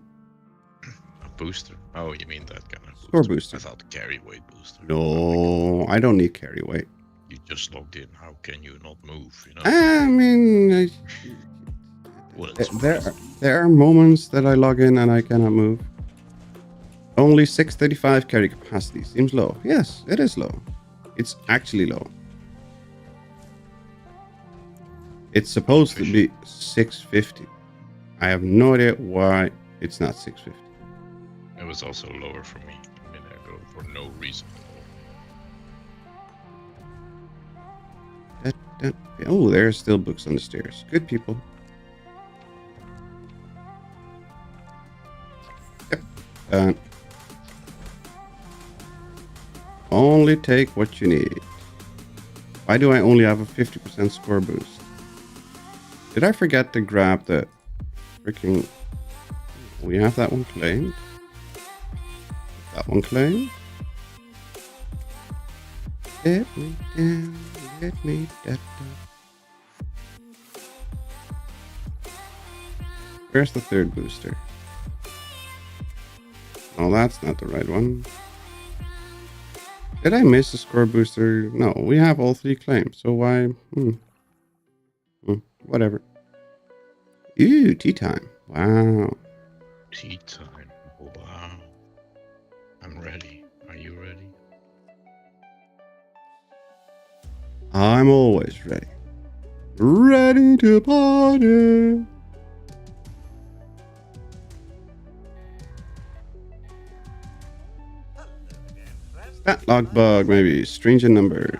A booster? Oh, you mean that kind of booster? Score booster. I thought carry weight booster. No, I don't need carry weight. You just logged in. How can you not move? You know. I mean, Well, it's there are moments that I log in and I cannot move. Only 635 carry capacity. Seems low. Yes, it is low. It's actually low. It's supposed to be 650. I have no idea why it's not 650. It was also lower for me a minute ago for no reason at all. Oh, there are still books on the stairs. Good people. Yep. Done. Only take what you need. Why do I only have a 50% score boost? Did I forget to grab the freaking... We have that one claimed. That one claimed. Let me down. Let me down. Where's the third booster? Oh, that's not the right one. Did I miss a score booster? No, we have all 3 claims, so why? Whatever. Ooh, tea time. Wow. Tea time. Wow. I'm ready. Are you ready? I'm always ready. Ready to party. Stat log bug, maybe. Strange in numbers.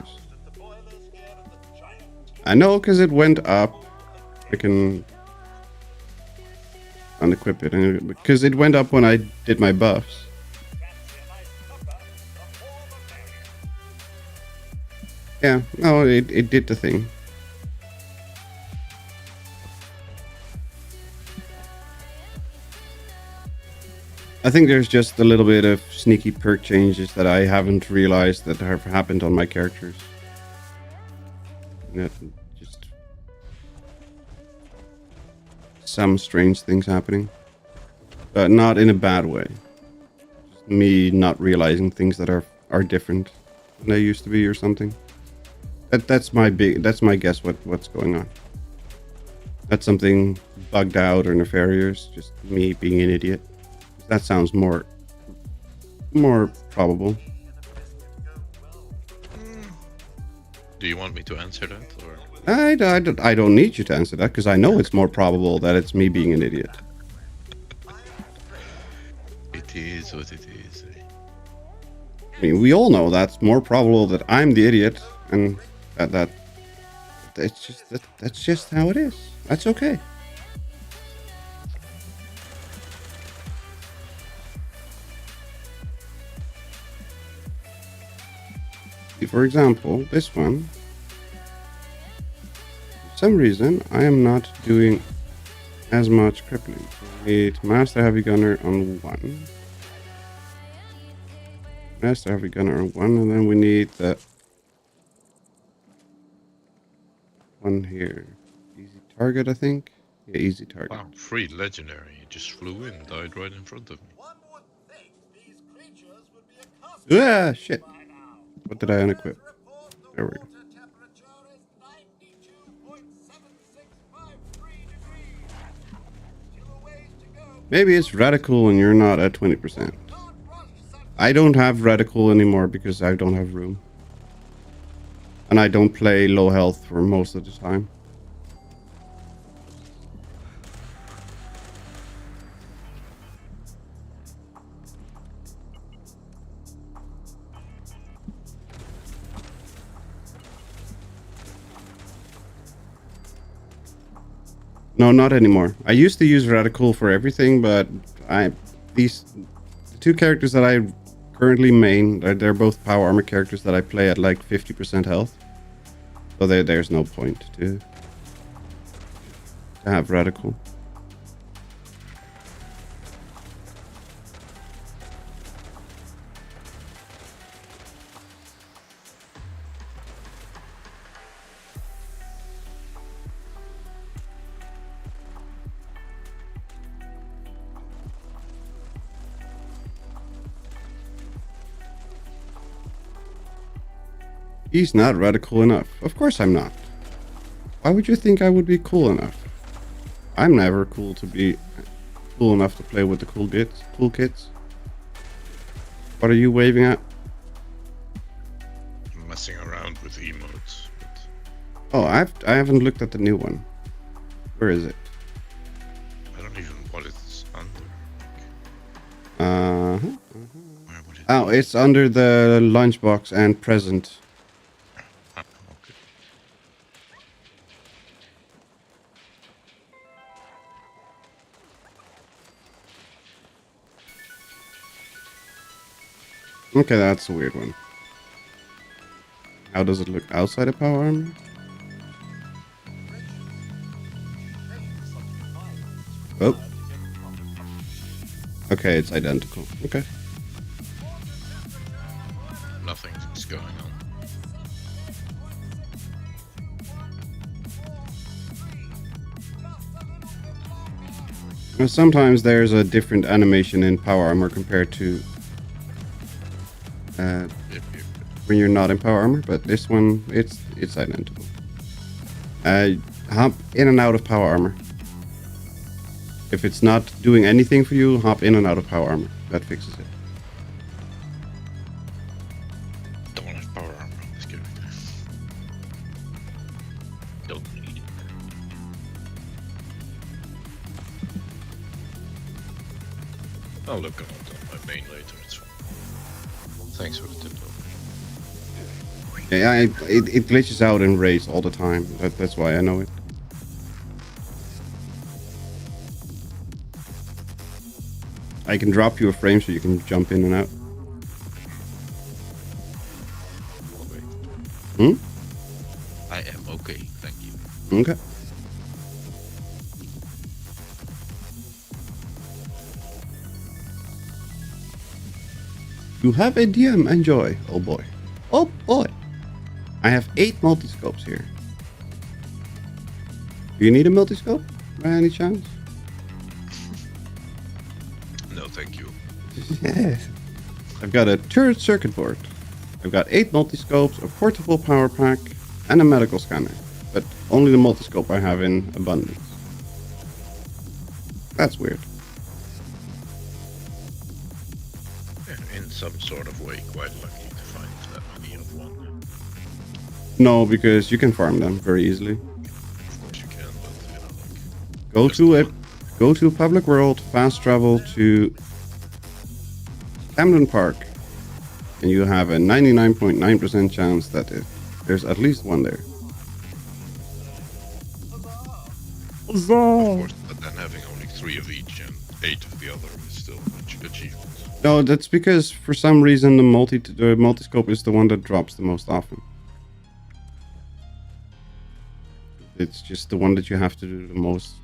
I know because it went up. I can unequip it because it went up when I did my buffs. Yeah, no, it did the thing. I think there's just a little bit of sneaky perk changes that I haven't realized that have happened on my characters. That just some strange things happening, but not in a bad way. Just me not realizing things that are different than they used to be or something. That's my guess what's going on. That's something bugged out or nefarious. Just me being an idiot. That sounds more probable. Do you want me to answer that, or? I don't need you to answer that because I know it's more probable that it's me being an idiot. It is what it is. I mean, we all know that's more probable that I'm the idiot, and that's just how it is. That's okay. For example, this one. For some reason, I am not doing as much crippling. So we need Master Heavy Gunner on 1. Master Heavy Gunner on 1, and then we need the one here. Easy target, I think. Yeah, easy target. Wow, free legendary. He just flew in, died right in front of me. Ah, shit. What did I unequip? There we go. Maybe it's radical and you're not at 20%. I don't have radical anymore because I don't have room. And I don't play low health for most of the time. No, not anymore. I used to use radical for everything, but these two characters that I currently main, they're both power armor characters that I play at like 50% health. So there's no point to have radical. He's not radical enough. Of course I'm not. Why would you think I would be cool enough? I'm never cool to be cool enough to play with the cool kids. What are you waving at? I'm messing around with emotes. But... Oh, I haven't looked at the new one. Where is it? I don't even know what it's under. Where would it Oh, it's under the lunchbox and present. okay. Okay, that's a weird one. How does it look outside of power armor? Oh. Okay, it's identical. Okay. Nothing's going on. Now, sometimes there's a different animation in power armor compared to Yep. when you're not in power armor, but this one, it's identical. Hop in and out of power armor. If it's not doing anything for you, hop in and out of power armor. That fixes it. Don't have power armor. Let's go. Don't need it. I'll look on my main later. It's fine. Thanks for the tip, though. Yeah, it glitches out in raids all the time. That's why I know it. I can drop you a frame so you can jump in and out. Hmm? I am okay, thank you. Okay. You have a DM, enjoy. Oh boy. Oh boy. I have 8 multiscopes here. Do you need a multiscope by any chance? No, thank you. Yes. I've got a turret circuit board. I've got 8 multiscopes, a portable power pack, and a medical scanner. But only the multiscope I have in abundance. That's weird. In some sort of way, quite lucky to find that many of one. No, because you can farm them very easily. Of course you can, but you know, like, Go to a public world, fast travel to Camden Park, and you have a 99.9% chance that there's at least one there. of course, but then having only 3 of each and 8 of the other is still an achievement. No, that's because for some reason the multiscope is the one that drops the most often. It's just the one that you have to do the most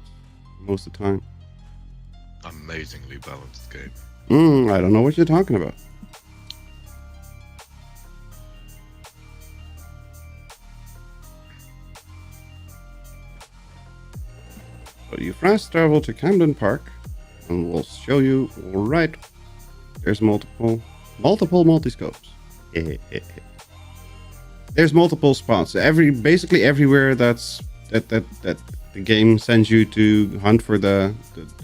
of the time. Amazingly balanced game. I don't know what you're talking about. So you fast travel to Camden Park, and we'll show you right. There's multiple multiscopes. There's multiple spots. Basically everywhere that the game sends you to hunt for the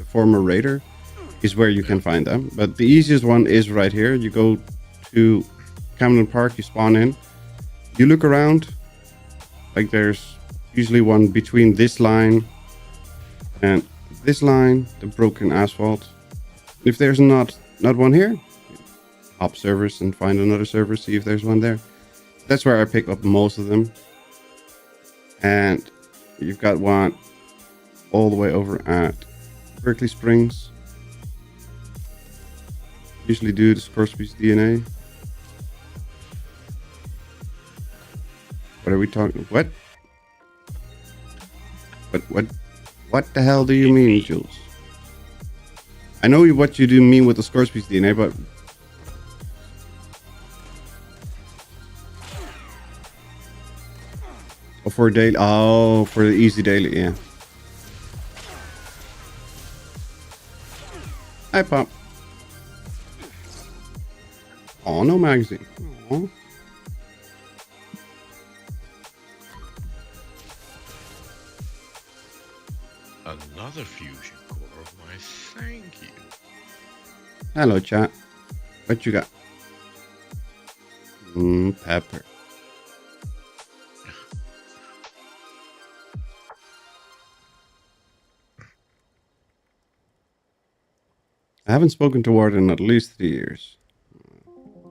former raider is where you can find them. But the easiest one is right here. You go to Camden Park, you spawn in, you look around, like there's usually one between this line and this line, the broken asphalt. If there's not one here, hop servers and find another server, see if there's one there. That's where I pick up most of them. And you've got one all the way over at Berkeley Springs. Usually do the Scoresby's DNA. What are we talking? What the hell do you mean, Jules? I know what you do mean with the Scoresby's DNA, but for daily. Oh, for the easy daily, yeah. Hi, Pop. Oh, no magazine. Aww. Another fusion core. Why, thank you. Hello, chat. What you got? Pepper. I haven't spoken to Ward in at least 3 years.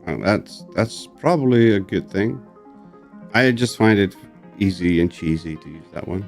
That's probably a good thing. I just find it easy and cheesy to use that one.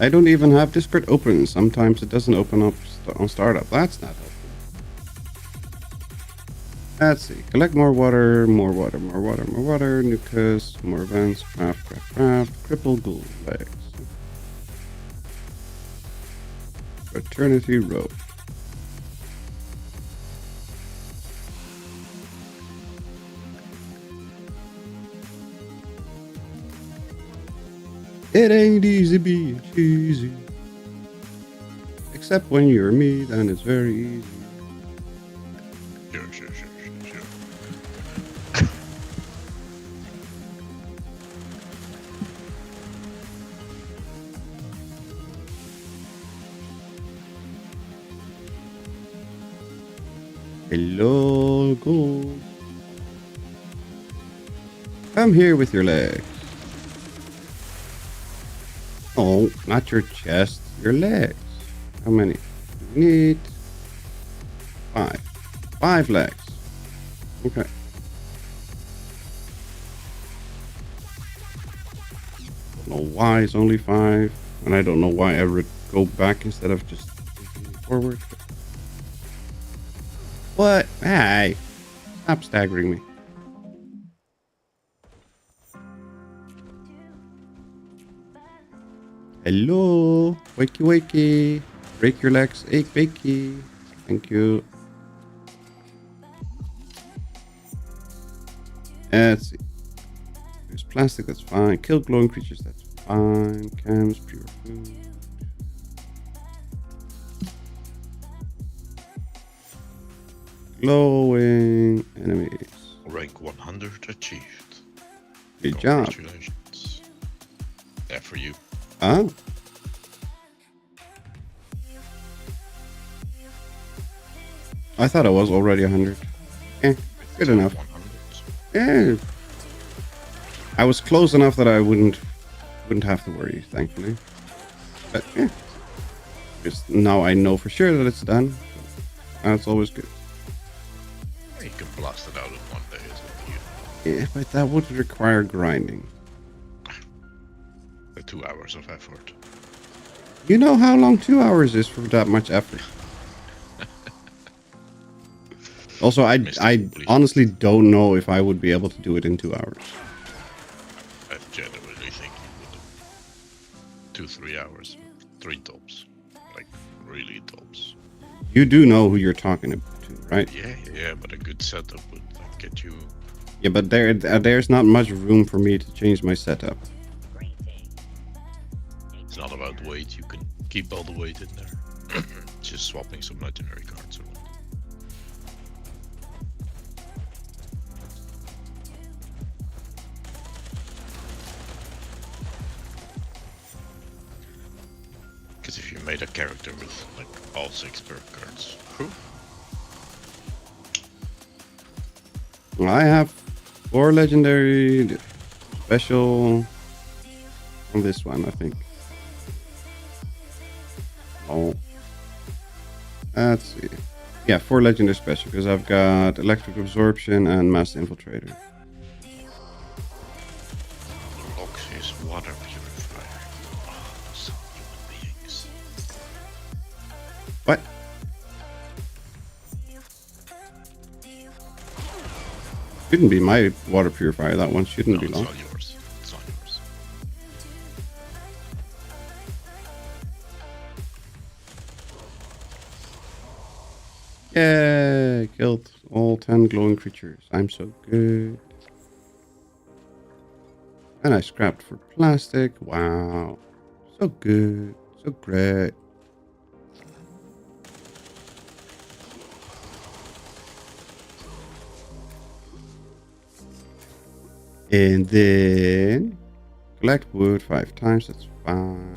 I don't even have Discord open. Sometimes it doesn't open up on startup. That's not helpful. Let's see. Collect more water, more water, more water, more water. Nucleus, more events. Craft. Cripple ghoul legs. Fraternity Road. It ain't easy being cheesy. Except when you're me, then it's very easy. Sure. Hello, gold. Come here with your legs. Oh, not your chest, your legs. How many? We need 5. 5 legs. Okay. Don't know why it's only 5, and I don't know why I would go back instead of just forward. What? Hey, stop staggering me. Hello, wakey. Break your legs, ache bakey. Thank you. Let's see. There's plastic, that's fine. Kill glowing creatures, that's fine. Cams, pure food. Glowing enemies. Rank 100 achieved. Good job. Congratulations. Yeah, for you. Ah. I thought I was already 100. Good enough. 100. Yeah. I was close enough that I wouldn't have to worry, thankfully. But yeah. Just now I know for sure that it's done. That's always good. You can blast it out in one day, isn't it? Yeah, but that would require grinding. 2 hours of effort. You know how long 2 hours is for that much effort? Also, I honestly don't know if I would be able to do it in 2 hours. I genuinely think you would. 2-3 hours. 3 tops. Like, really tops. You do know who you're talking to, right? Yeah, but a good setup would like, get you... Yeah, but there's not much room for me to change my setup. It's not about weight, you can keep all the weight in there. Just swapping some legendary cards around. Because if you made a character with like all 6 perk cards, I have 4 legendary special on this one, I think. Oh, let's see. Yeah, 4 legendary special because I've got electric absorption and mass infiltrator. Locks is water purifier. Oh, some human beings. What? Shouldn't be my water purifier. That one shouldn't be It's long. all yours. It's all yours. Yeah, killed all 10 glowing creatures. I'm so good. And I scrapped for plastic. Wow. So good. So great. And then collect wood 5 times. That's fine.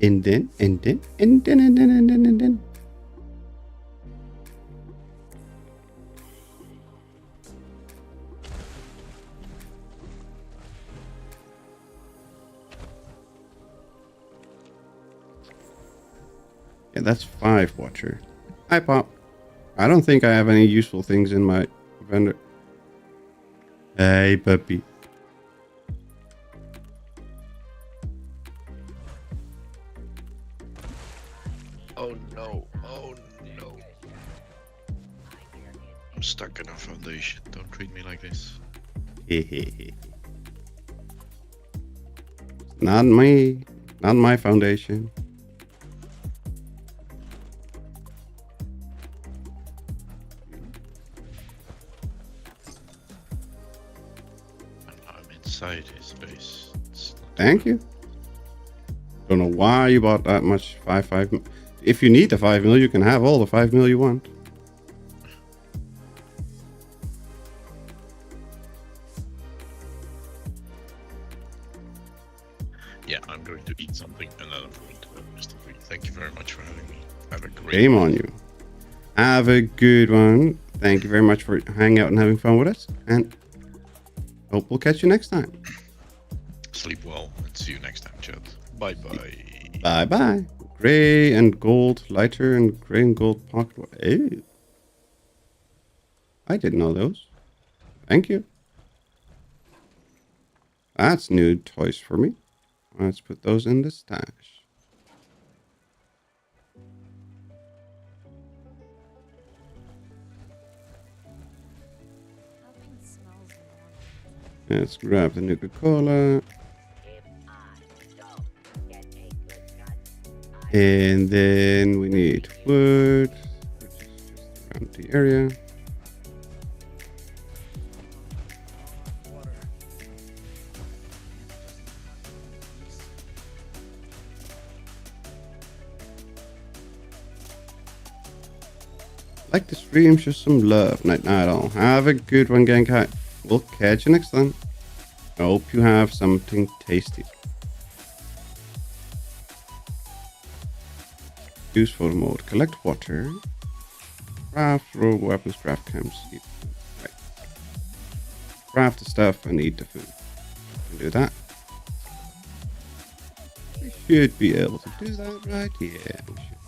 And then. Yeah, that's 5, Watcher. Hi, Pop. I don't think I have any useful things in my vendor. Hey, puppy. Oh no. I'm stuck in a foundation. Don't treat me like this. Not me. Not my foundation. I'm inside his base. Thank you. Don't know why you bought that much 5. If you need the 5 mil, you can have all the 5 mil you want. Yeah, I'm going to eat something and then I'm going to Mr. Free. Thank you very much for having me. Have a great Shame on you. Have a good one. Thank you very much for hanging out and having fun with us. And hope we'll catch you next time. Sleep well and see you next time, chat. Bye bye. Bye bye. Gray and gold lighter and gray and gold pocket. Ew. I didn't know those. Thank you. That's new toys for me. Let's put those in the stash. Let's grab the Nuka-Cola. And then we need wood, which is just around the area. Like the stream, show some love. Night night all. Have a good one, Genkai. We'll catch you next time. I hope you have something tasty. Use photo mode. Collect water. Craft, throw weapons, craft camps, eat food. Right. Craft the stuff and eat the food. Can do that. We should be able to do that, right? Yeah, we should.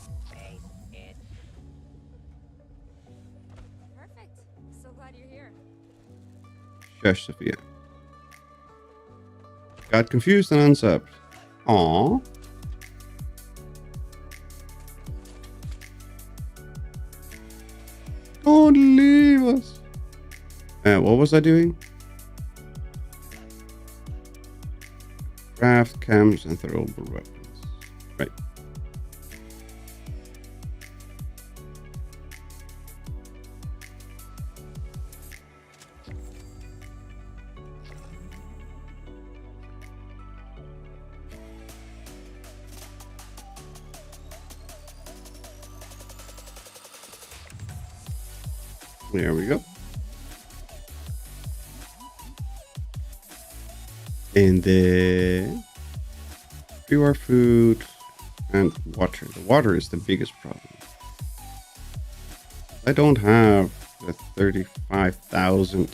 Perfect. So glad you're here. Shush, Sophia. Got confused and unsubbed. Aww. Don't leave us. What was I doing? Craft cams and throwable weapons. Right. There we go. And then pure food and water. The water is the biggest problem. I don't have the 35,000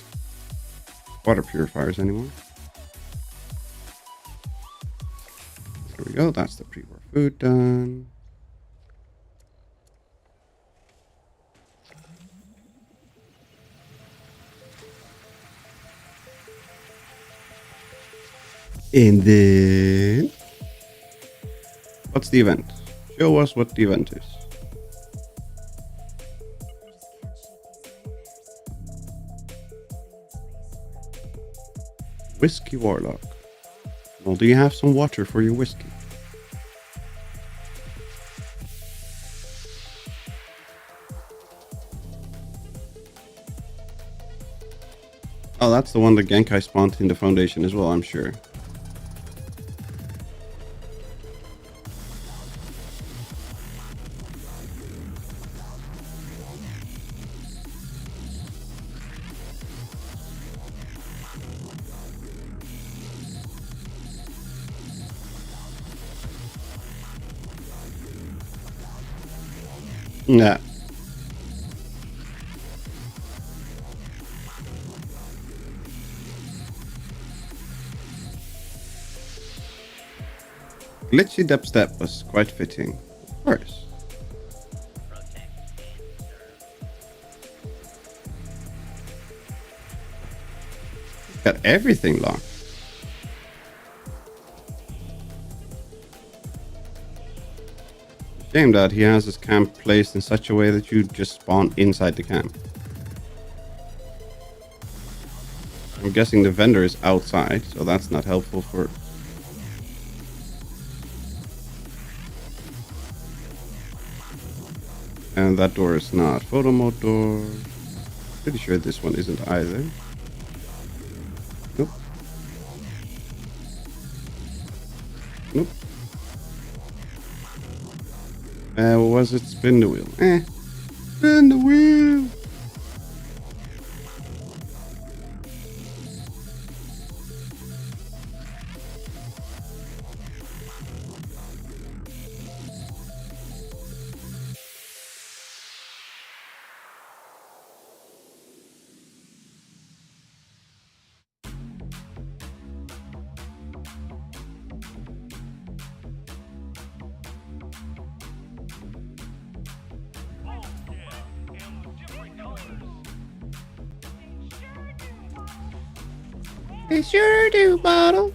water purifiers anymore. There we go. That's the pre-war food done. And then, what's the event? Show us what the event is. Whiskey Warlock. Well, do you have some water for your whiskey? Oh, that's the one that Genkai spawned in the foundation as well, I'm sure. Nah. Glitchy dubstep was quite fitting. Of course. Got everything locked. Shame that he has his camp placed in such a way that you just spawn inside the camp. I'm guessing the vendor is outside, so that's not helpful for And that door is not photo mode door. Pretty sure this one isn't either. Nope. Nope. What was it? Spin the wheel. Spin the wheel. They sure do, bottle.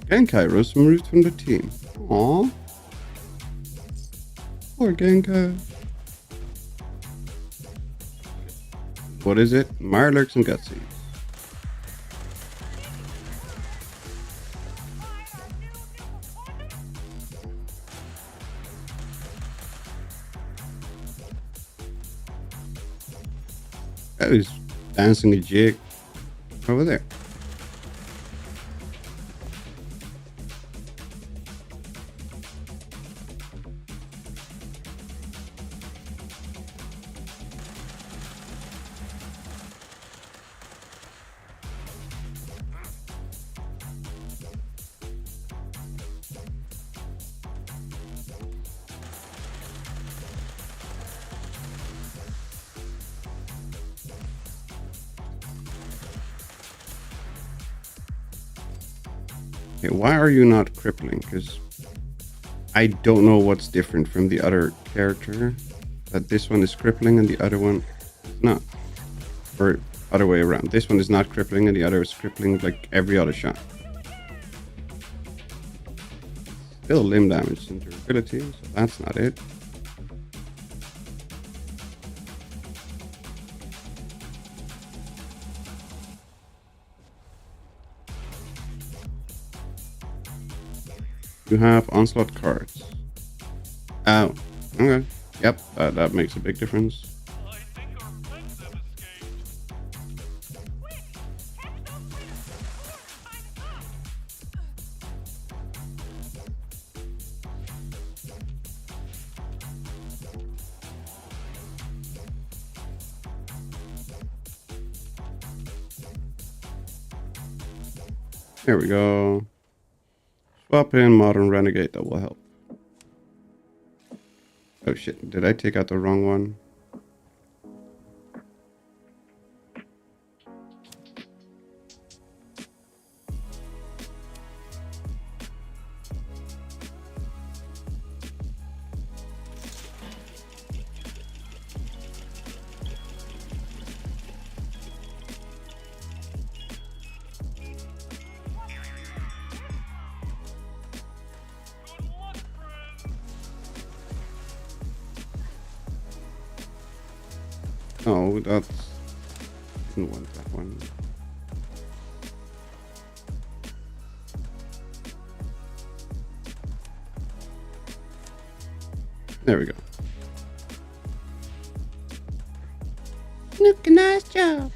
Genkai was removed from the team. Aww. Poor Genkai. What is it? Mirelurks and Gutsies. Oh, he's dancing a jig over there. Okay, why are you not crippling? Because I don't know what's different from the other character. That this one is crippling and the other one is not. Or other way around. This one is not crippling and the other is crippling like every other shot. Still limb damage and durability, so that's not it. You have onslaught cards. Oh, okay. Yep, that makes a big difference. There we go. Swap in Modern Renegade, that will help. Oh shit, did I take out the wrong one? Oh, that's... didn't want that one. There we go. Look, nice job.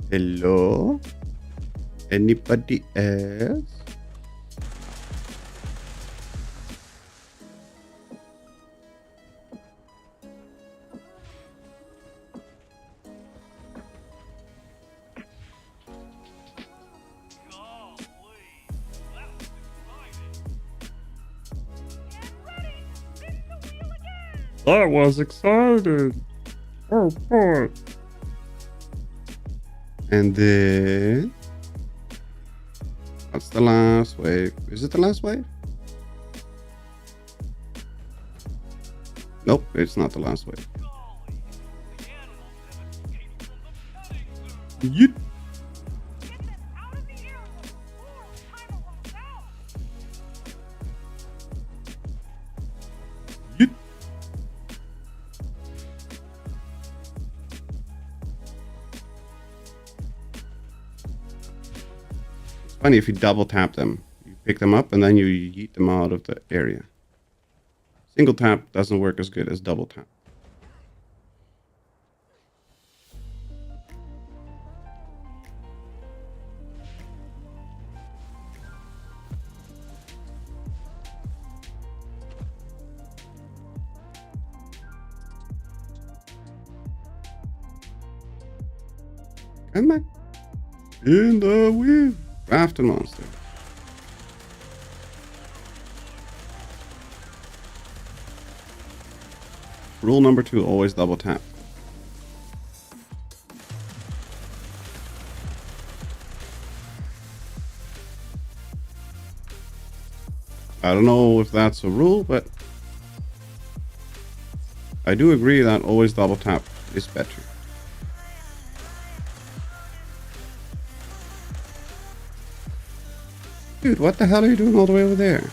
Hello? Anybody else? That was exciting. Oh boy. And then That's the last wave. Is it the last wave? Nope, it's not the last wave. Yeet. Yeet. It's funny if you double tap them. You pick them up and then you yeet them out of the area. Single tap doesn't work as good as double tap. Come on. In the wheel. Rafting monster. Rule number 2, always double tap. I don't know if that's a rule, but I do agree that always double tap is better. Dude, what the hell are you doing all the way over there?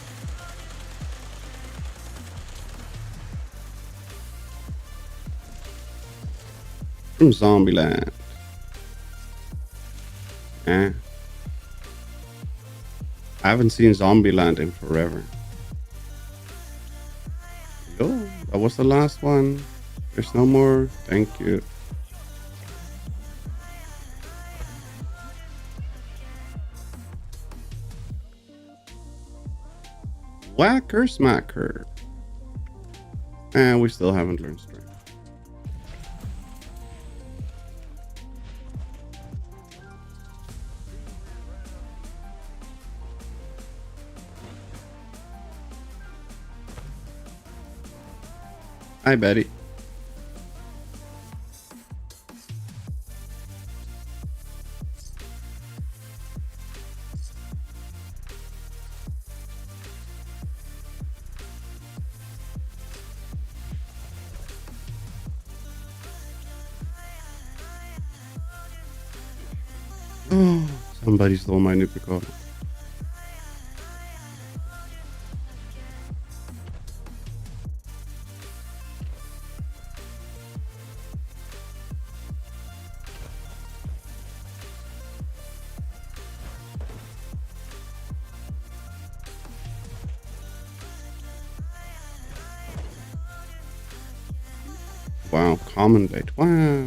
From Zombieland. I haven't seen Zombieland in forever. Oh, that was the last one. There's no more. Thank you. Whacker smacker. And we still haven't learned strength. Hi, Betty. Oh, somebody stole my Nupico. Wow, common bait. Wow.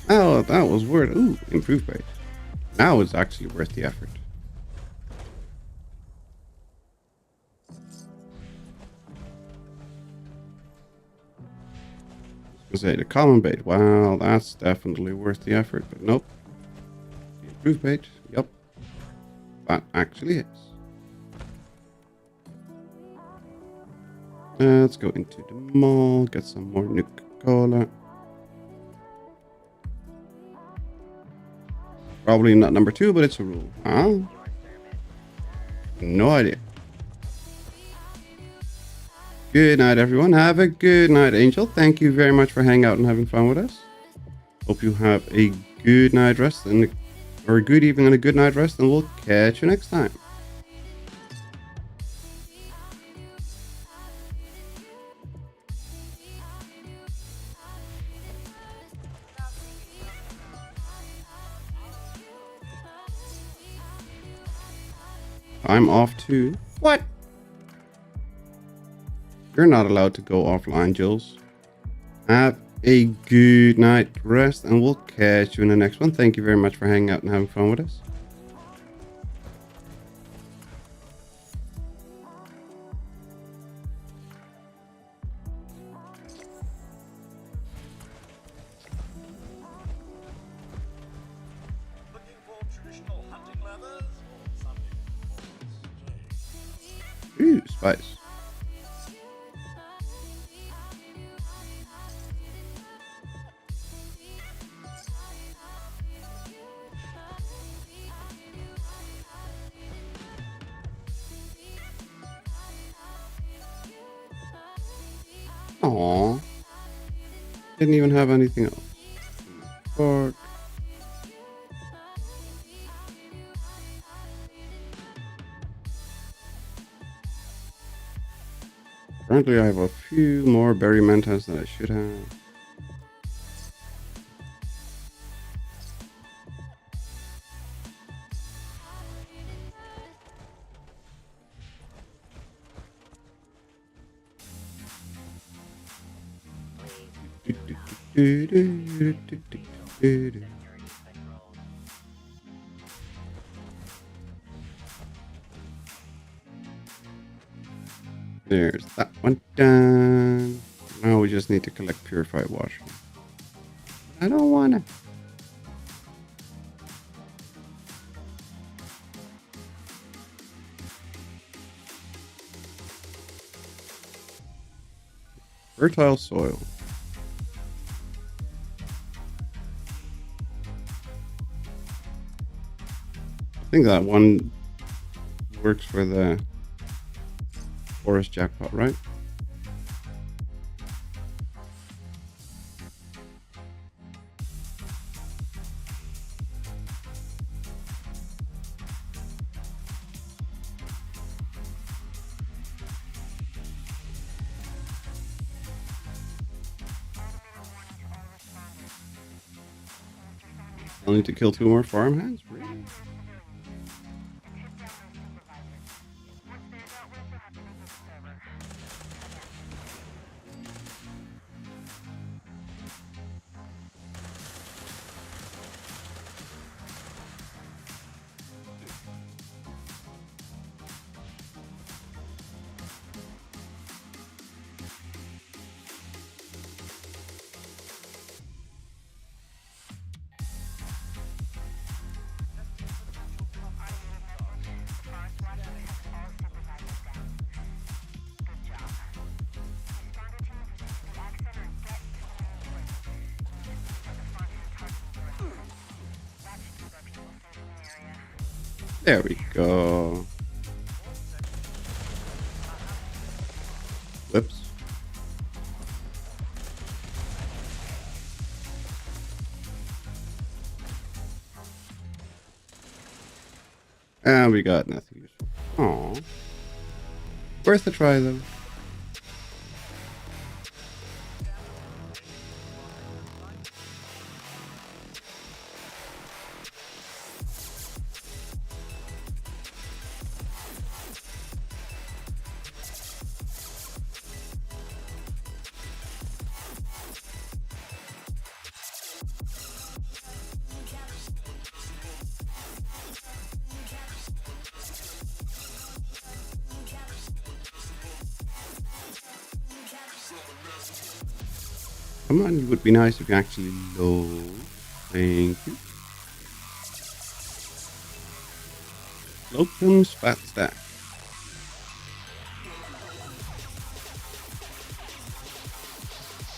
Oh, that was worth. Ooh, improved bait. Now it's actually worth the effort. I was gonna say the common bait. Wow, that's definitely worth the effort, but nope. The improved bait. Yup. That actually is. Let's go into the mall, get some more Nuka-Cola. Probably not number 2, but it's a rule. Huh? No idea. Good night, everyone. Have a good night, Angel. Thank you very much for hanging out and having fun with us. Hope you have a good night rest or a good evening and a good night rest, and we'll catch you next time. I'm off too. What? You're not allowed to go offline, Jules. Have a good night rest, and we'll catch you in the next one. Thank you very much for hanging out and having fun with us. Ooh, spice. Aww. Didn't even have anything else. Park. Currently, I have a few more berry mentas than I should have. There's that one done. Now we just need to collect purified water. I don't wanna. Fertile soil. I think that one works for the forest jackpot, right? I'll need to kill 2 more farmhands? Really? There we go. Whoops. And we got nothing useful. Aww. Worth a try though. Come on, it would be nice if you actually load. Thank you. Locum Spat Stack.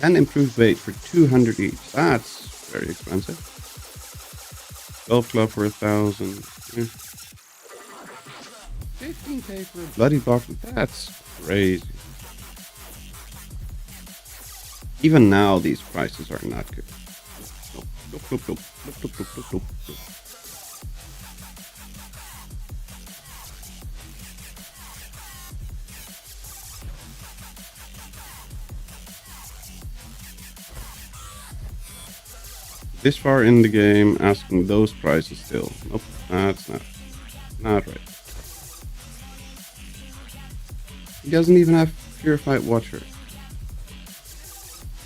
And improved weight for 200 each. That's very expensive. Golf club for 1,000. Yeah. 15k for a bloody box. That's crazy. Even now, these prices are not good. Nope. This far in the game, asking those prices still. Nope, that's not right. He doesn't even have purified water.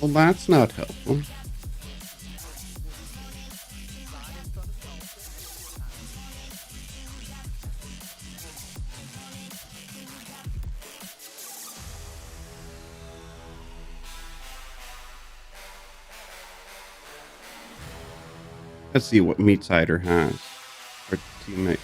Well, that's not helpful. Let's see what Meat Cider has. Our teammate.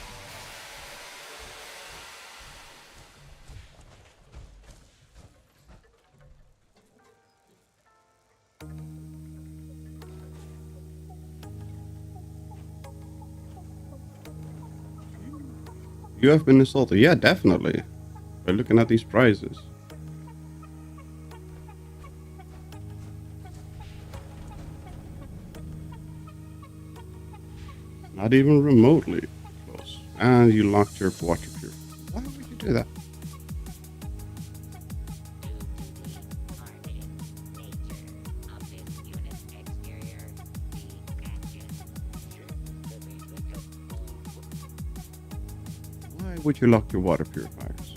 You have been assaulted. Yeah, definitely. By looking at these prizes. Not even remotely close. And you locked your water purifier. Why would you do that? Why would you lock your water purifiers?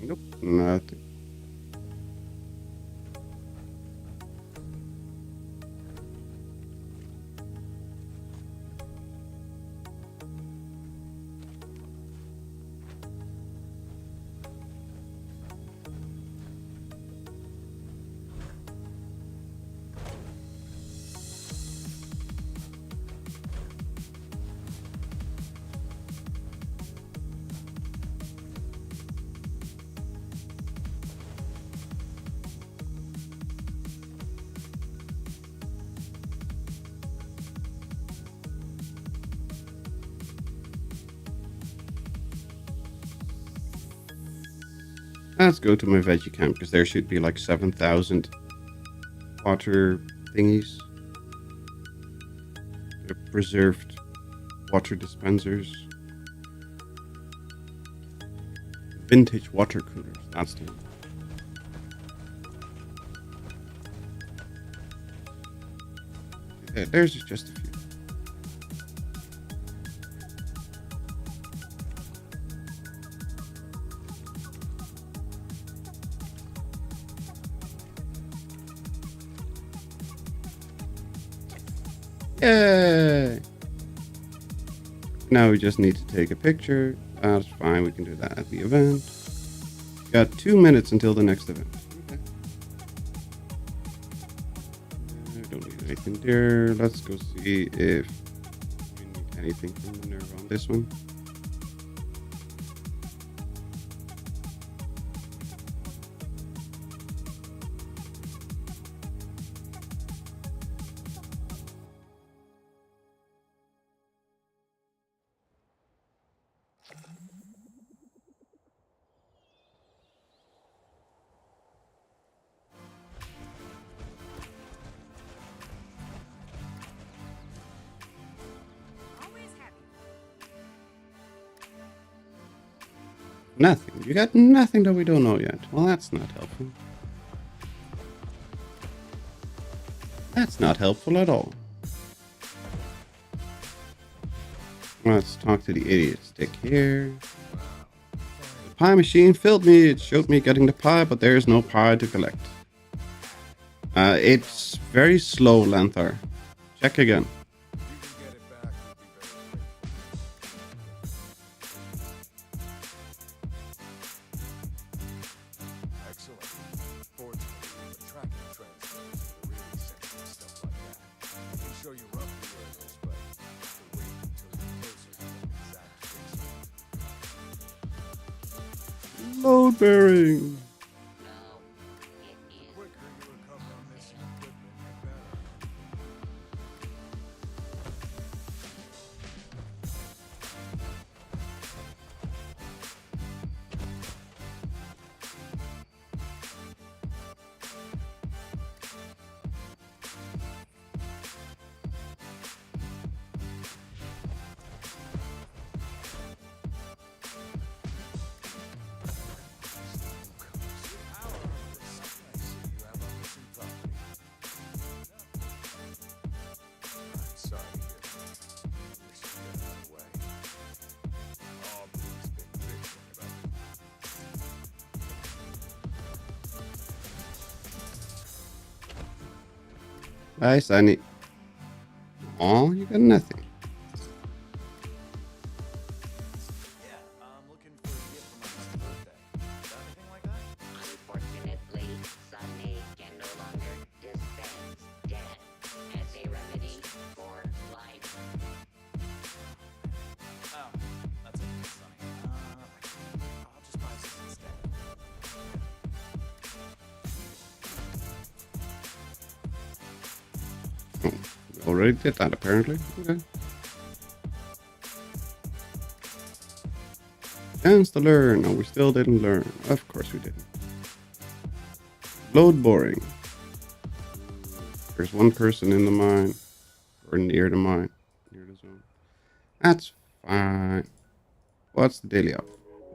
Nope, nothing. Let's go to my veggie camp because there should be like 7,000 water thingies. They're preserved water dispensers. Vintage water coolers. That's the one. Okay, there's just a few. Yay! Now we just need to take a picture. That's fine, we can do that at the event. Got 2 minutes until the next event. Okay. I don't need anything there. Let's go see if we need anything from the nerve on this one. Nothing. You got nothing that we don't know yet. Well, that's not helpful. That's not helpful at all. Let's talk to the idiot stick here. The pie machine filled me. It showed me getting the pie, but there is no pie to collect. It's very slow, Lanthar. Check again. Load bearing. Bye, Sunny. Oh, you got nothing. Looking for a gift for my son's birthday. Got anything like that? Unfortunately, Sunny can no longer dispense death as a remedy for life. Oh, already did that, apparently. Okay. Chance to learn. No, we still didn't learn. Of course we didn't. Load boring. There's one person in the mine. Or near the mine. Near the zone. That's fine. What's the daily up?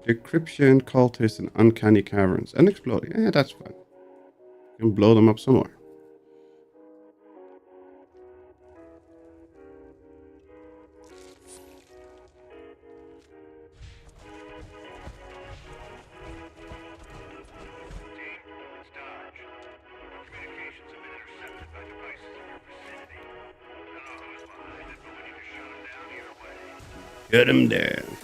Decryption, cultists, and uncanny caverns. And exploding. Yeah, that's fine. You can blow them up some more. Get him down.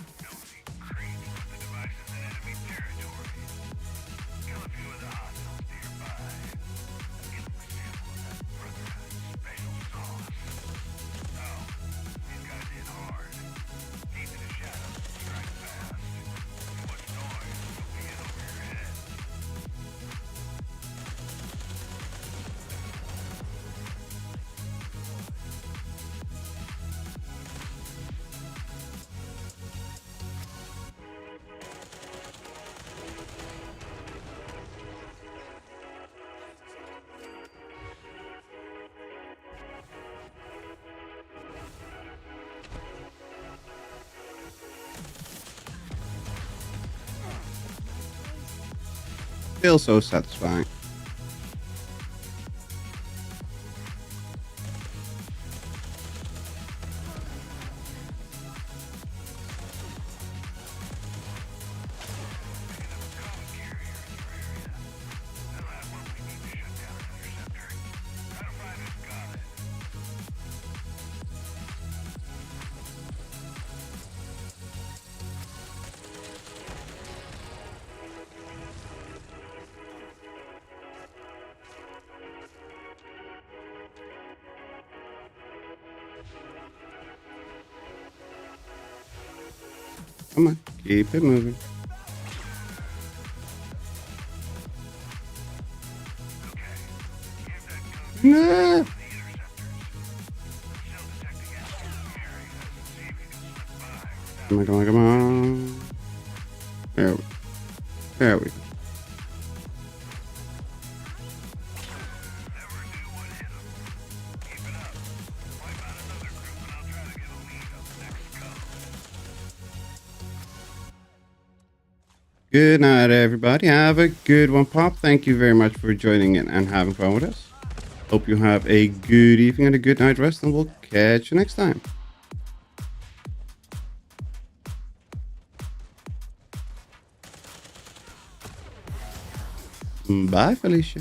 Feels so satisfying. Come on, keep it moving. No. Come on, come on, come on. There we go. Good night, everybody. Have a good one, Pop. Thank you very much for joining in and having fun with us. Hope you have a good evening and a good night rest, and we'll catch you next time. Bye, Felicia.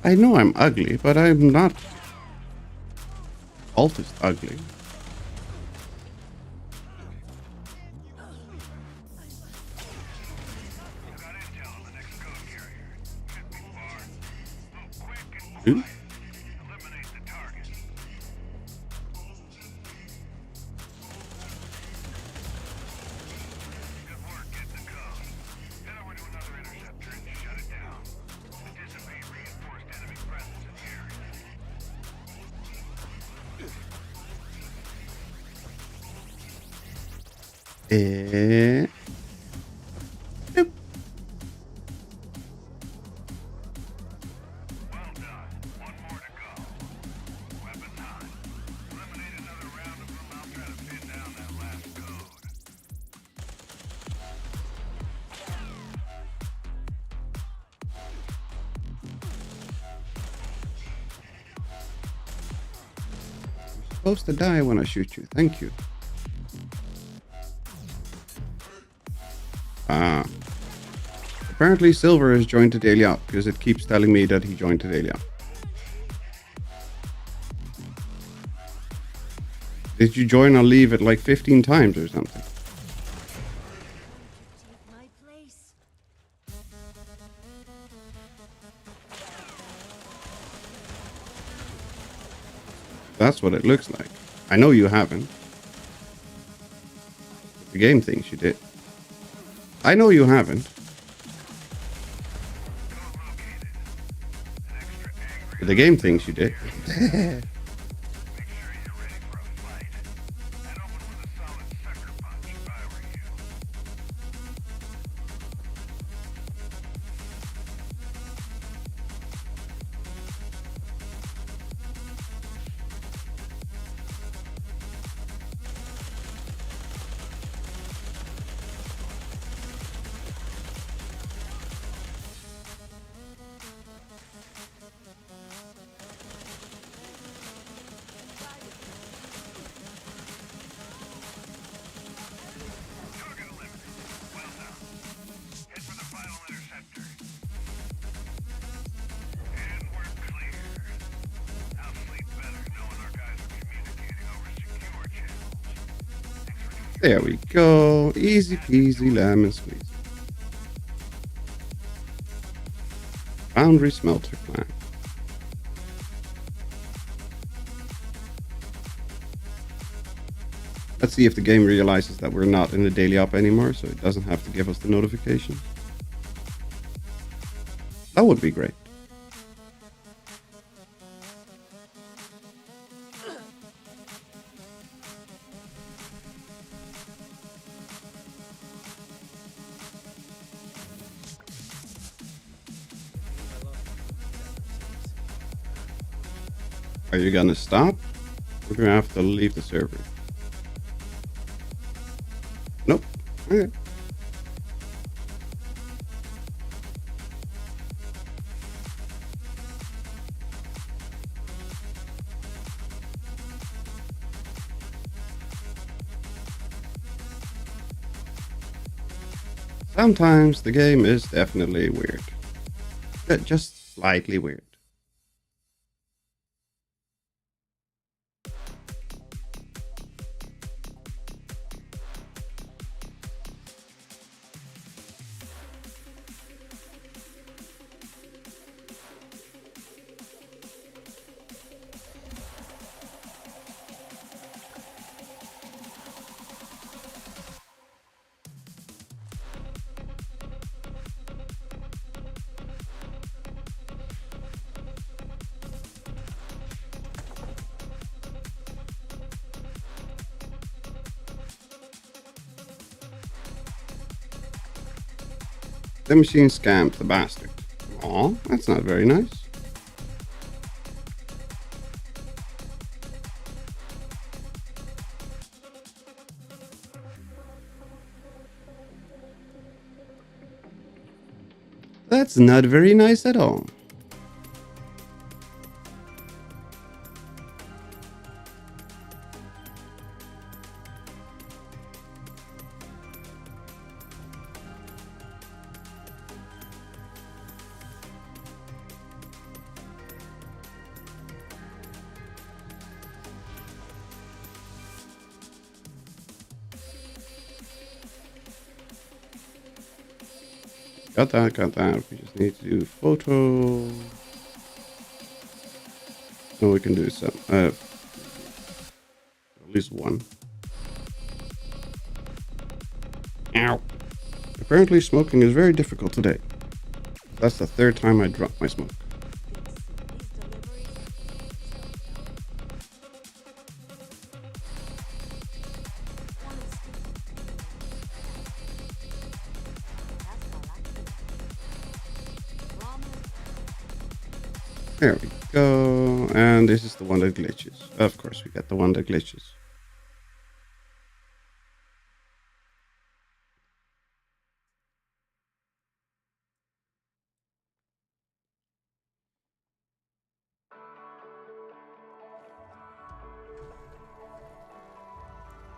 I know I'm ugly, but I'm not cultist ugly. Ooh. Nope. You're supposed to die when I shoot you. Thank you. Ah. Apparently Silver has joined the daily up because it keeps telling me that he joined the daily up. Did you join or leave it like 15 times or something? Take my place. That's what it looks like. I know you haven't. The game thinks you did. I know you haven't. But the game thinks you did. There we go. Easy peasy lemon squeeze. Foundry smelter plant. Let's see if the game realizes that we're not in the daily op anymore, so it doesn't have to give us the notification. That would be great. Are you gonna stop? We're gonna have to leave the server. Nope. Okay. Sometimes the game is definitely weird. Just slightly weird. The machine scammed the bastard. Aw, that's not very nice. That's not very nice at all. Got that, got that. We just need to do photo. No, we can do some. At least one. Ow. Apparently smoking is very difficult today. That's the third time I dropped my smoke. There we go. And this is the one that glitches. Of course, we got the one that glitches.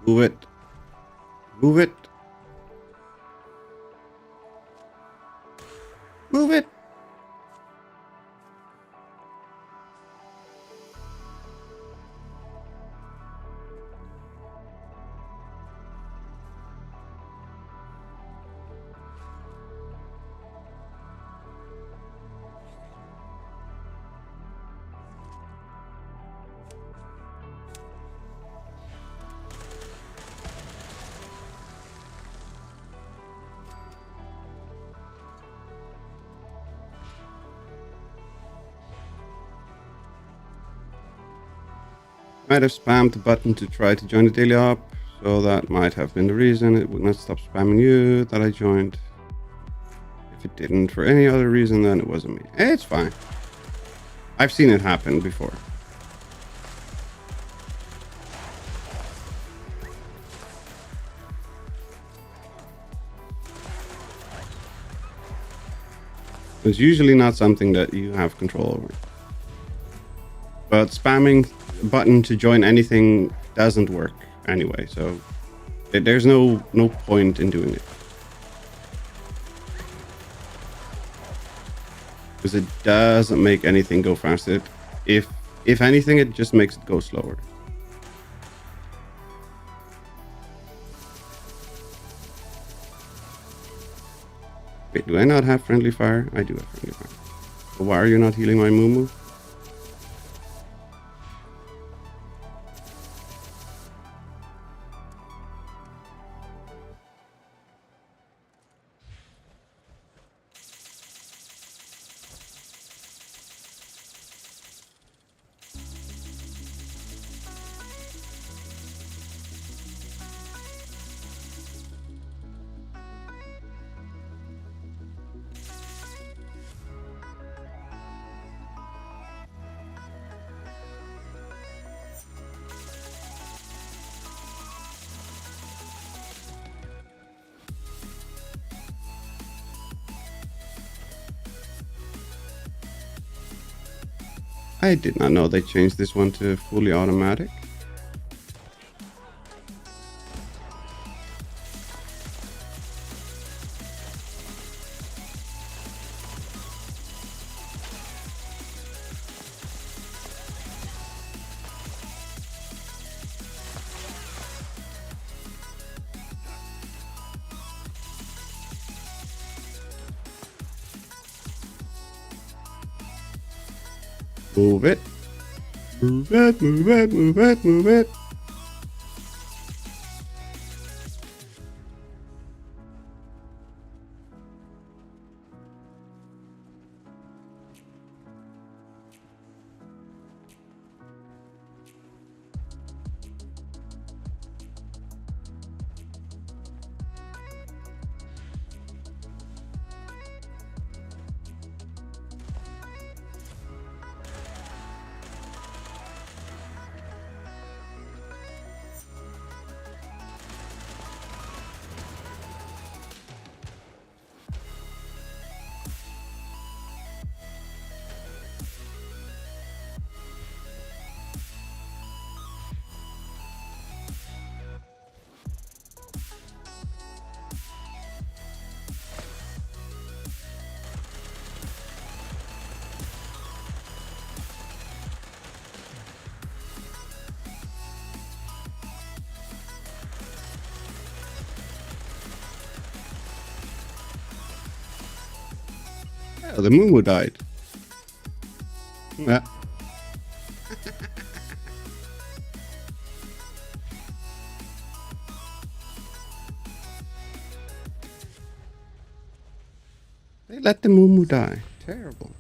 Move it. Move it. Move it. Might have spammed the button to try to join the daily op, so that might have been the reason it would not stop spamming you that I joined. If it didn't for any other reason, then it wasn't me. It's fine. I've seen it happen before. It's usually not something that you have control over. But spamming a button to join anything doesn't work anyway, so there's no point in doing it. Because it doesn't make anything go faster. If anything, it just makes it go slower. Wait, do I not have friendly fire? I do have friendly fire. So why are you not healing my Mumu? I did not know they changed this one to fully automatic. Move it. Move it, move it, move it, move it. Oh, the Mumu died. Yeah. They let the Mumu die. Terrible.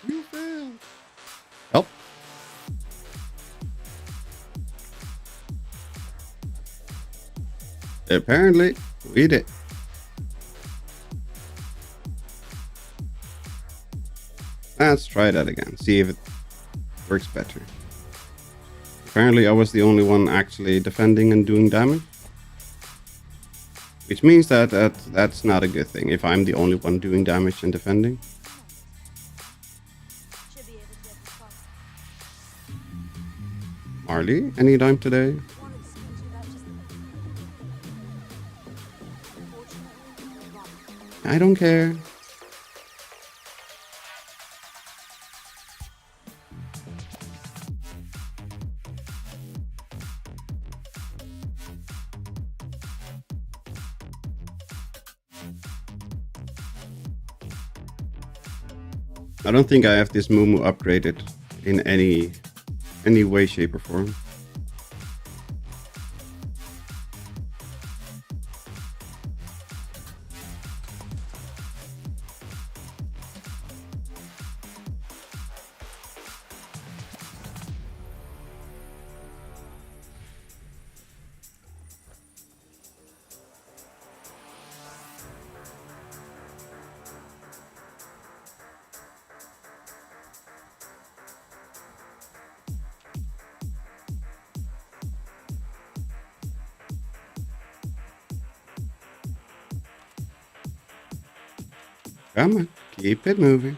You failed. Oh. Apparently, we did. Let's try that again. See if it works better. Apparently, I was the only one actually defending and doing damage. Which means that that's not a good thing if I'm the only one doing damage and defending. Should be able to get this far. Marley, any time today? Wanted to speak to you about just unfortunately, you're wrong. I don't care. I don't think I have this Mumu upgraded in any way, shape, or form. Come on, keep it moving.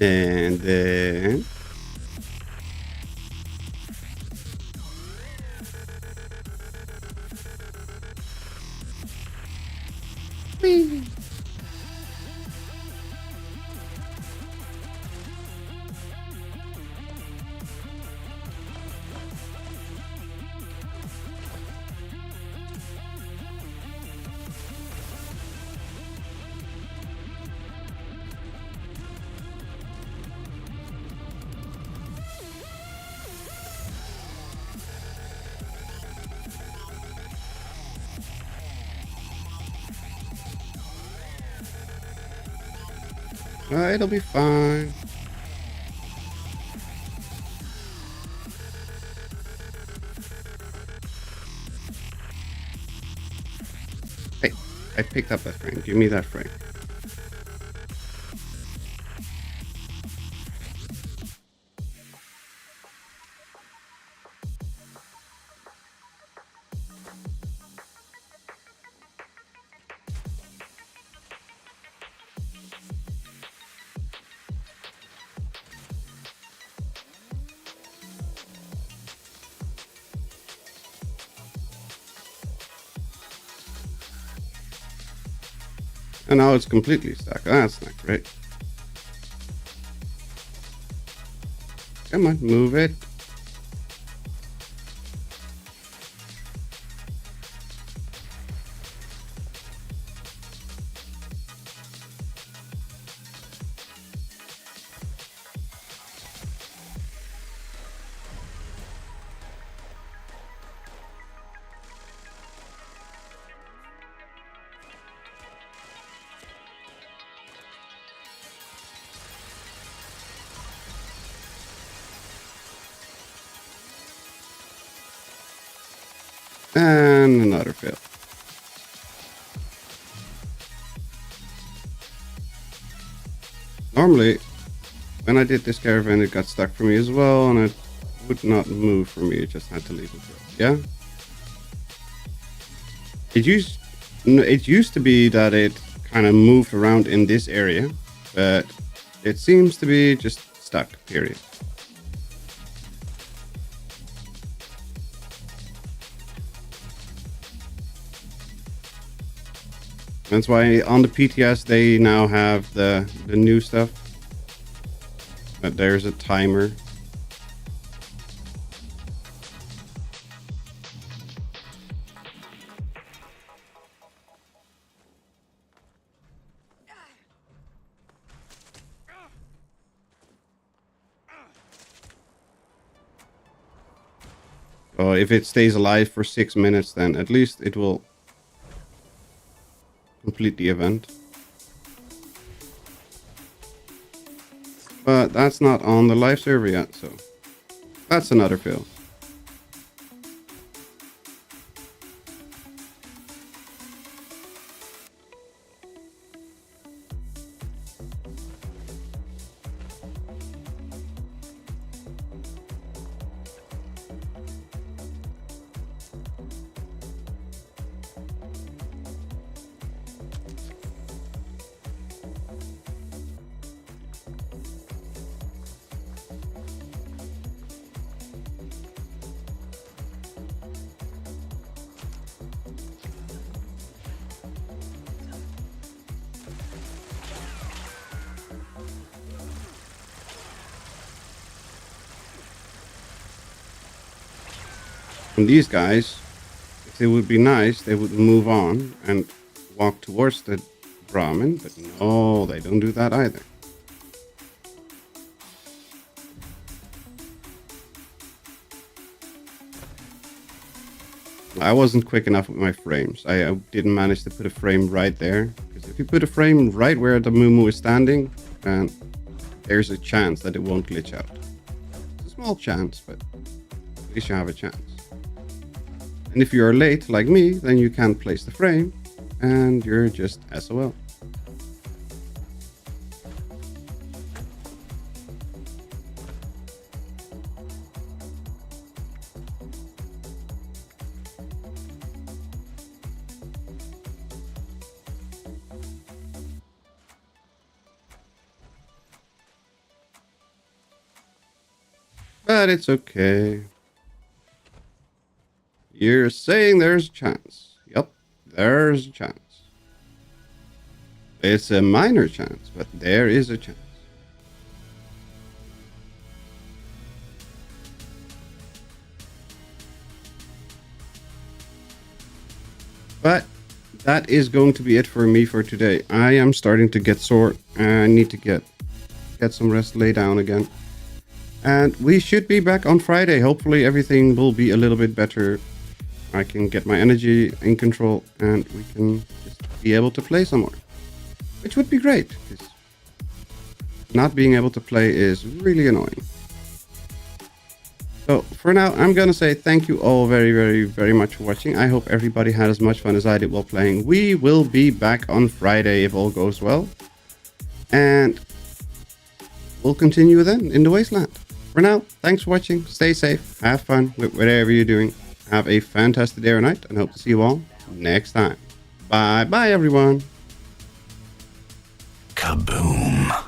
And then whee. It'll be fine. Hey, I picked up that frame. Give me that frame. And now it's completely stuck. That's not great. Come on, move it. And another fail. Normally, when I did this caravan, it got stuck for me as well, and it would not move for me. It just had to leave it go. Yeah? It used to be that it kind of moved around in this area, but it seems to be just stuck, period. That's why on the PTS they now have the new stuff. But there's a timer. So if it stays alive for 6 minutes, then at least it will complete the event. But that's not on the live server yet, so that's another fail. And these guys, if they would be nice, they would move on and walk towards the Brahmin, but no, they don't do that either. I wasn't quick enough with my frames. I didn't manage to put a frame right there. Because if you put a frame right where the Moo is standing, then there's a chance that it won't glitch out. It's a small chance, but at least you have a chance. And if you're late, like me, then you can't place the frame, and you're just SOL. But it's okay. You're saying there's a chance. Yep, there's a chance. It's a minor chance, but there is a chance. But that is going to be it for me for today. I am starting to get sore. I need to get some rest, lay down again. And we should be back on Friday. Hopefully everything will be a little bit better. I can get my energy in control and we can just be able to play some more. Which would be great, because not being able to play is really annoying. So for now, I'm going to say thank you all very, very, very much for watching. I hope everybody had as much fun as I did while playing. We will be back on Friday if all goes well. And we'll continue then in the Wasteland. For now, thanks for watching. Stay safe. Have fun with whatever you're doing. Have a fantastic day or night, and hope to see you all next time. Bye-bye, everyone. Kaboom.